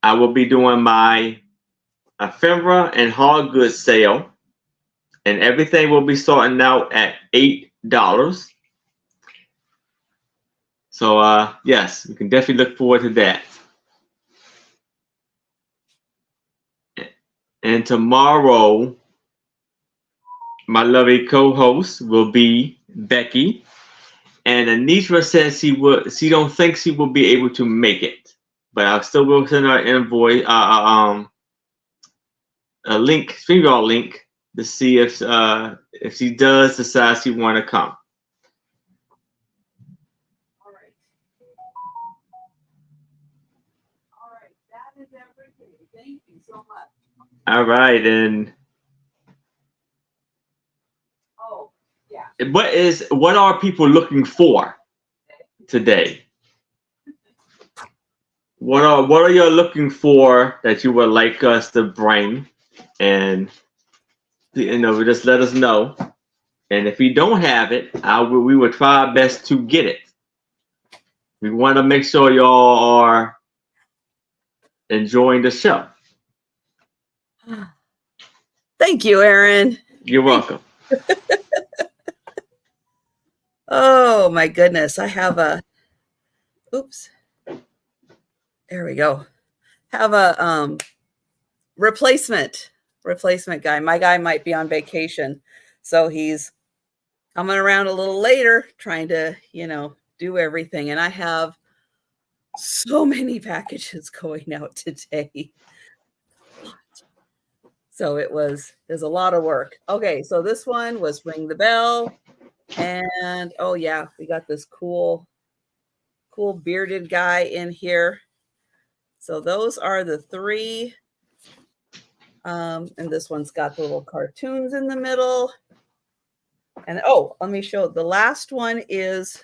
I will be doing my ephemera and hard goods sale, and everything will be starting out at $8. So yes, you can definitely look forward to that. And tomorrow, my lovely co-host will be Becky, and Anitra says she don't think she will be able to make it, but I still will send her an invoice, a link, StreamYard link, to see if she does decide she want to come. All right. All right. That is everything. Thank you so much. All right, and oh yeah. What are people looking for today? What are you looking for that you would like us to bring, and just let us know. And if we don't have it, we will try our best to get it. We want to make sure y'all are enjoying the show. Thank you, Aaron. You're welcome. Oh my goodness. I have a oops. There we go. Have a replacement guy. My guy might be on vacation, so he's coming around a little later trying to, do everything. And I have so many packages going out today. So there's a lot of work. Okay, so this one was Ring the Bell. And oh yeah, we got this cool bearded guy in here. So those are the three. And this one's got the little cartoons in the middle. And oh, let me show. The last one is,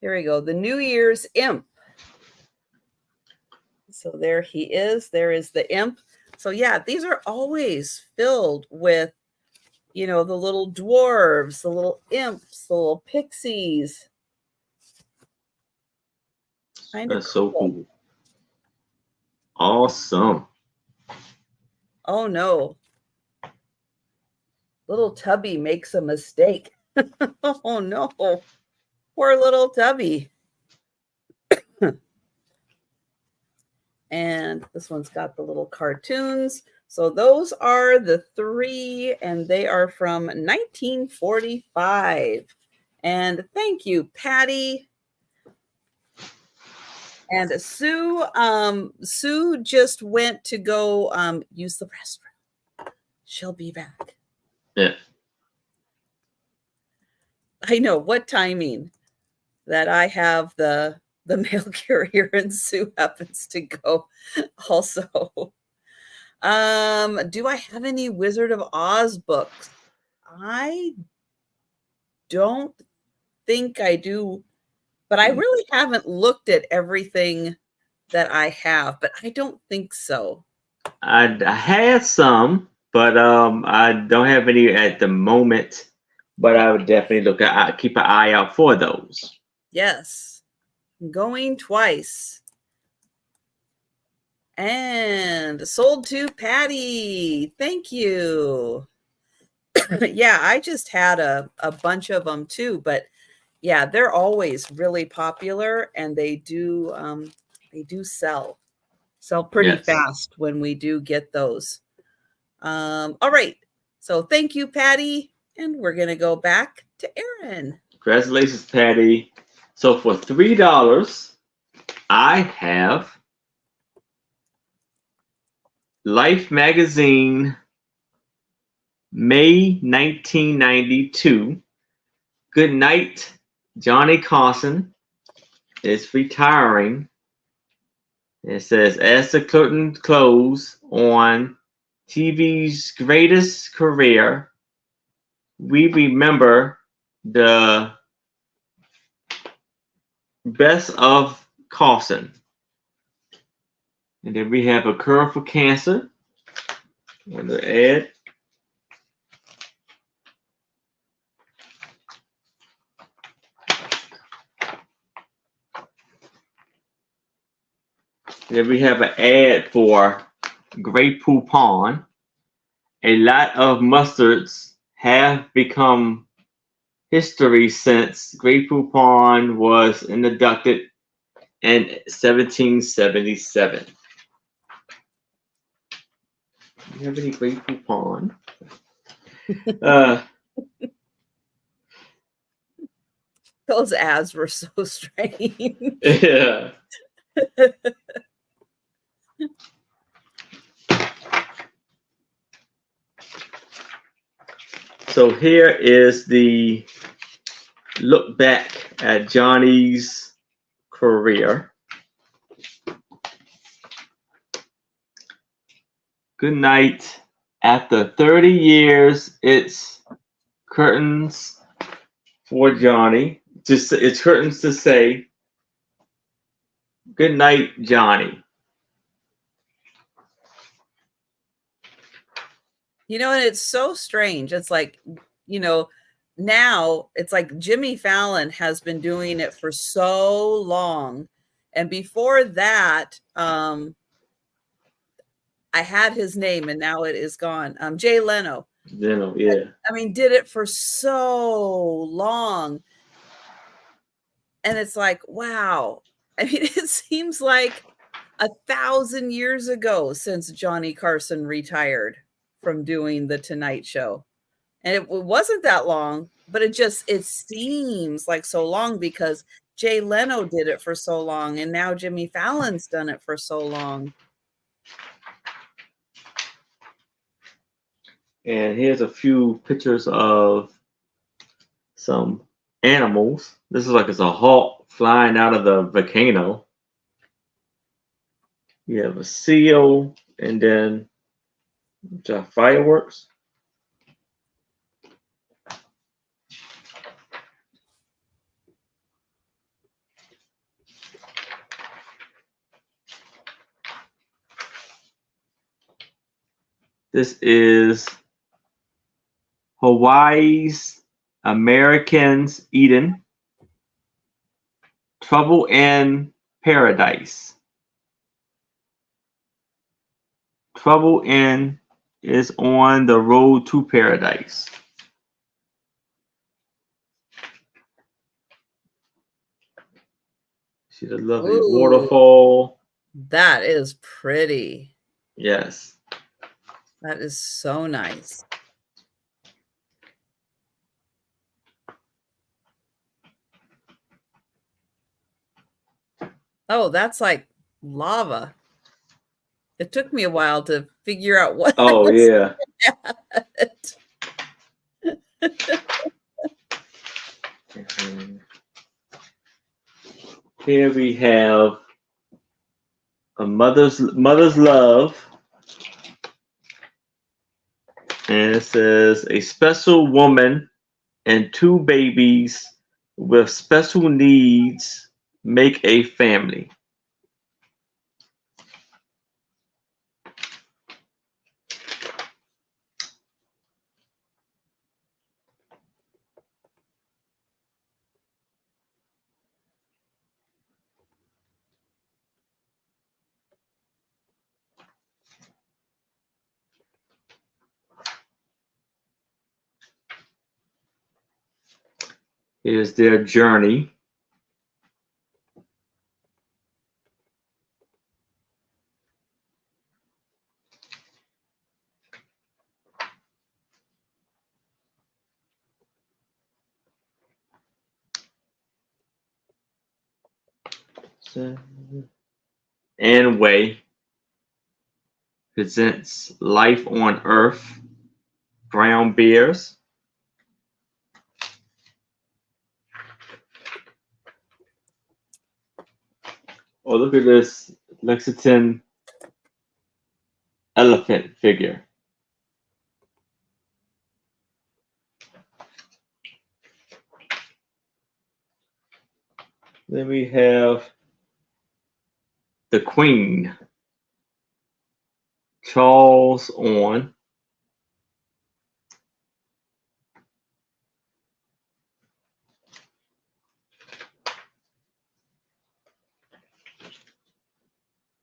here we go, the New Year's Imp. So there he is. There is the imp. So yeah, these are always filled with, the little dwarves, the little imps, the little pixies. That's so cool. Awesome. Oh no. Little Tubby makes a mistake. Oh no. Poor little Tubby. And this one's got the little cartoons. So those are the three, and they are from 1945. And thank you, Patty. And Sue, Sue just went to go use the restroom. She'll be back. Yeah. I know, what timing that I have the mail carrier and Sue happens to go also. Do I have any Wizard of Oz books? I don't think I do, but I really haven't looked at everything that I have, but I don't think so. I had some, but I don't have any at the moment. But I would definitely keep an eye out for those. Yes, going twice. And sold to Patty. Thank you. Yeah, I just had a bunch of them too, but yeah, they're always really popular, and they do sell pretty fast when we do get those. All right. So thank you, Patty. And we're going to go back to Aaron. Congratulations, Patty. So for $3, I have Life Magazine, May 1992. Good night, Johnny Carson is retiring. It says, as the curtain close on TV's greatest career, we remember the best of Carson. And then we have A Cure for Cancer on the ad. Then we have an ad for Grey Poupon. A lot of mustards have become history since Grey Poupon was inducted in 1777. Do you have any Grey Poupon? Those ads were so strange. Yeah. So here is the look back at Johnny's career. Good night. After 30 years, it's curtains for Johnny. It's curtains to say, good night, Johnny. You know, and it's so strange. It's like, you know, now it's like Jimmy Fallon has been doing it for so long. And before that, I had his name and now it is gone. Jay Leno. Yeah. I mean, did it for so long. And it's like, wow. I mean, it seems like 1,000 years ago since Johnny Carson retired from doing the Tonight Show. And it wasn't that long, but it seems like so long because Jay Leno did it for so long and now Jimmy Fallon's done it for so long. And here's a few pictures of some animals. This is like it's a hawk flying out of the volcano. You have a seal and then fireworks. This is Hawaii's Americans Eden. Trouble in Paradise. Trouble in is on the road to paradise. See the lovely Ooh, waterfall. that is pretty. Yes. That is so nice. Oh, that's like lava. It took me a while to figure out what. Oh, yeah. Here we have a mother's love, and it says a special woman and two babies with special needs make a family. Here's their journey. and Way presents Life on Earth, Brown Bears. Oh, look at this Lexington elephant figure. Then we have the Queen, Charles on.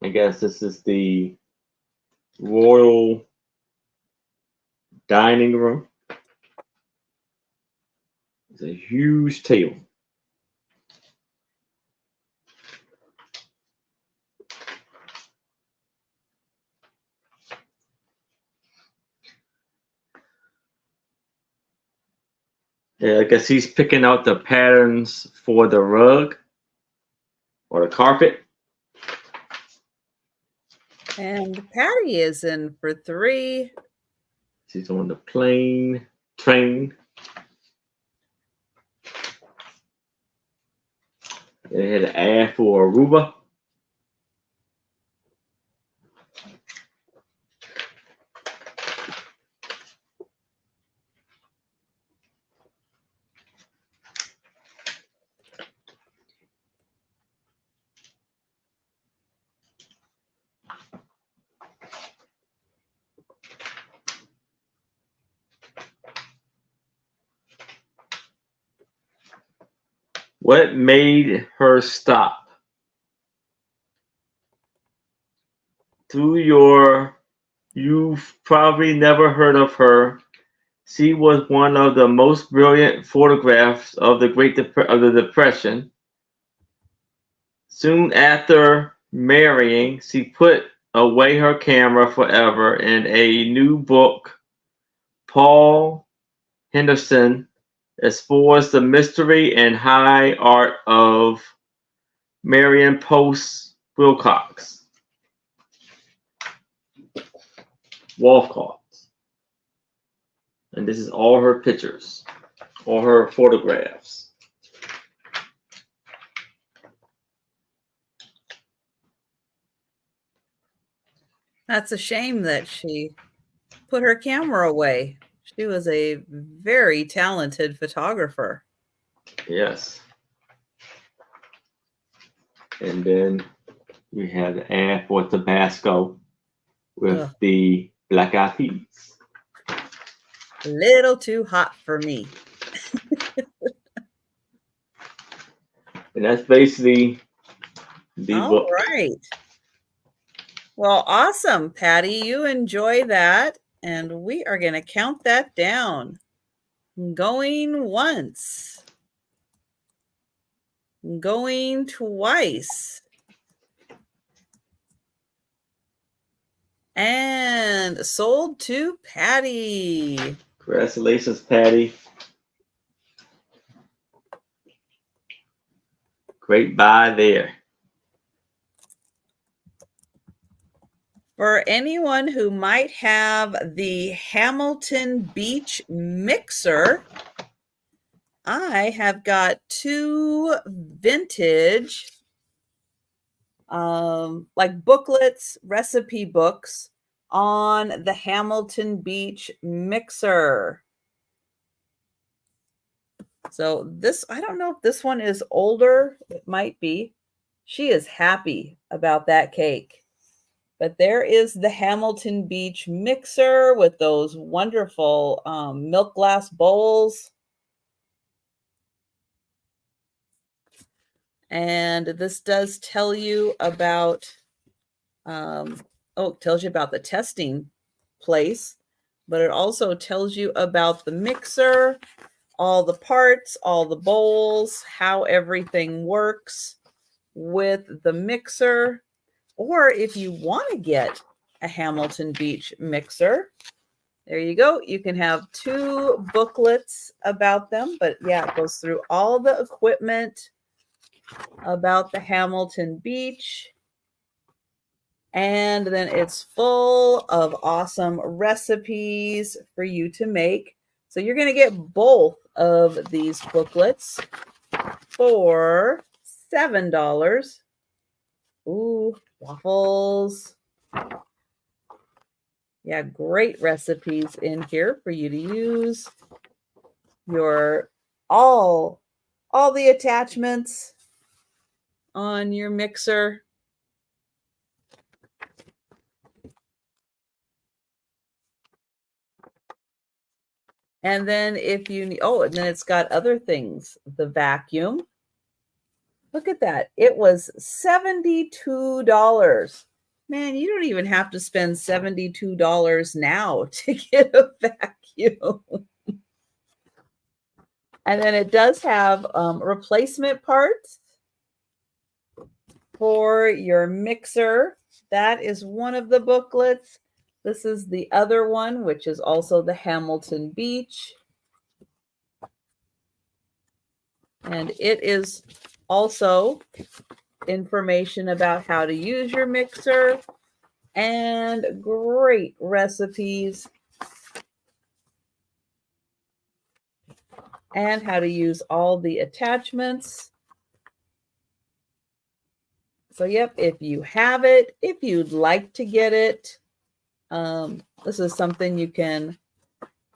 I guess this is the royal dining room. It's a huge table. Yeah, I guess he's picking out the patterns for the rug or the carpet. And Patty is in for 3. She's on the train. They had an ad for Aruba. What made her stop? You've probably never heard of her. She was one of the most brilliant photographs of the Depression. Soon after marrying, she put away her camera forever. In a new book, Paul Henderson explores the mystery and high art of Marion Post Wilcox. Walcott. And this is all her pictures, all her photographs. That's a shame that she put her camera away. She was a very talented photographer. Yes. And then we have the ad for Tabasco with the Black Eyed Peas. A little too hot for me. And that's basically the book. All right. Well, awesome, Patty. You enjoy that. And we are going to count that down. Going once. Going twice. And sold to Patty. Congratulations, Patty. Great buy there. For anyone who might have the Hamilton Beach mixer, I have got 2 vintage like booklets, recipe books on the Hamilton Beach mixer. So this, I don't know if this one is older. It might be. She is happy about that cake. But there is the Hamilton Beach mixer with those wonderful milk glass bowls. And this does tell you about, it tells you about the testing place, but it also tells you about the mixer, all the parts, all the bowls, how everything works with the mixer. Or if you want to get a Hamilton Beach mixer, there you go. You can have 2 booklets about them. But yeah, it goes through all the equipment, about the Hamilton Beach. And then it's full of awesome recipes for you to make. So you're going to get both of these booklets for $7. Ooh, waffles. Yeah, great recipes in here for you to use. Your all the attachments on your mixer. And then if you need, oh, and then it's got other things. The vacuum. Look at that. It was $72. Man, you don't even have to spend $72 now to get a vacuum. And then it does have replacement parts for your mixer. That is one of the booklets. This is the other one, which is also the Hamilton Beach. And it is also information about how to use your mixer and great recipes and how to use all the attachments. So, yep, if you have it, if you'd like to get it, this is something you can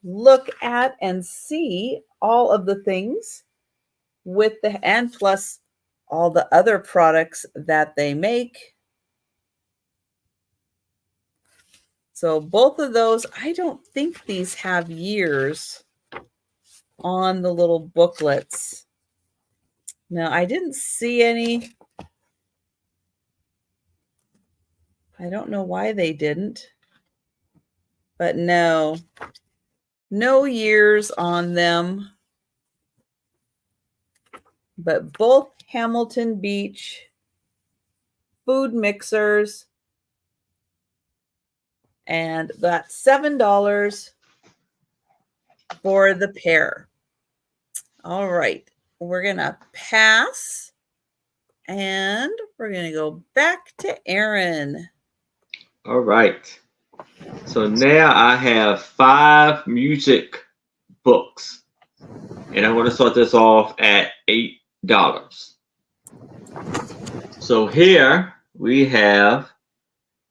look at and see all of the things with the, and plus all the other products that they make. So both of those, I don't think these have years on the little booklets. No, I didn't see any. I don't know why they didn't. But no years on them. But both Hamilton Beach food mixers, and that's $7 for the pair. All right, we're gonna pass and we're gonna go back to Aaron. All right. So now I have 5 music books, and I'm going to start this off at $8. So here we have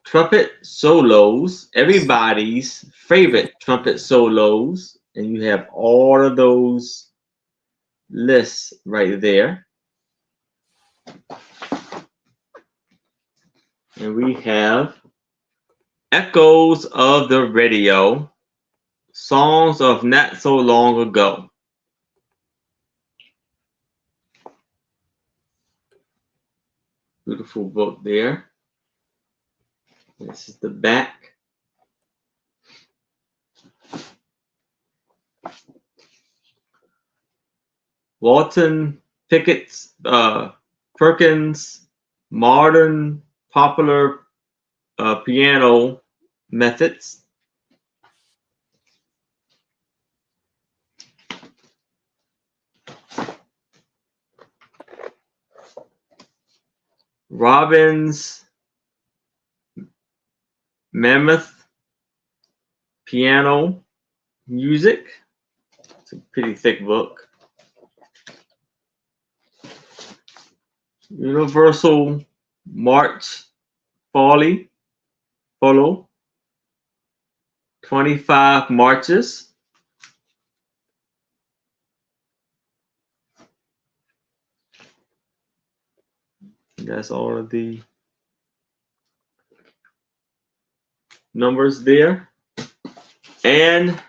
trumpet solos, everybody's favorite trumpet solos, and you have all of those lists right there. And we have Echoes of the Radio, Songs of Not So Long Ago. Beautiful book there. This is the back. Walton Pickett's Perkins Modern Popular Piano Methods. Robbins Mammoth Piano Music. It's a pretty thick book. Universal March Follow 25 Marches. That's all of the numbers there. And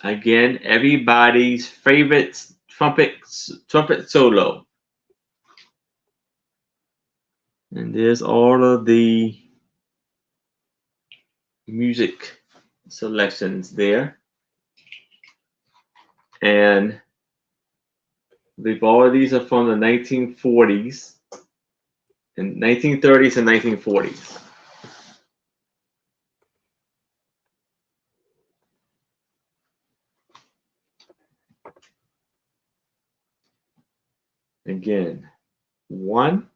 again, everybody's favorite trumpet solo. And there's all of the music selections there. And I believe all of these are from the 1940s and 1930s and 1940s. Again, 1,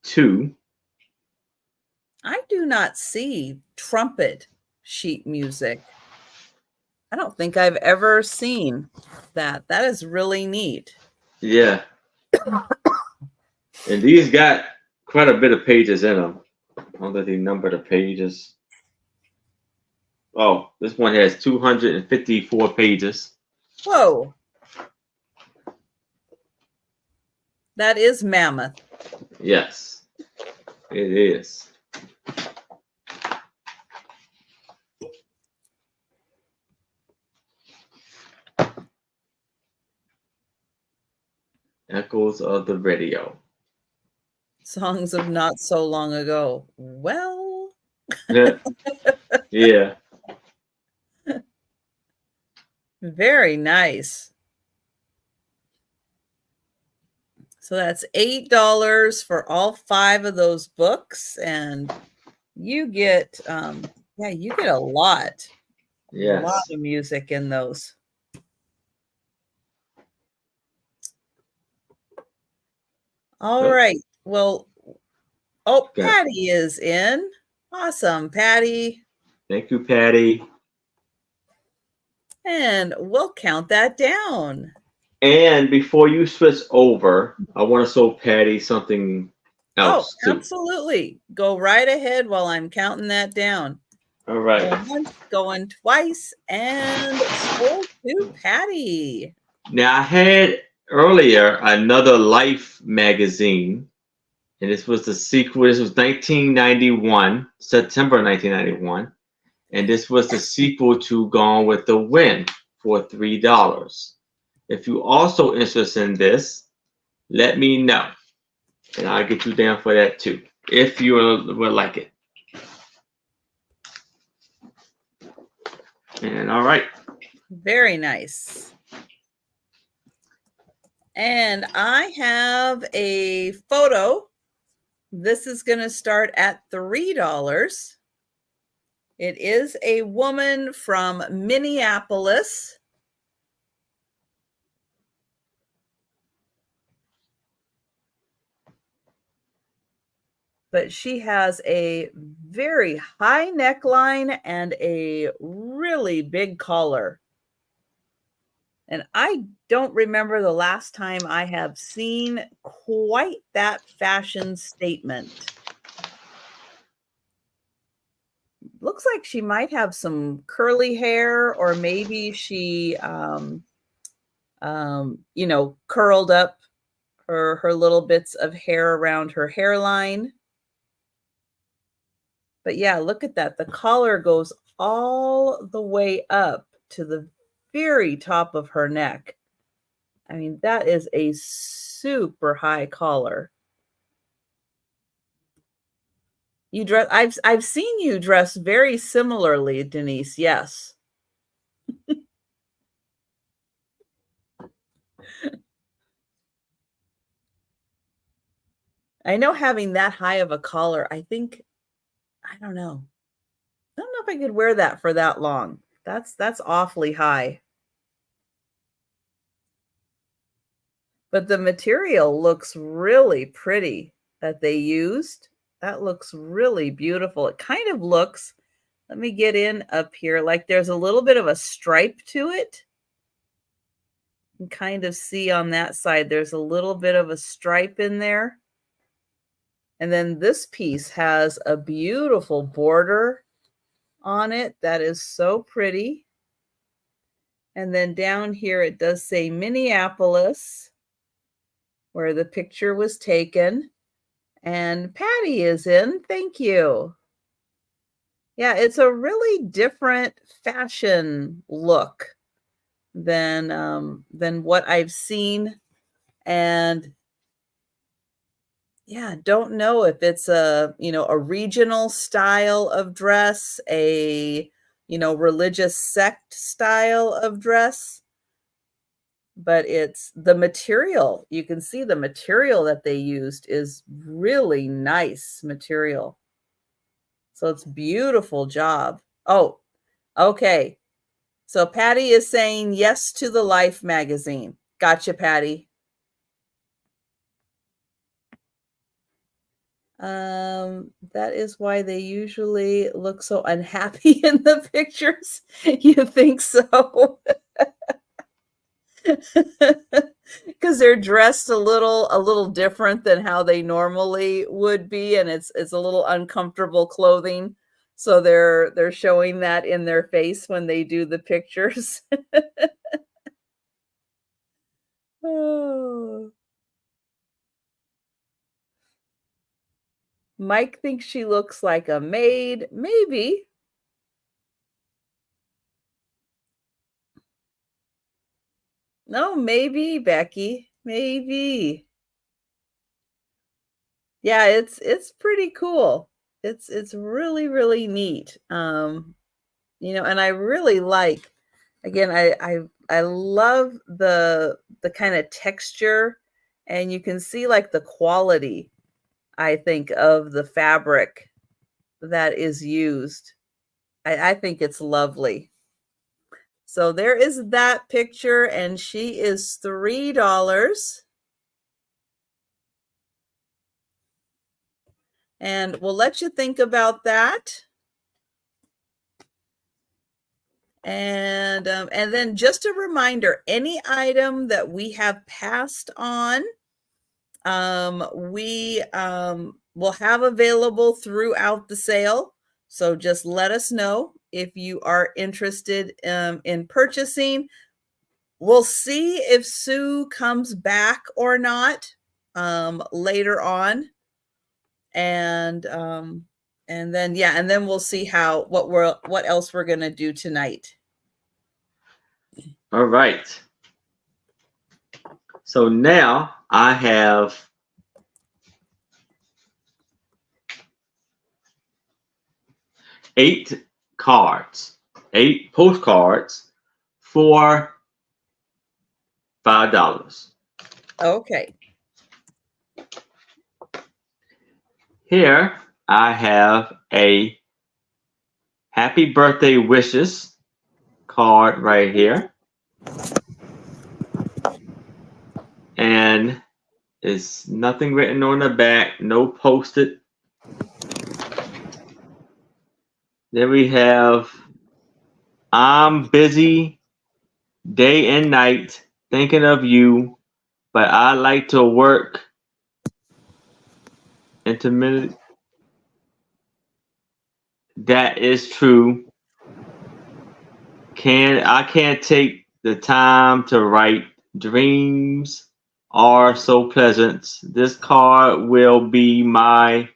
2. I do not see trumpet sheet music. I don't think I've ever seen that. That is really neat. Yeah. And these got quite a bit of pages in them. I don't know if they number the pages. Oh, this one has 254 pages. Whoa. That is mammoth. Yes, it is. Echoes of the Radio. Songs of not so long ago. Well, Yeah. very nice. So that's $8 for all 5 of those books, and you get you get a lot. Yes. A lot of music in those. All right. Well, Patty is in. Awesome, Patty. Thank you, Patty. And we'll count that down. And before you switch over, I want to show Patty something else too. Absolutely. Go right ahead while I'm counting that down. All right. Going once, going twice, and sold to Patty. Now I had earlier another Life magazine, and this was the sequel. This was 1991, September 1991, and this was the sequel to Gone with the Wind for $3. If you also interested in this, let me know, and I'll get you down for that too, if you would like it. And all right. Very nice. And I have a photo. This is going to start at $3. It is a woman from Minneapolis. But she has a very high neckline and a really big collar. And I don't remember the last time I have seen quite that fashion statement. Looks like she might have some curly hair, or maybe she, curled up her little bits of hair around her hairline. But yeah, look at that. The collar goes all the way up to the very top of her neck. I mean, that is a super high collar. You dress I've seen you dress very similarly, Denise. Yes. I know having that high of a collar, I don't know. I don't know if I could wear that for that long. That's awfully high. But the material looks really pretty that they used. That looks really beautiful. It kind of looks, let me get in up here, like there's a little bit of a stripe to it. You can kind of see on that side, there's a little bit of a stripe in there. And then this piece has a beautiful border on it that is so pretty. And then down here, it does say Minneapolis, where the picture was taken. And Patty is in. Thank you. Yeah, it's a really different fashion look than what I've seen. And yeah, don't know if it's a regional style of dress, a religious sect style of dress, but it's the material. You can see the material that they used is really nice material. So it's beautiful job. Oh, okay. So Patty is saying yes to the Life magazine. Gotcha, Patty. That is why they usually look so unhappy in the pictures. You think so? Because they're dressed a little different than how they normally would be, and it's a little uncomfortable clothing. So they're showing that in their face when they do the pictures. Oh. Mike thinks she looks like a maid. Maybe. No, maybe, Becky. Maybe. Yeah, it's pretty cool. It's really, really neat. You know, and I really like, again, I love the kind of texture, and you can see like the quality, I think, of the fabric that is used. I think it's lovely. So there is that picture, and she is $3. And we'll let you think about that. And then just a reminder, any item that we have passed on, we will have available throughout the sale. So just let us know if you are interested in purchasing. We'll see if Sue comes back or not later on. And then and then we'll see what else we're gonna do tonight. All right. So now I have 8 cards, 8 postcards for $5. Okay. Here I have a happy birthday wishes card right here. And it's nothing written on the back, no post-it. Then we have, I'm busy day and night thinking of you, but I like to work intermittent. That is true. I can't take the time to write. Dreams are so pleasant. This card will be my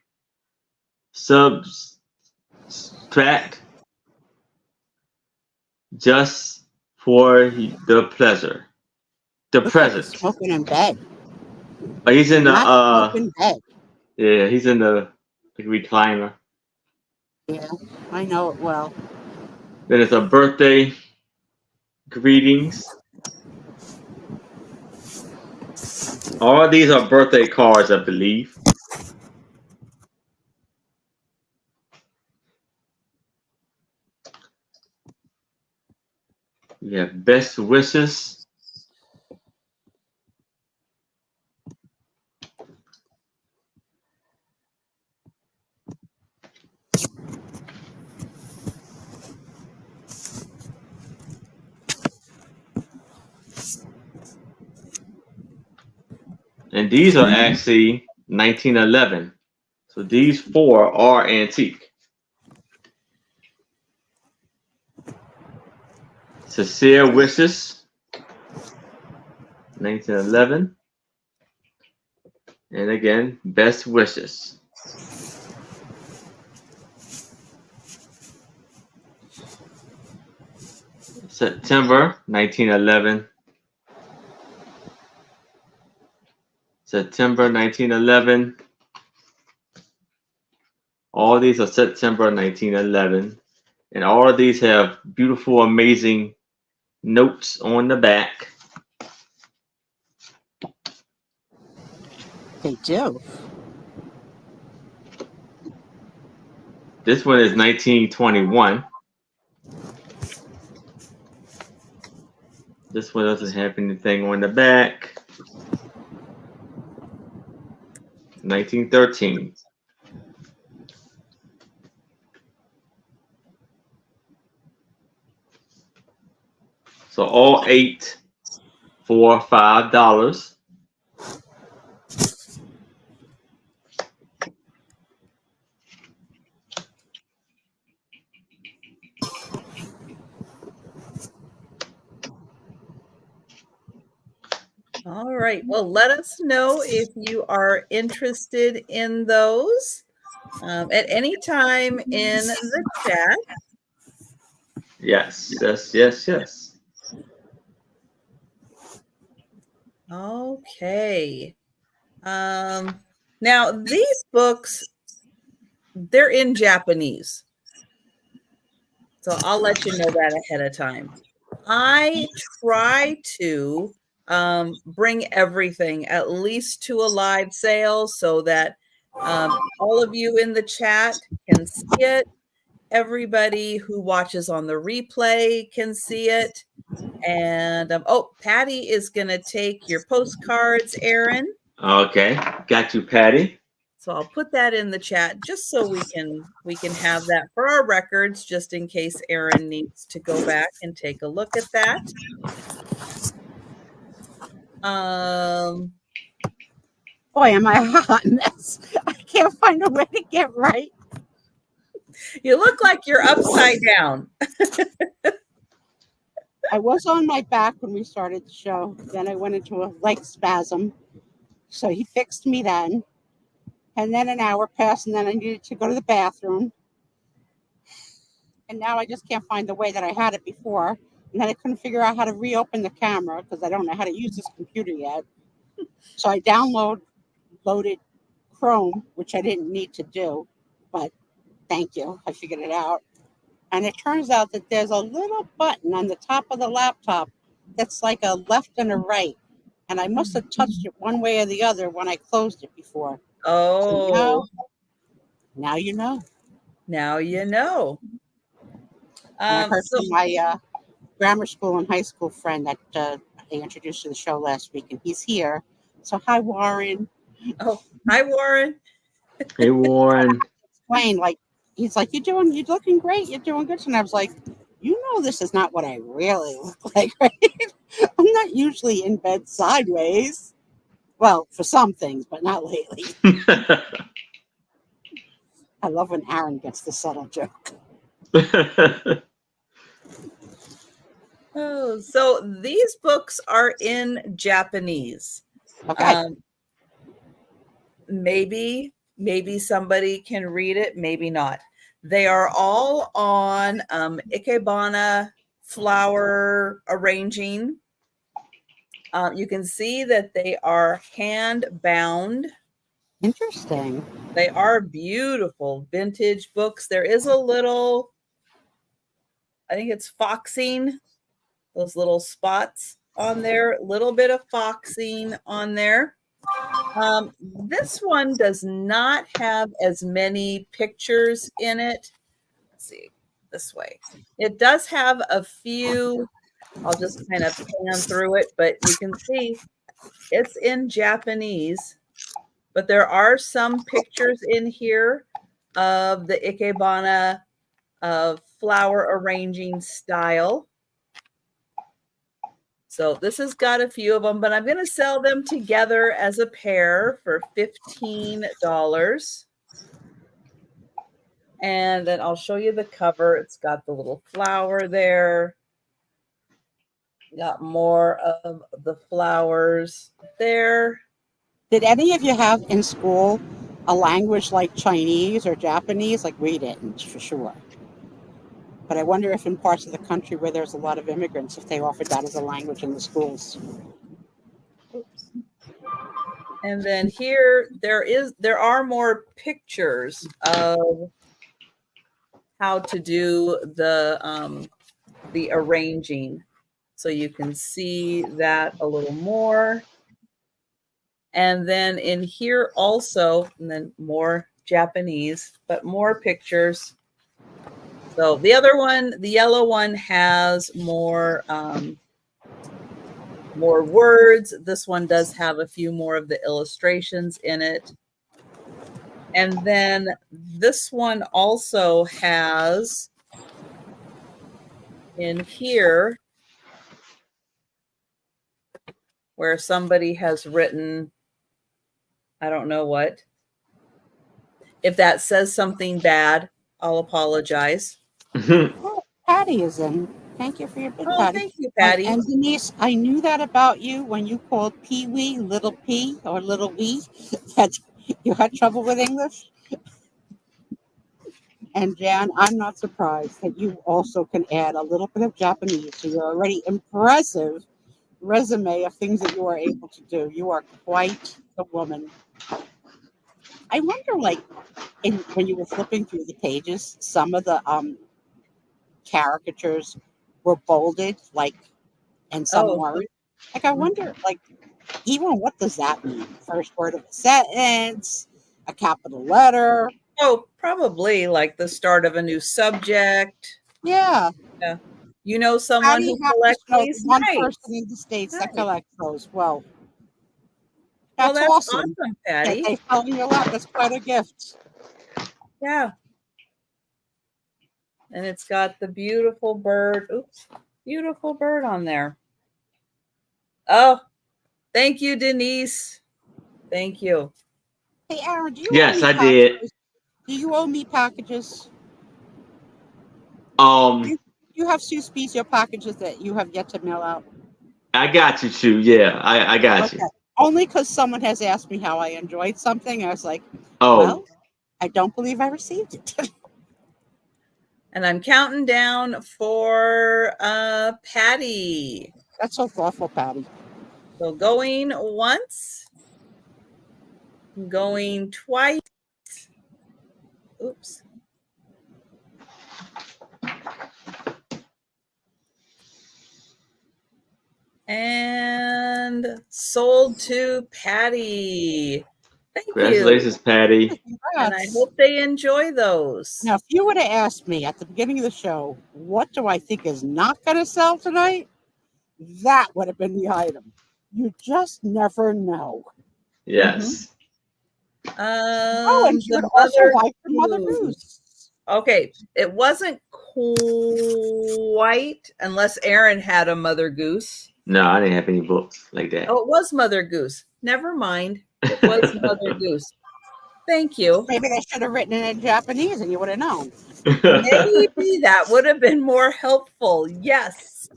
subtract just for the pleasure. The Looks like he's present. smoking in bed. But he's in Not the smoking bed. yeah, he's in the recliner. Yeah, I know it well. Then it's a birthday greetings. All of these are birthday cards, I believe. We have best wishes. And these are actually 1911. So these 4 are antique. Sincere wishes, 1911. And again, best wishes. September 1911. September 1911. All these are September 1911. And all of these have beautiful, amazing notes on the back. They do. This one is 1921. This one doesn't have anything on the back. 1913. So all 8 for $5. All right. Well, let us know if you are interested in those at any time in the chat. Yes, yes, yes, yes. Okay. Now these books, they're in Japanese. So I'll let you know that ahead of time. I try to bring everything at least to a live sale so that all of you in the chat can see it. Everybody who watches on the replay can see it. And oh, Patty is going to take your postcards, Erin. Okay, got you, Patty. So I'll put that in the chat just so we can have that for our records, just in case Erin needs to go back and take a look at that. Boy, am I a hot mess. I can't find a way to get right. You look like you're upside down. I was on my back when we started the show. Then I went into a leg spasm. So he fixed me then. And then an hour passed, and then I needed to go to the bathroom. And now I just can't find the way that I had it before. And then I couldn't figure out how to reopen the camera because I don't know how to use this computer yet. So I loaded Chrome, which I didn't need to do. But thank you. I figured it out. And it turns out that there's a little button on the top of the laptop that's like a left and a right. And I must have touched it one way or the other when I closed it before. Oh, So now you know. now you know. And I heard So from my grammar school and high school friend that I introduced to the show last week, and he's here. So hi, Warren. oh, hi, Warren. Hey, Warren. Explain, like, he's like, you're looking great. You're doing good. And I was like, you know, this is not what I really look like, right? I'm not usually in bed sideways. Well, for some things, but not lately. I love when Aaron gets the subtle joke. Oh, so these books are in Japanese. Okay. Maybe somebody can read it, maybe not. They are all on ikebana flower arranging. You can see that they are hand bound. Interesting. They are beautiful vintage books. There is a little, I think it's foxing, those little spots on there, a little bit of foxing on there. This one does not have as many pictures in it. Let's see, this way. It does have a few. I'll just kind of pan through it, but you can see it's in Japanese. But there are some pictures in here of the ikebana flower arranging style. So this has got a few of them, but I'm going to sell them together as a pair for $15. And then I'll show you the cover. It's got the little flower there. Got more of the flowers there. Did any of you have in school a language like Chinese or Japanese? Like we didn't, for sure. But I wonder if in parts of the country where there's a lot of immigrants, if they offered that as a language in the schools. Oops. And then here there are more pictures of how to do the arranging. So you can see that a little more. And then in here also, and then more Japanese, but more pictures. So the other one, the yellow one, has more more words. This one does have a few more of the illustrations in it. And then this one also has in here where somebody has written, I don't know what. If that says something bad, I'll apologize. Oh, Patty is in. Thank you for your big Oh, Patty. thank you, Patty. And Denise, I knew that about you when you called Pee Wee little P or little Wee, that you had trouble with English. And Jan, I'm not surprised that you also can add a little bit of Japanese to your already impressive resume of things that you are able to do. You are quite the woman. I wonder, like, when you were flipping through the pages, some of the caricatures were bolded, like, and some Oh, weren't. Like, I wonder, like, even what does that mean? First word of a sentence, a capital letter. oh, probably like the start of a new subject. Yeah. Yeah. You know How someone do you who happen to collects know the these? one Nice. person in the States that Nice. collects those? Well, Well, that's that's awesome. awesome, That Patty. they fell in your lap. That's quite a gift. Yeah. And it's got the beautiful bird. Oops. Beautiful bird on there. Oh, thank you, Denise. Thank you. Hey, Aaron, do you owe Yes, me I did. packages? Do you owe me packages? Um, You have Sue Spiezio packages that you have yet to mail out. I got you, Chu. Yeah, I got you. Okay. Only because someone has asked me how I enjoyed something. I was like, Oh, well, I don't believe I received it. And I'm counting down for Patty. That's so thoughtful, Patty. So going once, going twice. Oops. And sold to Patty. Thank you. congratulations, Patty. And I Congrats. hope they enjoy those. Now, if you would have asked me at the beginning of the show, what do I think is not going to sell tonight? That would have been the item. You just never know. Yes. Oh, and you would The also Mother like the Mother Goose. Goose. Okay, it wasn't quite, unless Aaron had a Mother Goose. No, I didn't have any books like that. Oh, it was Mother Goose. Never mind. It was Mother Goose. Thank you. Maybe they should have written it in Japanese and you would have known. Maybe that would have been more helpful. Yes.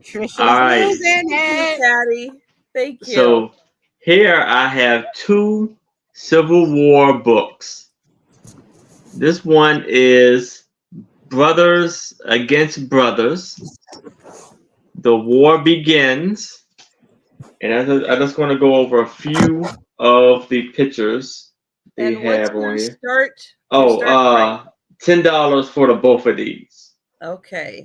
Trisha's All right. losing Thank you, it. Patty. Thank you. So here I have two Civil War books. This one is Brothers Against Brothers. The War Begins. And I'm just going to go over a few of the pictures they And what's have your on here. start? Oh, Your start price? $10 for the both of these. Okay.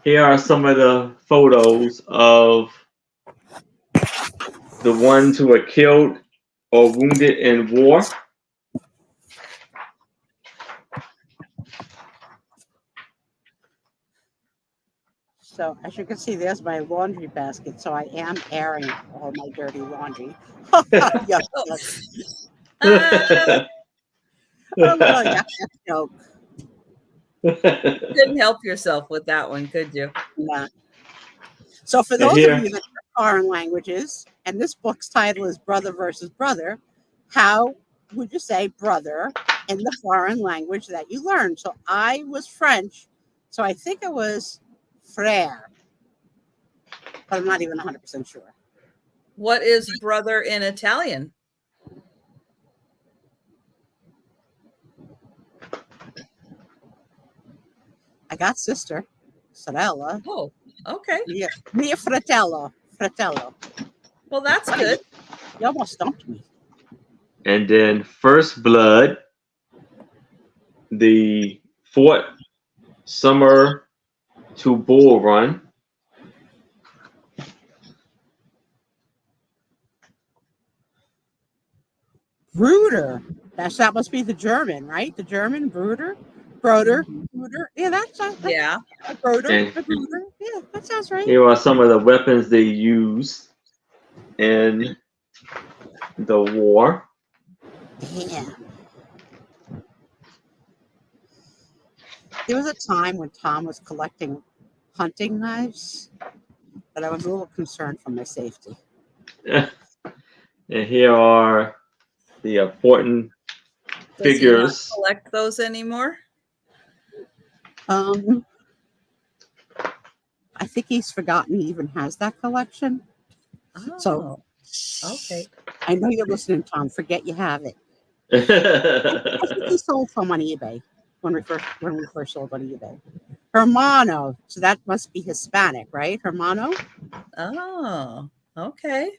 Here are some of the photos of the ones who were killed or wounded in war. So, as you can see, there's my laundry basket. So, I am airing all my dirty laundry. Yuck, yuck. A little yuck, yuck joke. Couldn't help yourself with that one, could you? Yeah. So, for those of you that are foreign languages, and this book's title is Brother versus Brother, how would you say brother in the foreign language that you learned? So, I was French, so I think it was frère, but I'm not even 100% sure. What is brother in Italian? I got sister, sorella. Oh, okay. Mio fratello. Fratello. Well, that's good. You almost stumped me. And then First Blood, the Fort Summer to Bull Run. Bruder. That must be the German, right? The German Bruder. Broder. Magruder. Yeah, that's Yeah. Magruder. And Magruder. Yeah, that sounds right. here are some of the weapons they use in the war. Damn. There was a time when Tom was collecting hunting knives, but I was a little concerned for my safety. And here are the important Does he not figures. collect those anymore? I think he's forgotten he even has that collection. So Oh, okay. I know you're listening, Tom. Forget you have it. I think he sold some on eBay when we first sold on eBay. Hermano. So that must be Hispanic, right? Hermano. Oh, okay.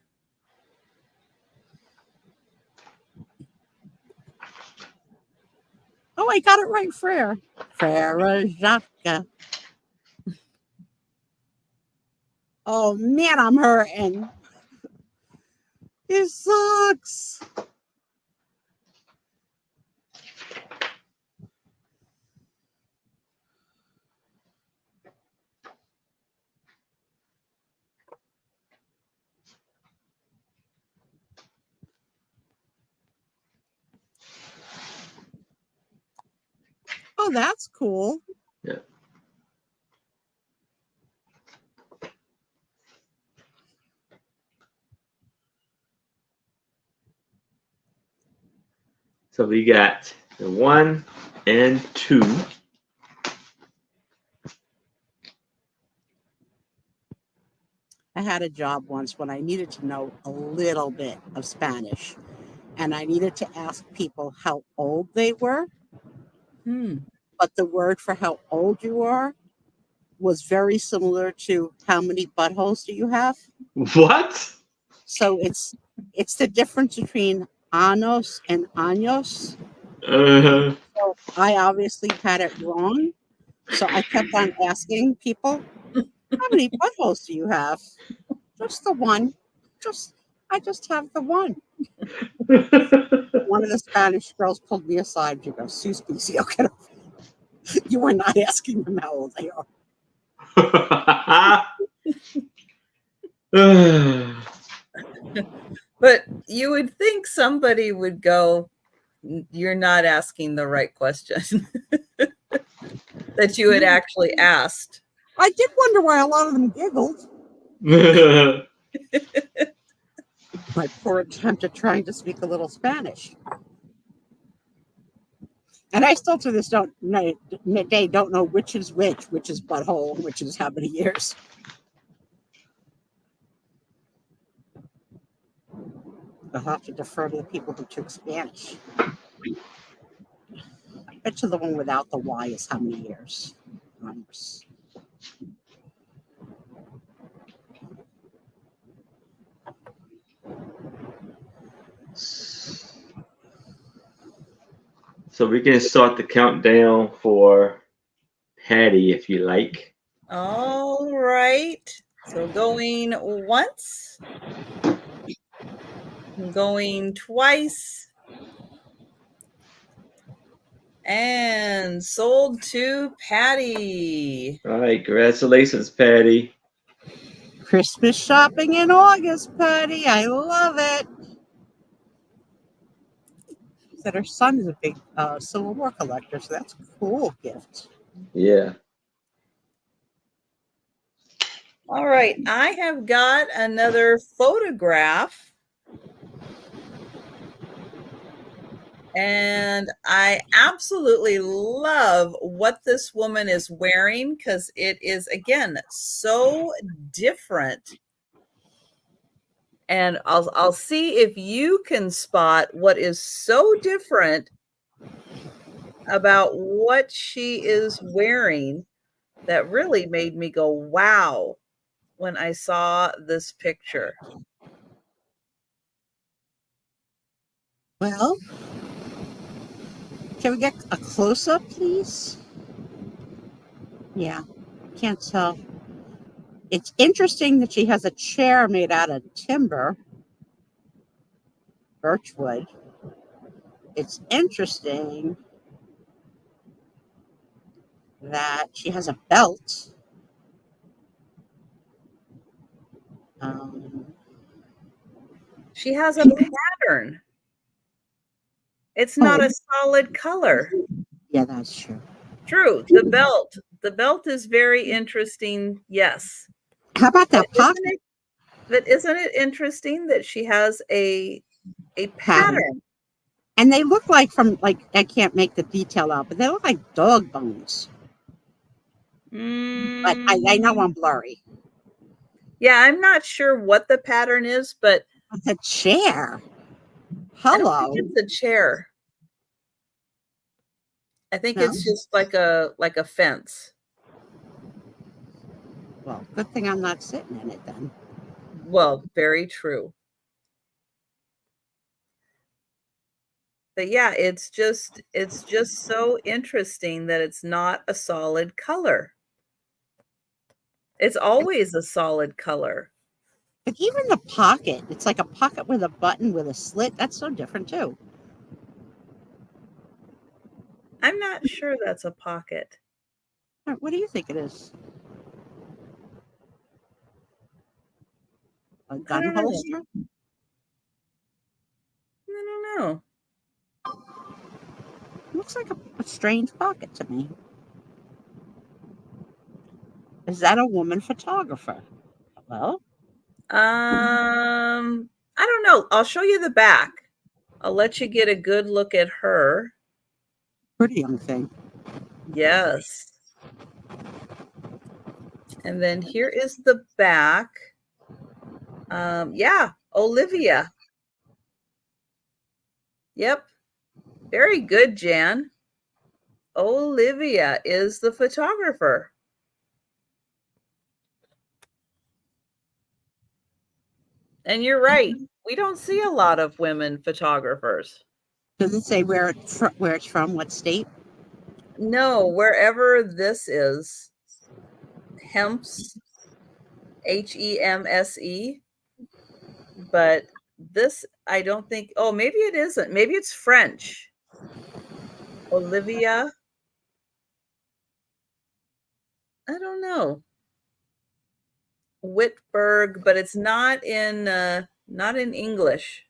Oh, I got it right, Frere. Frere Jacques. Oh man, I'm hurting. It sucks. Oh, that's cool. Yeah. So we got the 1 and 2. I had a job once when I needed to know a little bit of Spanish, and I needed to ask people how old they were. But the word for how old you are was very similar to how many buttholes do you have. What? So it's the difference between años and años. Uh, So I obviously had it wrong. So I kept on asking people, how many buttholes do you have? Just the one. I just have the one. One of the Spanish girls pulled me aside. She goes, Sue Spiezio, get over it. You were not asking them how old they are. But you would think somebody would go, you're not asking the right question that you had actually asked. I did wonder why a lot of them giggled. My poor attempt at trying to speak a little Spanish. And I still to this day don't know which is butthole, which is how many years. I'll have to defer to the people who took Spanish. I bet you the one without the Y is how many years. So we can start the countdown for Patty if you like. All right. So going once, going twice, and sold to Patty. All right, congratulations, Patty. Christmas shopping in August, Patty. I love it. Said her son is a big Civil War collector, so that's a cool gift. Yeah. All right. I have got another photograph. And I absolutely love what this woman is wearing because it is, again, so different. And I'll see if you can spot what is so different about what she is wearing that really made me go, wow, when I saw this picture. Well, can we get a close-up, please? Yeah, can't tell. It's interesting that she has a chair made out of timber, birchwood. It's interesting that she has a belt. She has a pattern. It's not a solid color. Yeah, that's true. True. The belt. The belt is very interesting. Yes. How about that pocket But isn't it interesting that she has a pattern? And they look like I can't make the detail out, but they look like dog bones. But I know I'm blurry. Yeah, I'm not sure what the pattern is, but It's a chair. I don't Hello. think it's a chair. I think No? it's just like a fence. Well, good thing I'm not sitting in it then. Well, very true. But yeah, it's just so interesting that it's not a solid color. It's always a solid color. But even the pocket, it's like a pocket with a button with a slit. That's so different too. I'm not sure that's a pocket. What do you think it is? A gun holster? I don't know. Looks like a strange pocket to me. Is that a woman photographer? Well, I don't know. I'll show you the back. I'll let you get a good look at her. pretty young thing. Yes. And then here is the back. Yeah, Olivia. Yep. Very good, Jan. Olivia is the photographer. And you're right. We don't see a lot of women photographers. Does it say where it's from? What state? No, wherever this is. Hemse, Hemse. But this, I don't think, oh, maybe it isn't. Maybe it's French. Olivia. I don't know. Whitberg, but it's not in English.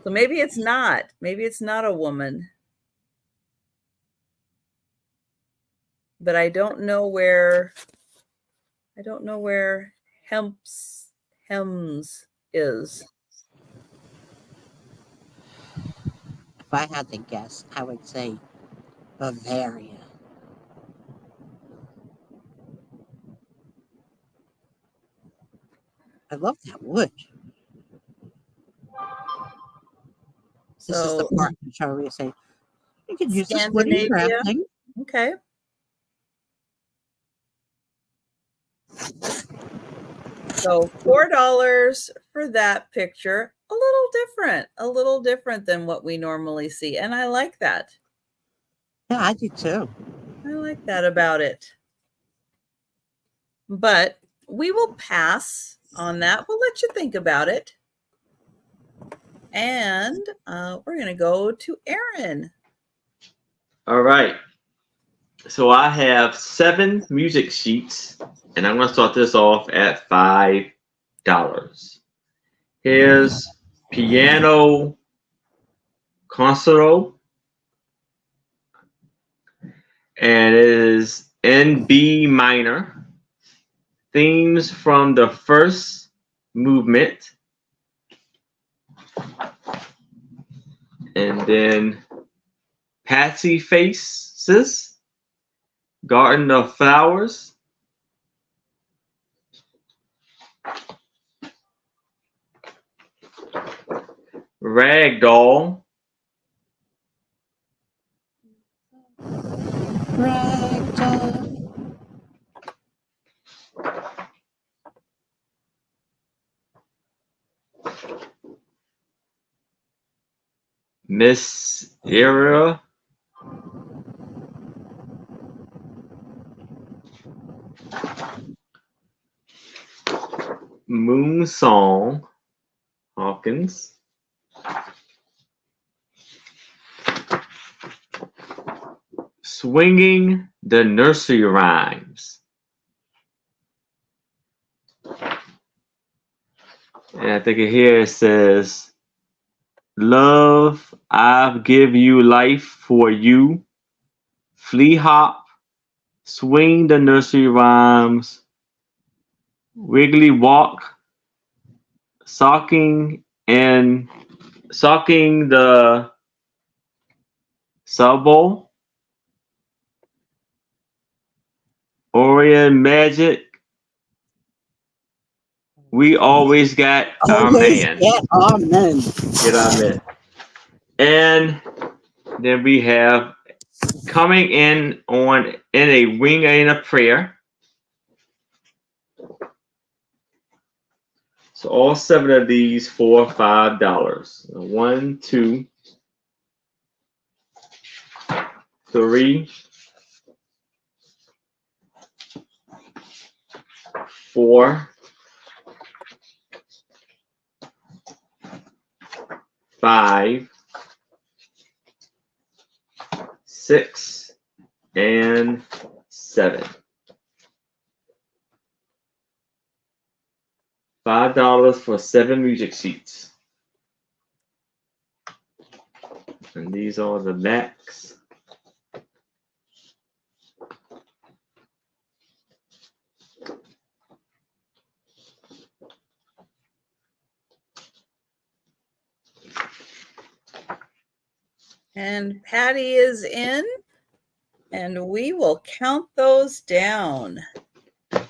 So maybe it's not. Maybe it's not a woman. But I don't know where Hems is. If I had to guess, I would say Bavaria. I love that wood. This is the part I'm trying to say. You could use this wood in crafting. Okay. So $4 for that picture. A little different than what we normally see. And I like that. Yeah, I do too. I like that about it. But we will pass on that. We'll let you think about it. And we're going to go to Aaron. All right. So I have 7 music sheets, and I'm going to start this off at $5. Here's piano concerto, and it is in B minor. Themes from the first movement, and then Patsy Faces, Garden of Flowers, Ragdoll, Miss Era, Moon Song, Hawkins, swinging the nursery rhymes. And I think here it says, love, I've give you life for you. Flea hop, swing the nursery rhymes. Wiggly walk, socking the subbowl. Orion magic. We always got our Always man. get our men. Get our man. And then we have coming in a wing and a prayer. So all 7 of these for $5. 1, 2, 3, 4, 5, 6, and 7. $5 for 7 music sheets. And these are the backs. And Patty is in, and we will count those down.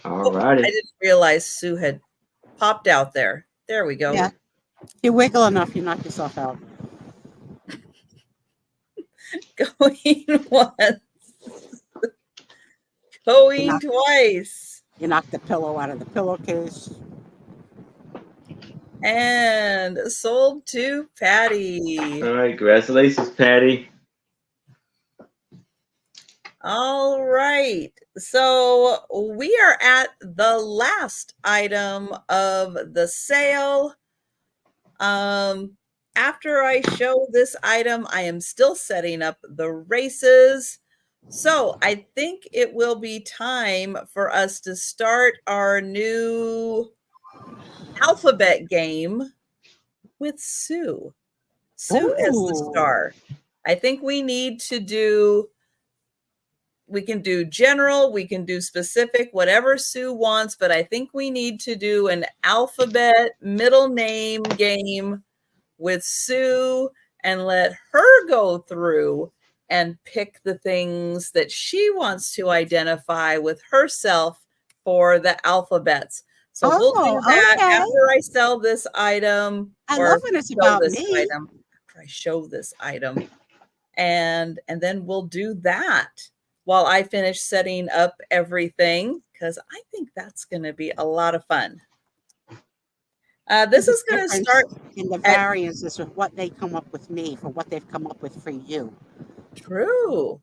All righty. I didn't realize Sue had popped out there. There we go. Yeah. If you wiggle enough, you knock yourself out. Going once. Going twice. You knock the pillow out of the pillowcase. And sold to Patty. All right, congratulations, Patty. All right. So we are at the last item of the sale. After I show this item, I am still setting up the races. So I think it will be time for us to start our new alphabet game with Sue. Sue as the star. I think we need to do, we can do general, we can do specific, whatever Sue wants, but I think we need to do an alphabet middle name game with Sue and let her go through and pick the things that she wants to identify with herself for the alphabets. So we'll do that after I sell this item. I love when it's about this me. item, after I show this item. And then we'll do that while I finish setting up everything, because I think that's going to be a lot of fun. This is going to start in the variances of what they come up with me for what they've come up with for you. True.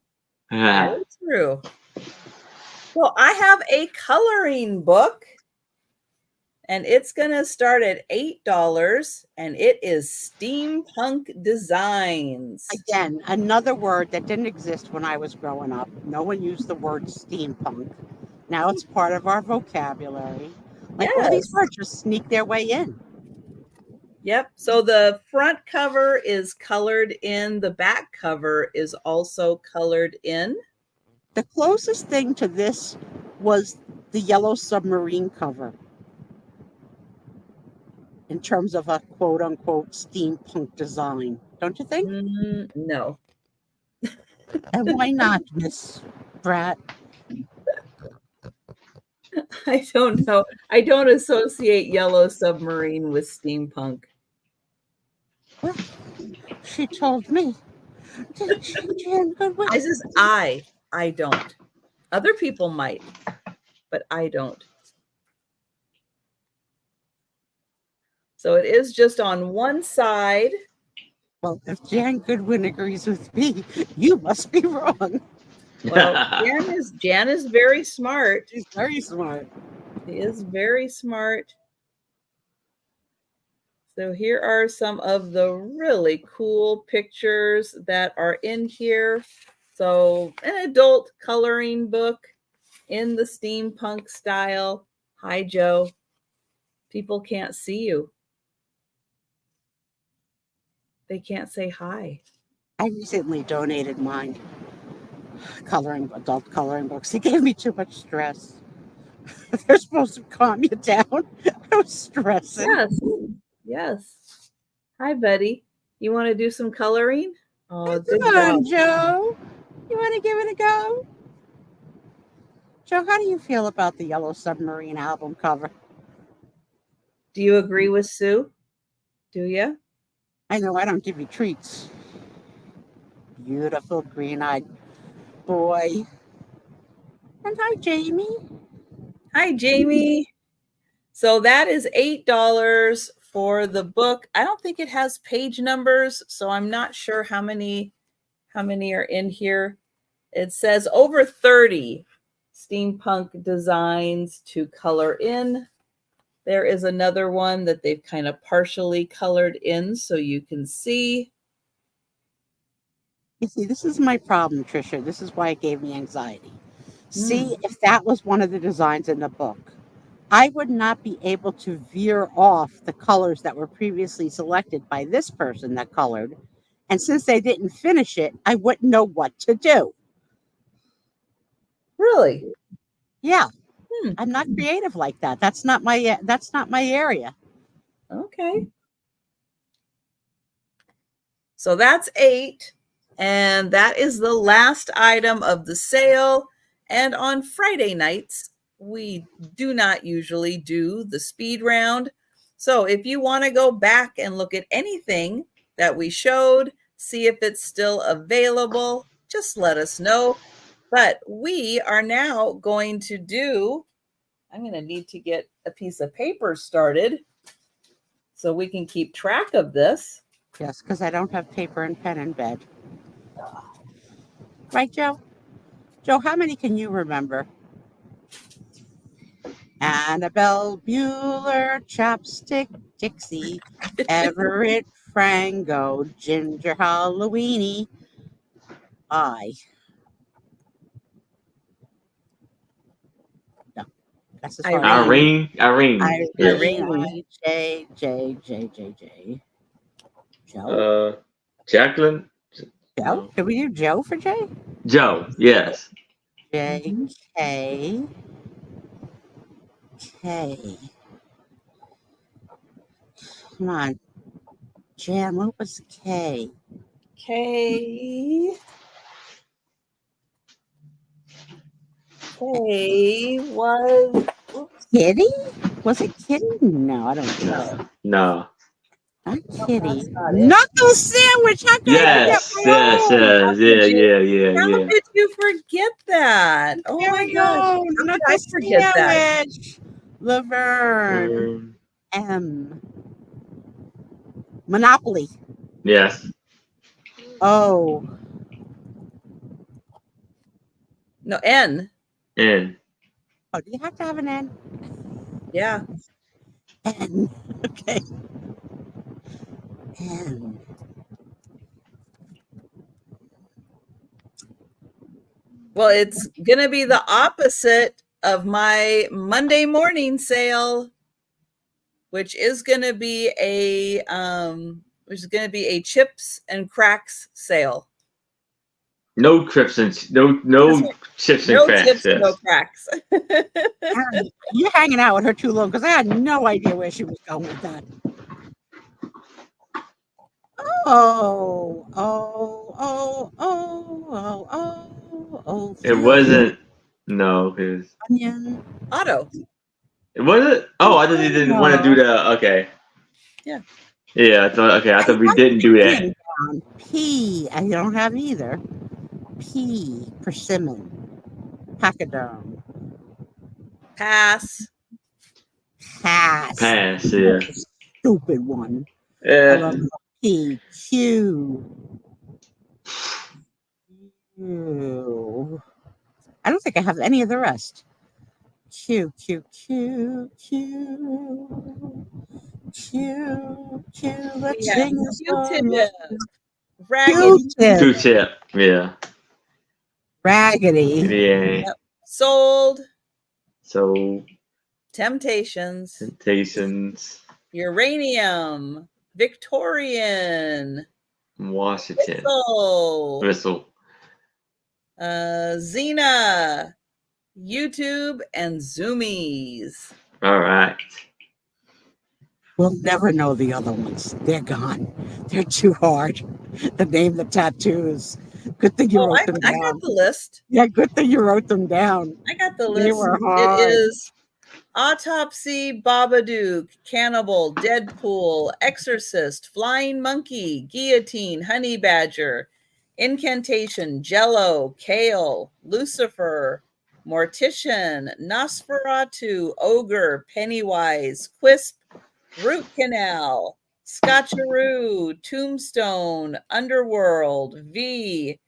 Very true. Well, I have a coloring book, and it's going to start at $8, and it is steampunk designs. Again, another word that didn't exist when I was growing up. No one used the word steampunk. Now it's part of our vocabulary. Like all these words just sneak their way in. Yep. So the front cover is colored in. The back cover is also colored in. The closest thing to this was the Yellow Submarine cover in terms of a quote-unquote steampunk design. Don't you think? No. And why not, Miss Brat? I don't know. I don't associate Yellow Submarine with steampunk. Well, she told me. I just, I don't. Other people might, but I don't. So it is just on one side. Well, if Jan Goodwin agrees with me, you must be wrong. Well, Jan is very smart. She's very smart. She is very smart. So here are some of the really cool pictures that are in here. So an adult coloring book in the steampunk style. Hi, Joe. People can't see you. They can't say hi. I recently donated mine adult coloring books. They gave me too much stress. They're supposed to calm you down. I was stressing. Yes. Yes. Hi, buddy. You want to do some coloring? Oh, good Come job. on, Joe. You want to give it a go? Joe, how do you feel about the Yellow Submarine album cover? Do you agree with Sue? Do you? I know I don't give you treats. Beautiful green-eyed boy. And hi, Jamie. Hi, Jamie. So that is $8 for the book. I don't think it has page numbers, so I'm not sure how many are in here. It says over 30 steampunk designs to color in. There is another one that they've kind of partially colored in so you can see. You see, this is my problem, Trisha. This is why it gave me anxiety. See, if that was one of the designs in the book, I would not be able to veer off the colors that were previously selected by this person that colored. And since they didn't finish it, I wouldn't know what to do. Really? Yeah. I'm not creative like that. That's not my area. Okay. So that's 8. And that is the last item of the sale. And on Friday nights, we do not usually do the speed round. So if you want to go back and look at anything that we showed, see if it's still available, just let us know. But we are now going to do, I'm going to need to get a piece of paper started so we can keep track of this. Yes, because I don't have paper and pen in bed. Right, Joe? Joe, how many can you remember? Annabelle Bueller, Chopstick Dixie, Everett Frango, Ginger Halloweeny. No, that's as far as Irene. Irene, Irene. J. Joe? Jacqueline. Joe? No. Did we do Joe for J? Joe. Yes. J, K. Come on. Jan, what was K? K. Was. Oops. Kitty? Was it Kitty? No, I don't think so. No. Not Kitty. Not it. Knuckle sandwich. How could I forget Yes. my Yes. own? Yes. How Yeah. did you forget that? Oh There my we gosh. go. How did Knuckle I forget that? sandwich. Laverne. M. Monopoly. Yes. O. No, N. N. Oh, do you have to have an N? Yeah. N. Okay. N. Well, it's going to be the opposite of my Monday morning sale, which is going to be a chips and cracks sale. No chips and chips and cracks. Chips, Yes. no cracks. You're hanging out with her too long because I had no idea where she was going with that. Oh. It wasn't. No, because Onion. Otto. it wasn't. Oh, I thought you didn't want to do that. Okay. Yeah. Yeah, I thought. Okay, I thought we didn't do that. P. I don't have either. P. Persimmon. Pachyderm. Pass. Yeah. Stupid one. I Yeah. love P. Q. Q. I don't think I have any of the rest. Q. Let's sing the song. Q-tip. Raggedy. Q-tip. Yeah. Raggedy. Yeah. Yep. Sold. So Temptations. Temptations. Uranium. Victorian. Washington. Whistle. Bristol. Xena. YouTube and Zoomies. All right. We'll never know the other ones. They're gone. They're too hard to name the tattoos. Good thing you wrote them I down. got the list. Yeah, good thing you wrote them down. I got the They list. were It hard. is Autopsy, Babadook, Cannibal, Deadpool, Exorcist, Flying Monkey, Guillotine, Honey Badger, Incantation, Jello, Kale, Lucifer, Mortician, Nosferatu, Ogre, Pennywise, Quisp, Root Canal, Scotcheroo, Tombstone, Underworld, V,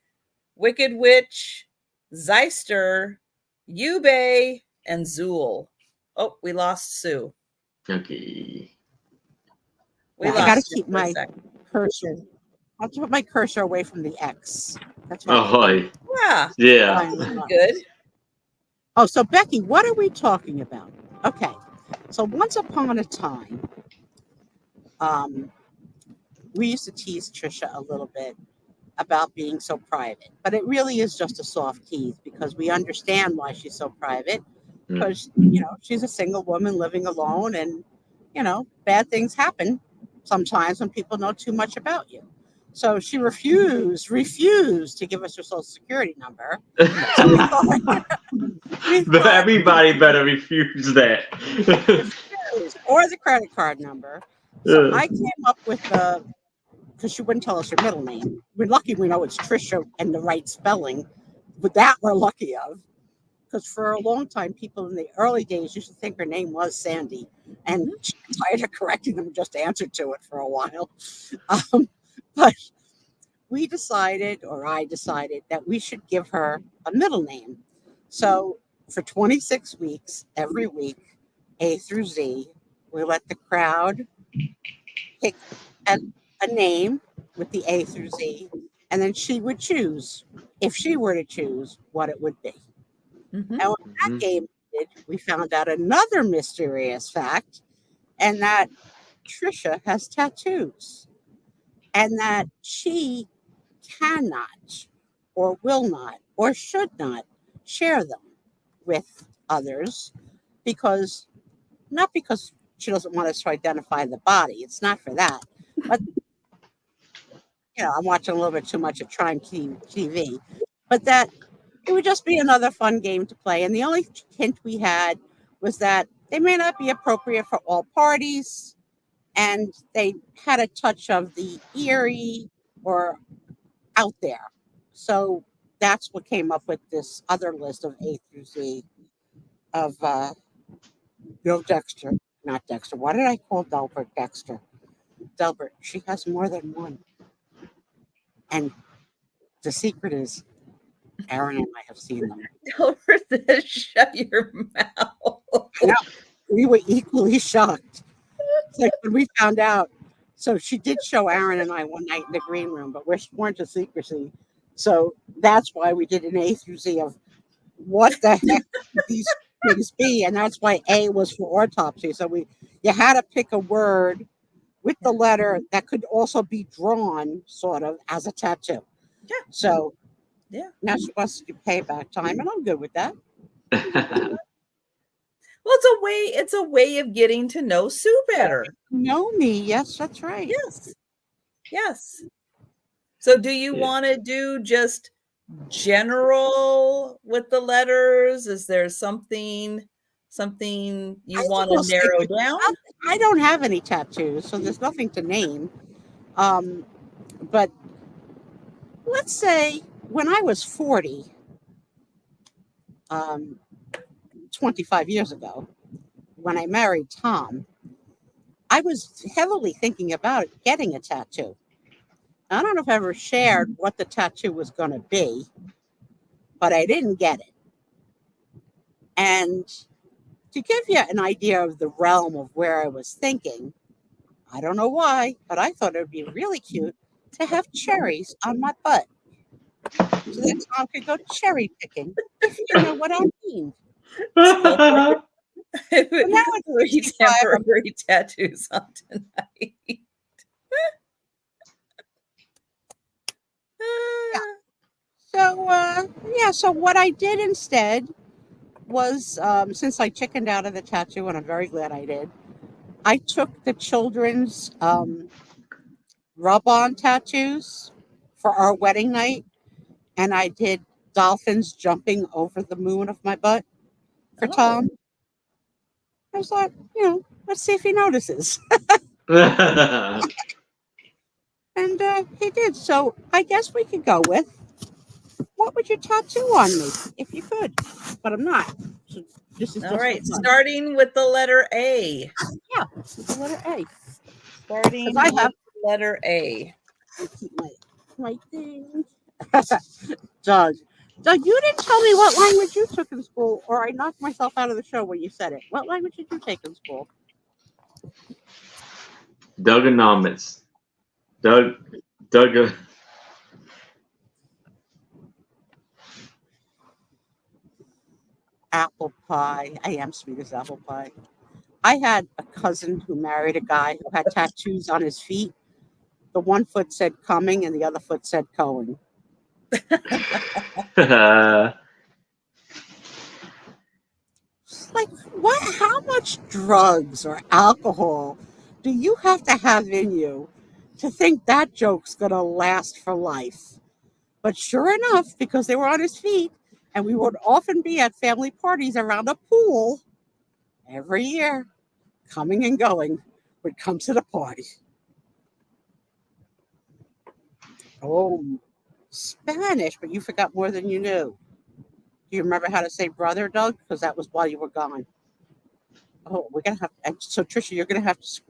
Wicked Witch, Zeister, Yubei, and Zool. Oh, we lost Sue. Okay. I got to keep my cursor. I have to put my cursor away from the X. That's what Yeah. Yeah. Good. Oh, so Becky, what are we talking about? Okay. So once upon a time, we used to tease Trisha a little bit about being so private, but it really is just a soft tease because we understand why she's so private. Because she's a single woman living alone, and bad things happen sometimes when people know too much about you. So she refused to give us her social security number. So we thought Everybody better refuse that. or the credit card number. So I came up with because she wouldn't tell us her middle name. We're lucky we know it's Trisha and the right spelling, but that we're lucky of. Because for a long time, people in the early days used to think her name was Sandy, and she was tired of correcting them, just answered to it for a while. But I decided that we should give her a middle name. So for 26 weeks, every week, A through Z, we let the crowd pick a name with the A through Z, and then she would choose, if she were to choose, what it would be. Mm-hmm. And when that game ended, we found out another mysterious fact, and that Trisha has tattoos, and that she cannot or will not or should not share them with others not because she doesn't want us to identify the body. It's not for that. But, I'm watching a little bit too much of Crime TV. But that it would just be another fun game to play. And the only hint we had was that they may not be appropriate for all parties. And they had a touch of the eerie or out there. So that's what came up with this other list of A through Z of Dexter. Not Dexter. Why did I call Delbert Dexter? Delbert, she has more than one. And the secret is Aaron and I have seen them. Delbert, shut your mouth. Yeah, we were equally shocked. It's like when we found out. So she did show Aaron and I one night in the green room, but we're sworn to secrecy. So that's why we did an A through Z of what the heck could these things be, and that's why A was for autopsy. So you had to pick a word with the letter that could also be drawn sort of as a tattoo. Yeah. So now she wants to do payback time, and I'm good with that. Well, it's a way of getting to know Sue better. Know me, yes, that's right. Yes. So do you want to do just general with the letters? Is there something you want to narrow down? I don't have any tattoos, so there's nothing to name. But let's say when I was 40, 25 years ago, when I married Tom, I was heavily thinking about getting a tattoo. I don't know if I ever shared what the tattoo was going to be, but I didn't get it. And to give you an idea of the realm of where I was thinking, I don't know why, but I thought it would be really cute to have cherries on my butt. so that Tom could go cherry picking, if you know what I mean. So But now at 3 65, temporary tattoos on tonight. So what I did instead was, since I chickened out of the tattoo, and I'm very glad I did, I took the children's rub-on tattoos for our wedding night, and I did dolphins jumping over the moon of my butt for Oh. Tom. I was like, let's see if he notices. And he did. So I guess we could go with, what would you tattoo on me if you could? But I'm not. So this is All just right, for fun. starting with the letter A. Yeah, the letter A. Starting I with have the letter A. to keep my thing. Doug, you didn't tell me what language you took in school, or I knocked myself out of the show when you said it. What language did you take in school? Dugonomics. Doug. Apple pie. I am sweet as apple pie. I had a cousin who married a guy who had tattoos on his feet. The one foot said coming and the other foot said going. Like, what? How much drugs or alcohol do you have to have in you to think that joke's going to last for life? But sure enough, because they were on his feet, and we would often be at family parties around a pool every year, coming and going, would come to the party. Oh, Spanish, but you forgot more than you knew. Do you remember how to say brother, Doug? Because that was while you were gone. Oh, we're gonna have. So Trisha, you're gonna have to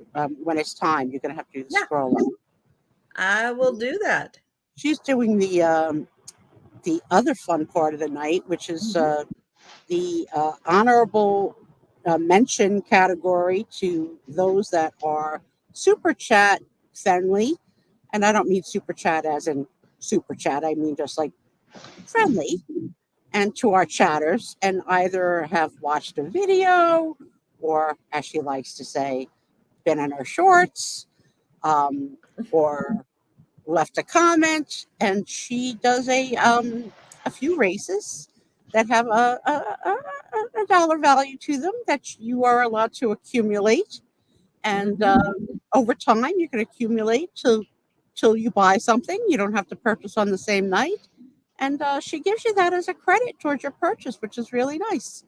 when it's time. You're gonna have to scroll up. I will do that. She's doing the other fun part of the night, which is the honorable mention category to those that are super chat friendly, and I don't mean super chat as in super chat. I mean just like friendly, and to our chatters, and either have watched a video or, as she likes to say, been in her shorts, or left a comment. And she does a few races that have a dollar value to them that you are allowed to accumulate. And over time, you can accumulate till you buy something. You don't have to purchase on the same night. And she gives you that as a credit towards your purchase, which is really nice.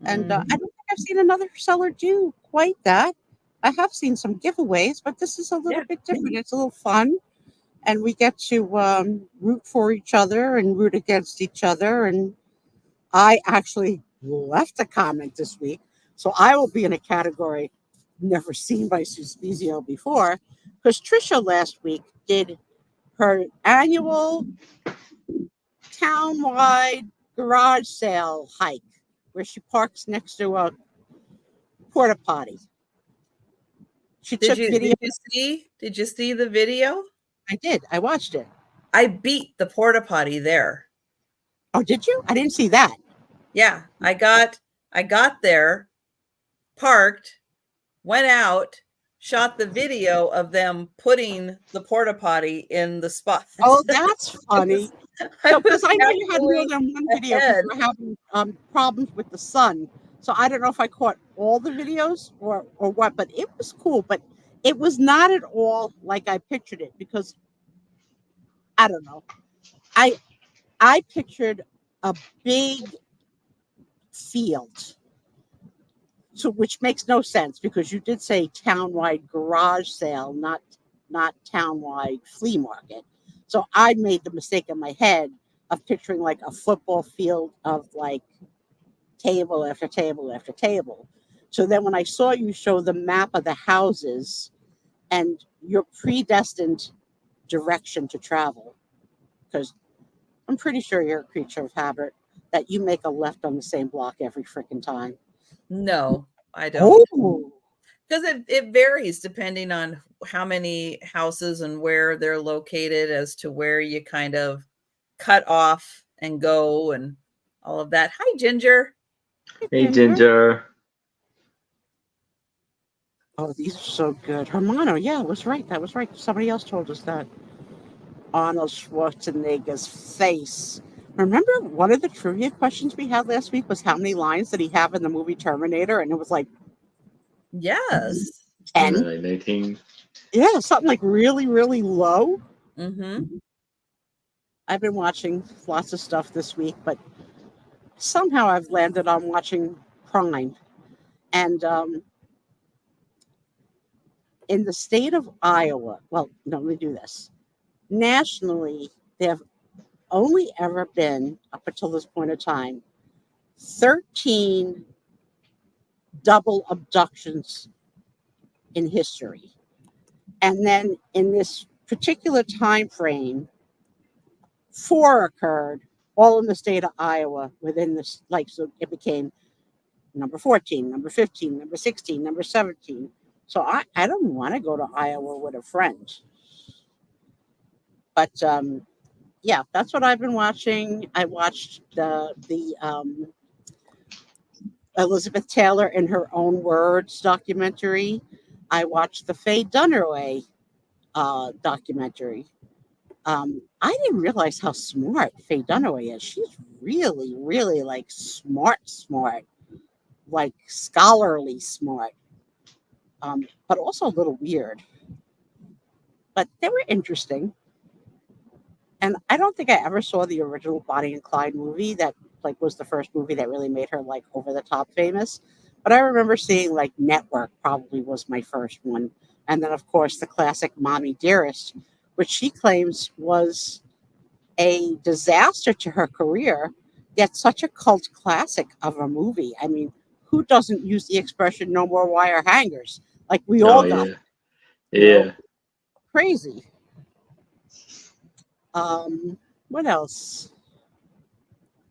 And I don't think I've seen another seller do quite that. I have seen some giveaways, but this is a little bit different. It's a little fun, and we get to root for each other and root against each other. And I actually left a comment this week, so I will be in a category never seen by Sue Spiezio before, because Trisha last week did her annual town-wide garage sale hike where she parks next to a porta potty. She took video. Did you see the video? I did. I watched it. I beat the porta potty there. Oh, did you? I didn't see that. Yeah, I got there, parked, went out, shot the video of them putting the porta potty in the spot. Oh, that's funny. Because I know you had more than one video because you were having problems with the sun. So I don't know if I caught all the videos or what, but it was cool. But it was not at all like I pictured it, because I don't know. I pictured a big field, so which makes no sense because you did say town-wide garage sale, not town-wide flea market. So I made the mistake in my head of picturing like a football field of like table after table after table. So then when I saw you show the map of the houses and your predestined direction to travel, because I'm pretty sure you're a creature of habit, that you make a left on the same block every freaking time. No, I don't. Oh. Because it varies depending on how many houses and where they're located as to where you kind of cut off and go and all of that. Hi, Ginger. Hey, Ginger. Oh, these are so good. Hermano, yeah, was right. That was right. Somebody else told us that. Arnold Schwarzenegger's face. Remember, one of the trivia questions we had last week was how many lines did he have in the movie Terminator? And it was like Yes. 10. Like 19. Yeah, something like really, really low. Mm-hmm. I've been watching lots of stuff this week, but somehow I've landed on watching Prime. And in the state of Iowa, well, no, let me do this. Nationally, there have only ever been, up until this point of time, 13 double abductions in history. And then in this particular time frame, 4 occurred, all in the state of Iowa within this, like, so it became number 14, number 15, number 16, number 17. So I don't want to go to Iowa with a friend. But yeah, that's what I've been watching. I watched the Elizabeth Taylor in her own words documentary. I watched the Faye Dunaway documentary. I didn't realize how smart Faye Dunaway is. She's really, really like smart, like scholarly smart, but also a little weird. But they were interesting. And I don't think I ever saw the original Bonnie and Clyde movie that like was the first movie that really made her like over the top famous. But I remember seeing like Network probably was my first one. And then of course the classic Mommy Dearest, which she claims was a disaster to her career, yet such a cult classic of a movie. I mean, who doesn't use the expression no more wire hangers? Like we Oh, all got, yeah. you know, Yeah. crazy. What else?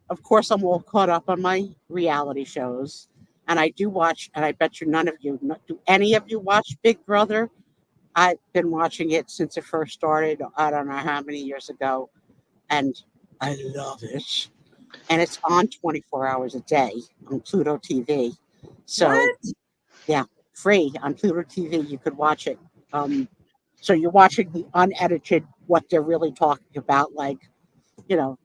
Of course, I'm all caught up on my reality shows. And I do watch, and I bet you none of you, do any of you watch Big Brother? I've been watching it since it first started, I don't know how many years ago. And I love it. And it's on 24 hours a day on Pluto TV. So, What? yeah, free on Pluto TV. You could watch it. So you're watching the unedited, what they're really talking about. Like, you know,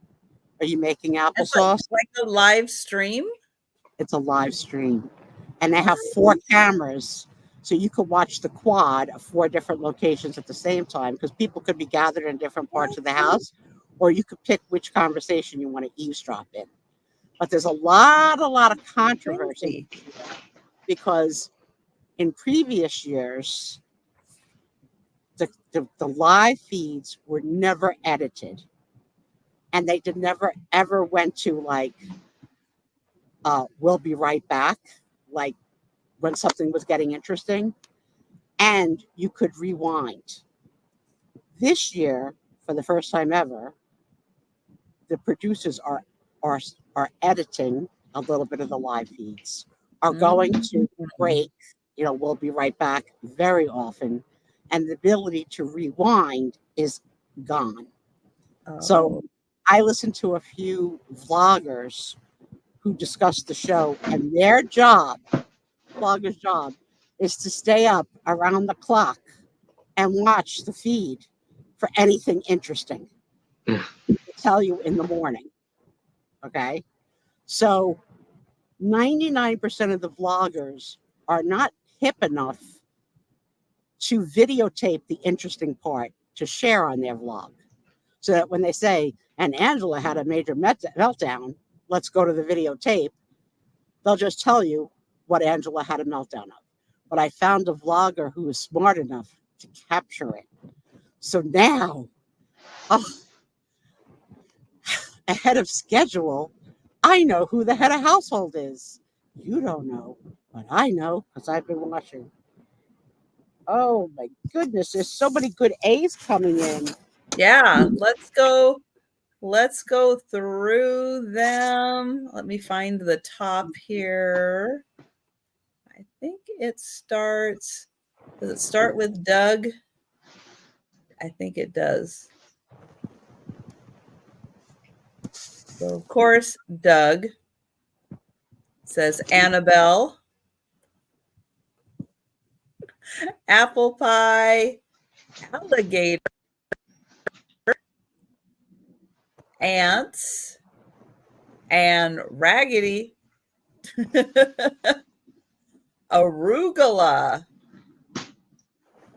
are you making It's applesauce? like a live stream? It's a live stream. And they have What? 4 cameras. So you could watch the quad of 4 different locations at the same time because people could be gathered in different parts of the house, or you could pick which conversation you want to eavesdrop in. But there's a lot of controversy Crazy. because in previous years, the live feeds were never edited. And they did never ever went to like, we'll be right back, like when something was getting interesting. And you could rewind. This year, for the first time ever, the producers are are editing a little bit of the live feeds, are going to Mm. break, we'll be right back very often, and the ability to rewind is gone. So Oh. I listened to a few vloggers who discussed the show, and their job, vlogger's job, is to stay up around the clock and watch the feed for anything interesting to tell you in the morning. Okay. So 99% of the vloggers are not hip enough to videotape the interesting part to share on their vlog. So that when they say, and Angela had a major meltdown, let's go to the videotape, they'll just tell you what Angela had a meltdown of. But I found a vlogger who was smart enough to capture it. So now, oh, ahead of schedule, I know who the head of household is. You don't know, but I know because I've been watching. Oh my goodness, there's so many good A's coming in. Yeah, let's go. Let's go through them. Let me find the top here. I think it starts. Does it start with Doug? I think it does. So, of course, Doug says Annabelle, apple pie, alligator, ants, and Raggedy, arugula,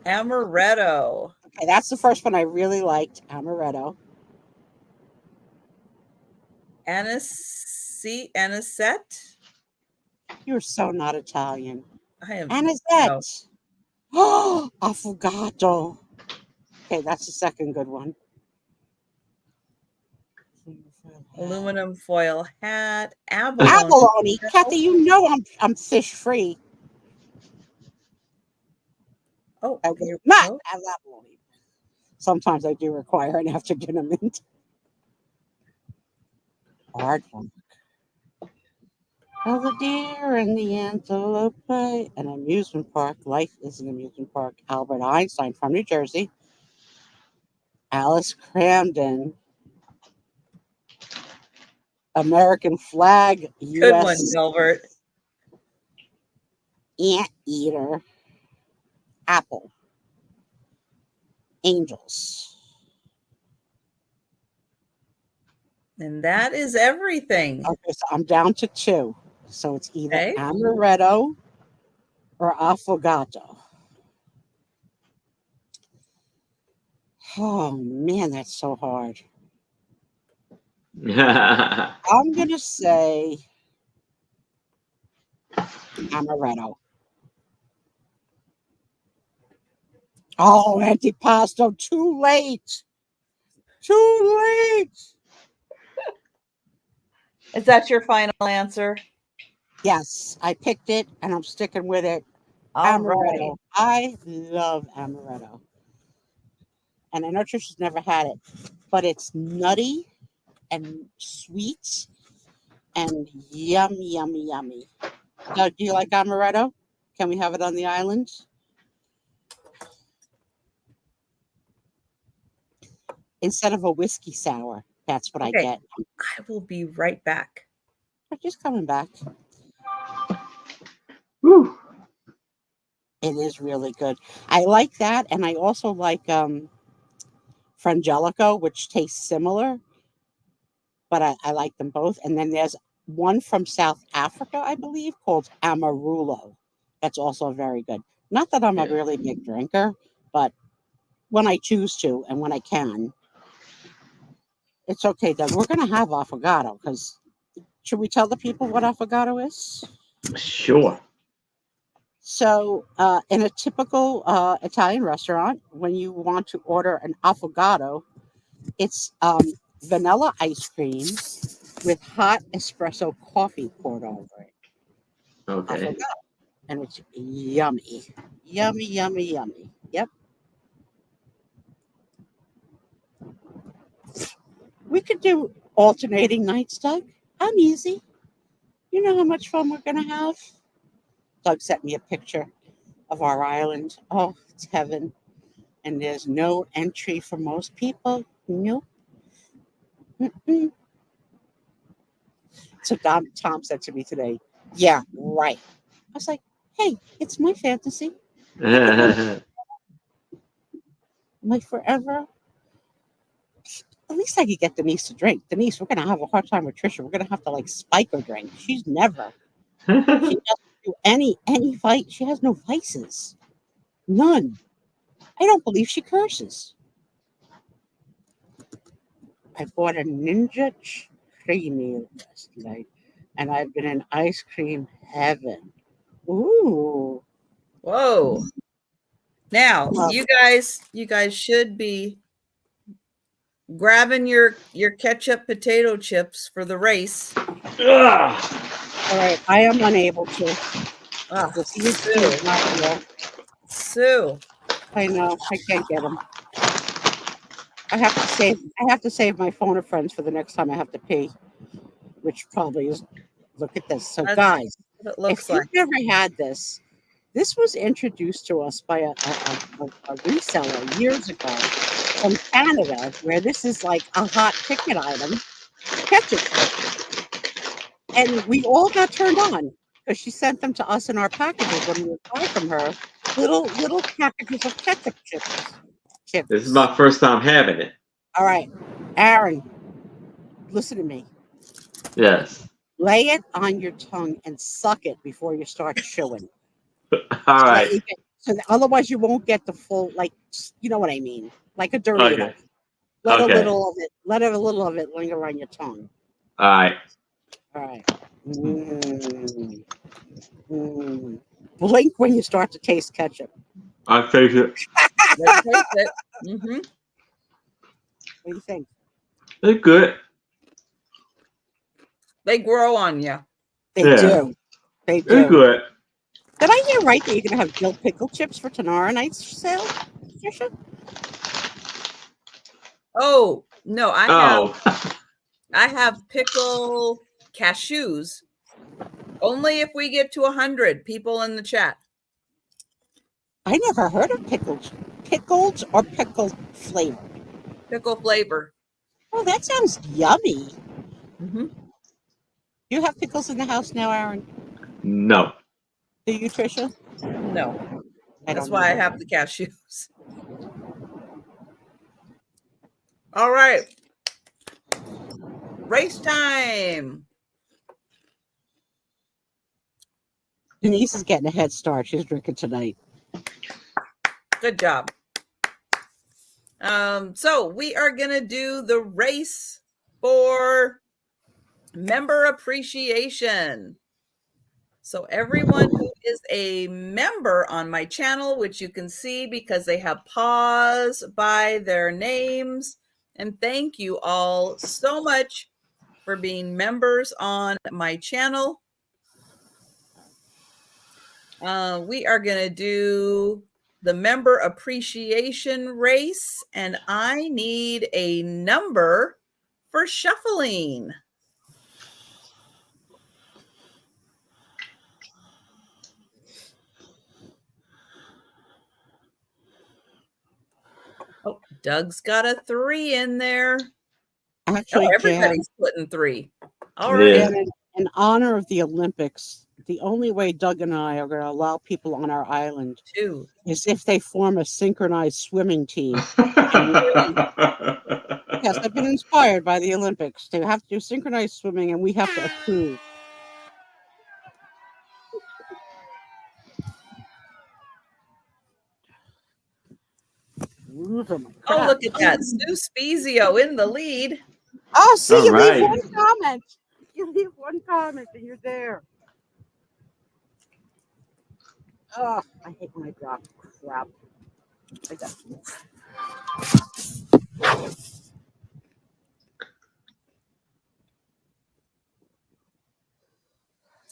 amaretto, Okay, that's the first one I really liked. Amaretto. anisette. You're so not Italian. I am no. Anisette. Oh, affogato. Okay, that's the second good one. Aluminum foil hat, abalone. Abalone. Kathy, you know I'm fish free. Oh, I will here we not go. have abalone. Sometimes I do require an afternoon mint. Aardvark. Oh, the deer and the antelope play. An amusement park. Life is an amusement park. Albert Einstein from New Jersey. Alice Cramden. American flag. Good one, U.S. Gilbert. Anteater. Apple. Angels. And that is everything. Okay, so I'm down to 2. So it's either Okay. amaretto or affogato. Oh man, that's so hard. I'm gonna say amaretto. Oh, antipasto, too late. Too late. Is that your final answer? Yes, I picked it and I'm sticking with it. All right. Amaretto. I love amaretto. And I know Trisha's never had it, but it's nutty and sweet and yummy, yummy, yummy. Doug, do you like amaretto? Can we have it on the island? Instead of a whiskey sour. That's what I Okay. get. I will be right back. I'm just coming back. Woo. It is really good. I like that, and I also like Frangelico, which tastes similar, but I like them both. And then there's one from South Africa, I believe, called Amarulo. That's also very good. Not that I'm a Yeah. really big drinker, but when I choose to and when I can, it's okay, Doug. We're going to have affogato because should we tell the people what affogato is? Sure. So, in a typical Italian restaurant, when you want to order an affogato, it's vanilla ice cream with hot espresso coffee poured over it. Okay. Affogato. And it's yummy. Yummy, yummy, yummy. Yep. We could do alternating nights, Doug. I'm easy. You know how much fun we're going to have? Doug sent me a picture of our island. Oh, it's heaven. And there's no entry for most people. Nope. Mm-mm. So Tom said to me today, yeah, right. I was like, hey, it's my fantasy. Am I forever? At least I could get Denise to drink. Denise, we're going to have a hard time with Trisha. We're going to have to like spike her drink. She's never. She doesn't do any fight. She has no vices. None. I don't believe she curses. I bought a Ninja Creamy last night, and I've been in ice cream heaven. Ooh. Whoa. Now, Well, you guys should be grabbing your ketchup potato chips for the race. all right, I am unable to. Ah, The CHP Sue. is not real. Sue. I know. I can't get them. I have to save my phone of friends for the next time I have to pee, which probably is. Look at this. So, That's guys, what it if looks you've like. never had this, this was introduced to us by a reseller years ago from Canada, where this is like a hot ticket item. ketchup chips. And we all got turned on because she sent them to us in our packages when we would buy from her. Little packages of ketchup chips. This is my first time having it. All right, Aaron, listen to me. Yes. Lay it on your tongue and suck it before you start chewing. All right. Otherwise you won't get the full, like, you know what I mean, like a Dorito. Okay. Let Okay. a little of it linger on your tongue. All right. All right. Mm. Mm. Blink when you start to taste ketchup. I taste it. Let's taste it. Mm-hmm. What do you think? It's good. They grow on you. They Yeah. do. They do. It's good. Did I hear right that you're going to have dill pickle chips for tomorrow night's sale, Trisha? Oh, no, I Oh. have pickle cashews. Only if we get to 100 people in the chat. I never heard of pickled or pickle flavor. Pickle flavor. Oh, that sounds yummy. Mm-hmm. You have pickles in the house now, Aaron? No. Do you, Trisha? No. I That's don't why I either. have the cashews. All right. Race time. Denise is getting a head start. She's drinking tonight. Good job. So we are going to do the race for member appreciation. So everyone who is a member on my channel, which you can see because they have paws by their names. And thank you all so much for being members on my channel. We are going to do the member appreciation race, and I need a number for shuffling. Oh, Doug's got a 3 in there. Actually, everybody's putting 3. All Yeah. right. In honor of the Olympics, the only way Doug and I are going to allow people on our island 2 is if they form a synchronized swimming team. Yes, I've been inspired by the Olympics. They have to do synchronized swimming, and we have to approve. Oh, look at that. Sue Spiezio in the lead. Oh, see, All you right. leave one comment. You leave one comment, and you're there. Oh, I hate when I drop crap. I got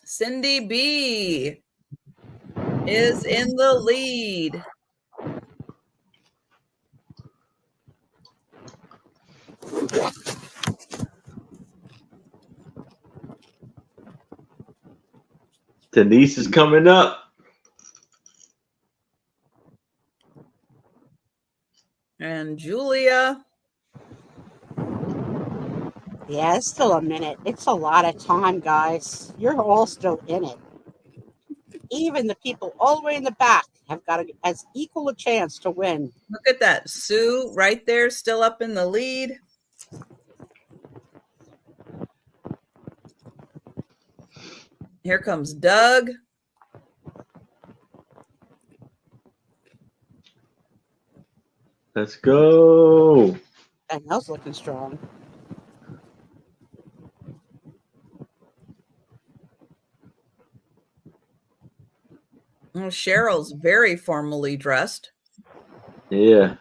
Cindy B is in the lead. Denise is coming up. And Julia. Yeah, it's still a minute. It's a lot of time, guys. You're all still in it. Even the people all the way in the back have got as equal a chance to win. Look at that. Sue right there, still up in the lead. Here comes Doug. Let's go. And Nell's looking strong. Oh, Cheryl's very formally dressed. Yeah.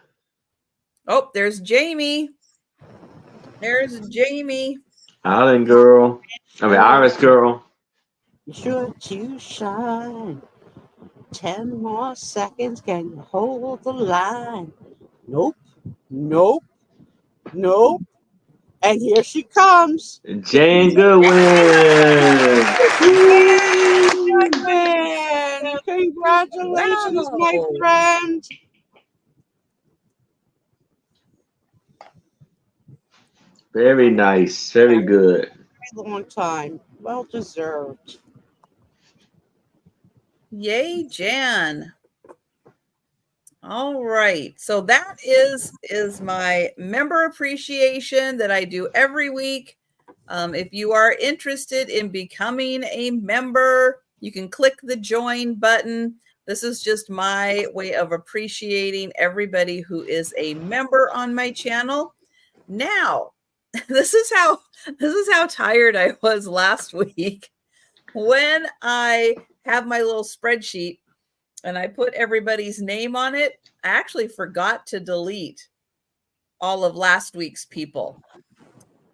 Oh, there's Jamie. There's Jamie. Island girl. I mean, Irish girl. Sure to shine. 10 more seconds. Can you hold the line? Nope. Nope. Nope. And here she comes. Jane Goodwin. Congratulations, my friend. Very nice. Very good. Very long time. Well deserved. Yay, Jan. All right. So that is my member appreciation that I do every week. If you are interested in becoming a member, you can click the join button. This is just my way of appreciating everybody who is a member on my channel. Now, this is how tired I was last week when I have my little spreadsheet and I put everybody's name on it. I actually forgot to delete all of last week's people.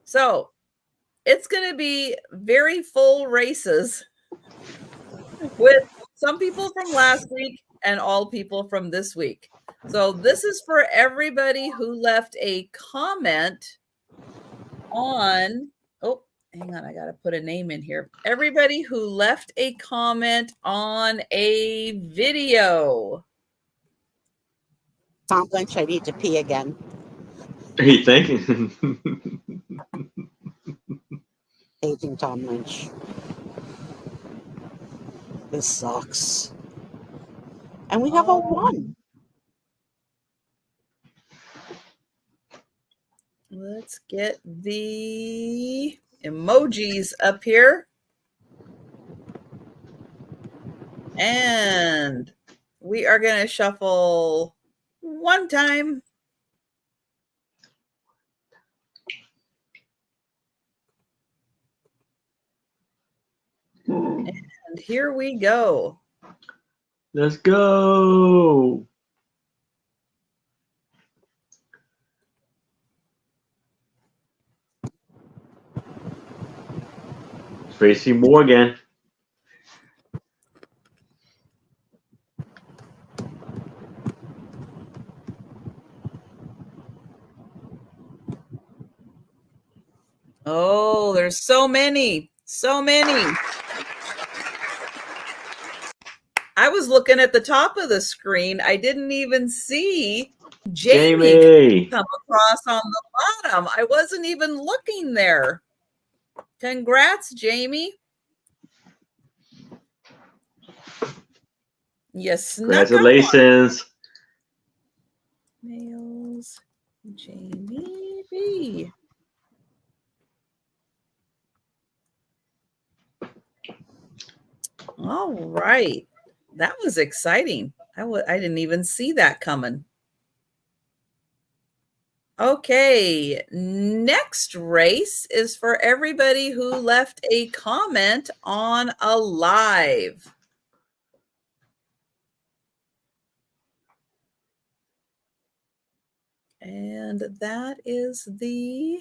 So it's going to be very full races with some people from last week and all people from this week. So this is for everybody who left a comment on, oh, hang on, I got to put a name in here. Everybody who left a comment on a video. Tom Lynch, I need to pee again. Hey, thank you. Hating Tom Lynch. This sucks. And we have a 1. Let's get the emojis up here. And we are going to shuffle one time. And here we go. Let's go. Tracy Morgan. Oh, there's so many. So many. I was looking at the top of the screen. I didn't even see Jamie come across on the bottom. I wasn't even looking there. Congrats, Jamie. Yes. Congratulations. Nails, Jamie B. All right. That was exciting. I didn't even see that coming. Okay. Next race is for everybody who left a comment on a live. And that is the,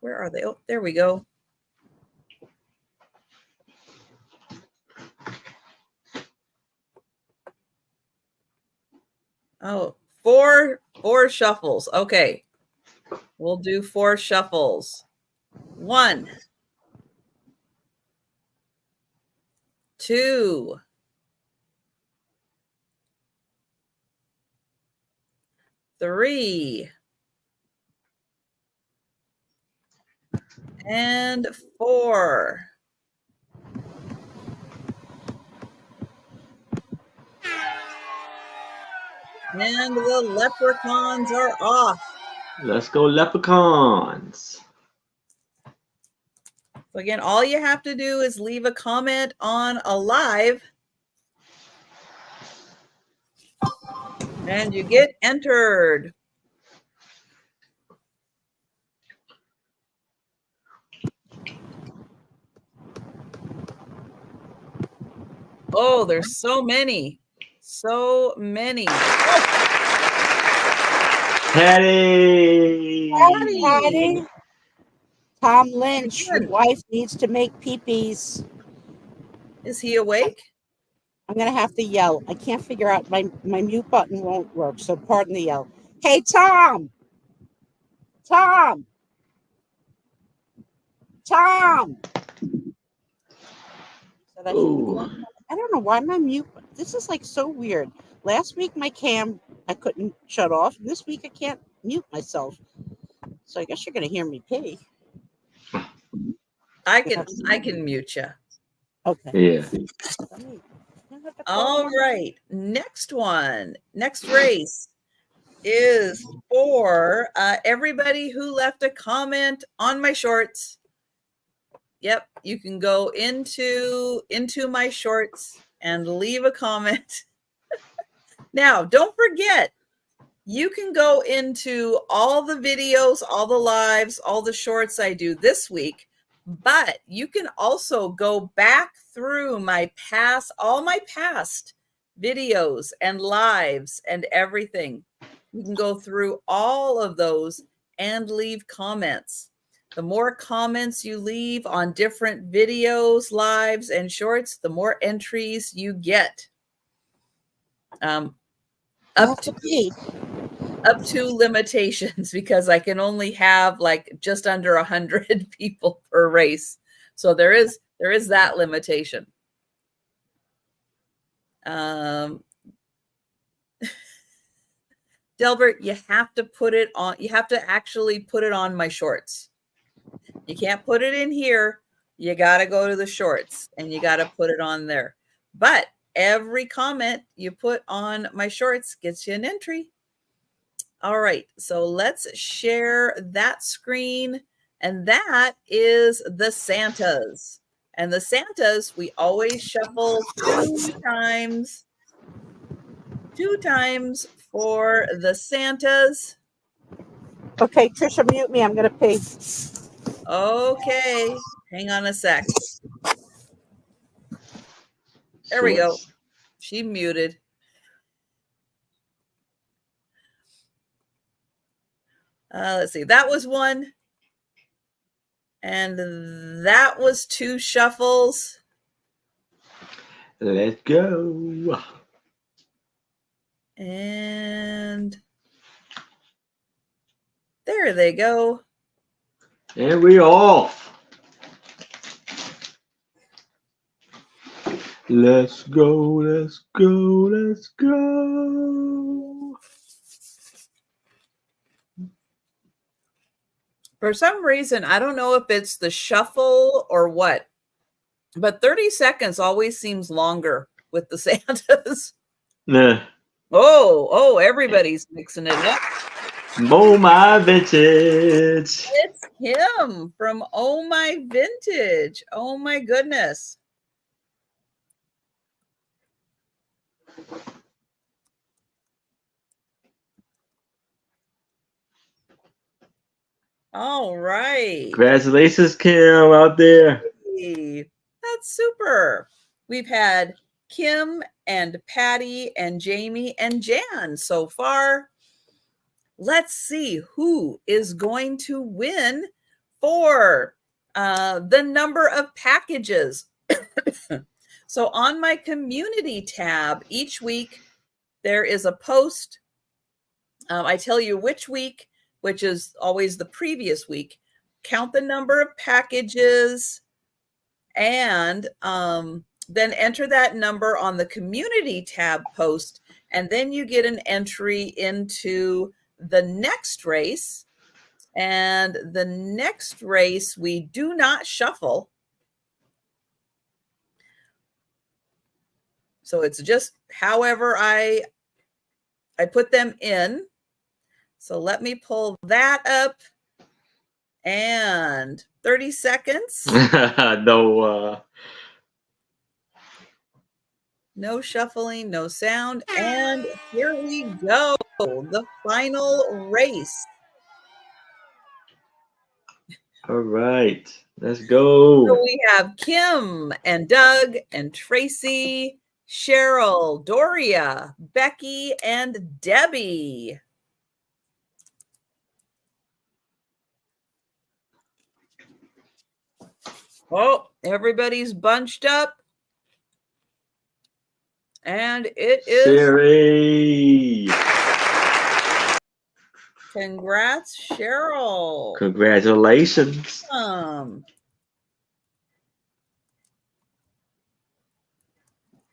where are they? Oh, there we go. Oh, four shuffles. Okay. We'll do 4 shuffles. 1, 2, 3, and 4. And the leprechauns are off. Let's go, leprechauns. So again, all you have to do is leave a comment on a live, and you get entered. Oh, there's so many. So many. Oh. Patty. Patty. Tom Lynch, your wife needs to make peepees. Is he awake? I'm going to have to yell. I can't figure out, my mute button won't work, so pardon the yell. Hey, Tom! Tom! Tom! I don't know why my mute, this is like so weird. Last week my cam, I couldn't shut off. This week I can't mute myself. So I guess you're going to hear me pee. I can mute you. Okay. Yeah. All right. Next race is for everybody who left a comment on my shorts. Yep, you can go into my shorts and leave a comment. Now, don't forget, you can go into all the videos, all the lives, all the shorts I do this week, but you can also go back through all my past videos and lives and everything. You can go through all of those and leave comments. The more comments you leave on different videos, lives, and shorts, the more entries you get. Up to limitations, because I can only have like just under 100 people per race. So there is that limitation. Delbert, you have to actually put it on my shorts. You can't put it in here. You got to go to the shorts and you got to put it on there. But every comment you put on my shorts gets you an entry. All right, so let's share that screen. And that is the Santas. And the Santas, we always shuffle two times for the Santas. Okay, Trisha, mute me. I'm going to pee. Okay, hang on a sec. There we go. She muted. Let's see. That was one. And that was two shuffles. Let's go. And there they go. And we off. Let's go, let's go, let's go. For some reason, I don't know if it's the shuffle or what, but 30 seconds always seems longer with the Santas. Nah. Oh, everybody's mixing it up. Oh my vintage. It's him from Oh My Vintage. Oh my goodness. All right. Congratulations, Kim, out there. Hey, that's super. We've had Kim and Patty and Jamie and Jan so far. Let's see who is going to win for the number of packages. So on my community tab, each week there is a post. I tell you which week, which is always the previous week, count the number of packages, and then enter that number on the community tab post, and then you get an entry into the next race. And the next race, we do not shuffle. So it's just however I put them in. So let me pull that up. And 30 seconds. No shuffling, no sound. And here we go. The final race. All right. Let's go. So we have Kim and Doug and Tracy, Cheryl, Doria, Becky, and Debbie. Oh, everybody's bunched up. And it is Sherry. Congrats, Cheryl. Congratulations.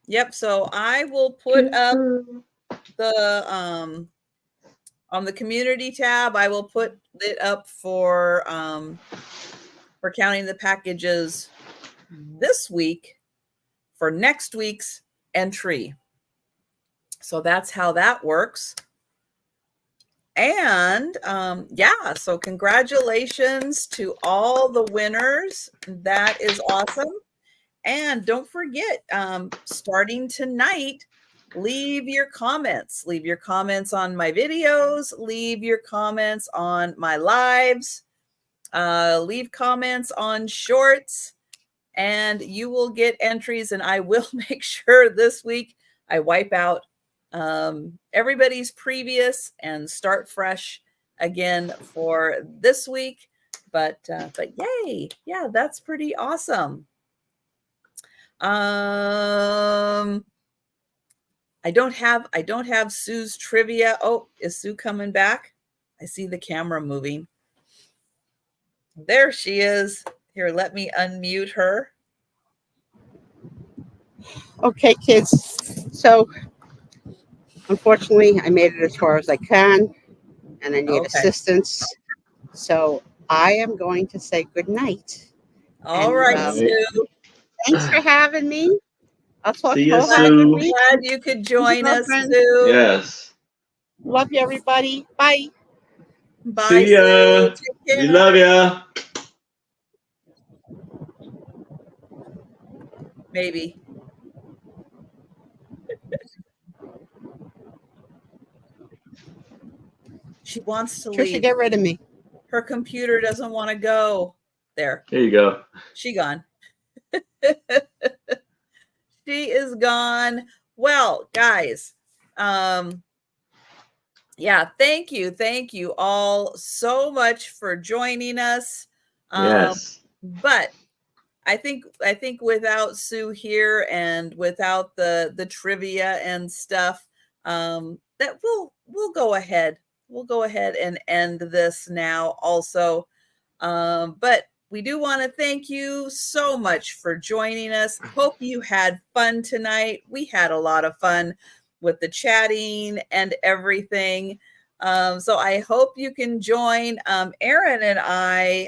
Yep, so I will put up the On the community tab, I will put it up for counting the packages this week for next week's entry. So that's how that works. And yeah, so congratulations to all the winners. That is awesome. And don't forget, starting tonight, leave your comments. Leave your comments on my videos. Leave your comments on my lives. Leave comments on shorts. And you will get entries. And I will make sure this week I wipe out everybody's previous and start fresh again for this week. But yay. Yeah, that's pretty awesome. I don't have Sue's trivia. Oh, is Sue coming back? I see the camera moving. There she is. Here, let me unmute her. Okay, kids. So, unfortunately, I made it as far as I can, and I need assistance. So, I am going to say good night. All right, Sue. Thanks for having me. I'll talk to you all. Glad you could join us, Sue. Yes. Love you, everybody. Bye. Bye, See ya. Sue. Take We care. love ya. Maybe. She wants to leave. Trisha, get rid of me. Her computer doesn't want to go. There. There you go. She gone. She is gone. Well, guys, yeah, thank you all so much for joining us. Yes. But I think without Sue here and without the trivia and stuff, that we'll go ahead. We'll go ahead and end this now also. But we do want to thank you so much for joining us. Hope you had fun tonight. We had a lot of fun with the chatting and everything. So I hope you can join Erin and I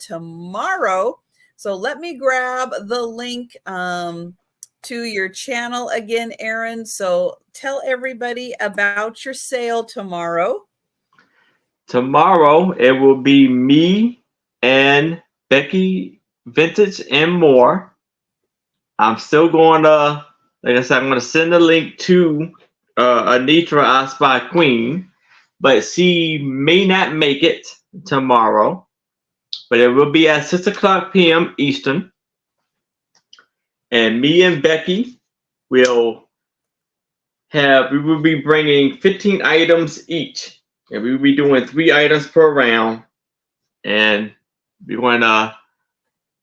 tomorrow. So let me grab the link to your channel again, Erin. So tell everybody about your sale tomorrow. Tomorrow it will be me and Becky Vintage and More. I'm still going to, like I said, I'm going to send the link to Anitra I Spy Queen, but she may not make it tomorrow. But it will be at 6 o'clock p.m. Eastern. And me and Becky we will be bringing 15 items each. And we will be doing 3 items per round. And we want to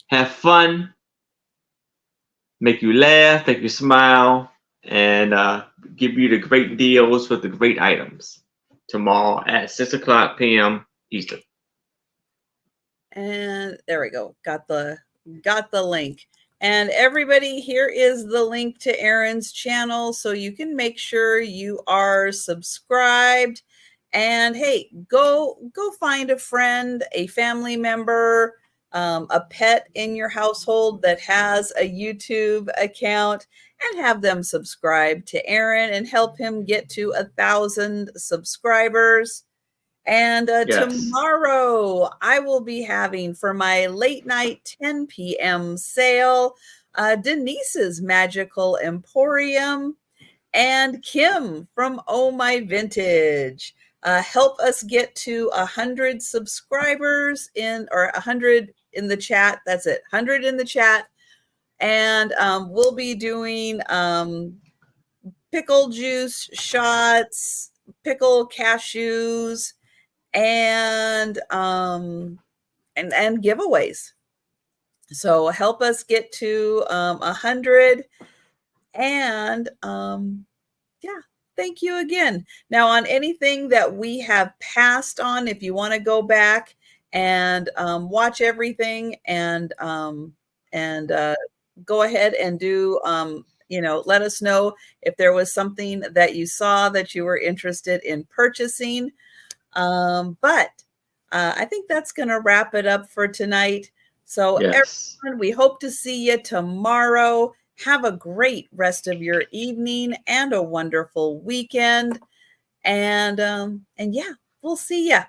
have fun, make you laugh, make you smile, and give you the great deals with the great items tomorrow at 6 o'clock p.m. Eastern. And there we go. Got the link. And everybody, here is the link to Erin's channel so you can make sure you are subscribed. And hey, go find a friend, a family member, a pet in your household that has a YouTube account, and have them subscribe to Erin and help him get to 1,000 subscribers. And tomorrow I will be having for my late night 10 p.m. sale, Denise's Magical Emporium and Kim from Oh My Vintage. Help us get to 100 subscribers or 100 in the chat. That's it, 100 in the chat. And we'll be doing pickle juice shots, pickle cashews, and giveaways. So help us get to 100. And yeah, thank you again. Now, on anything that we have passed on, if you want to go back and watch everything and go ahead and do let us know if there was something that you saw that you were interested in purchasing. But I think that's going to wrap it up for tonight. So Yes. everyone, we hope to see you tomorrow. Have a great rest of your evening and a wonderful weekend. And yeah, we'll see ya.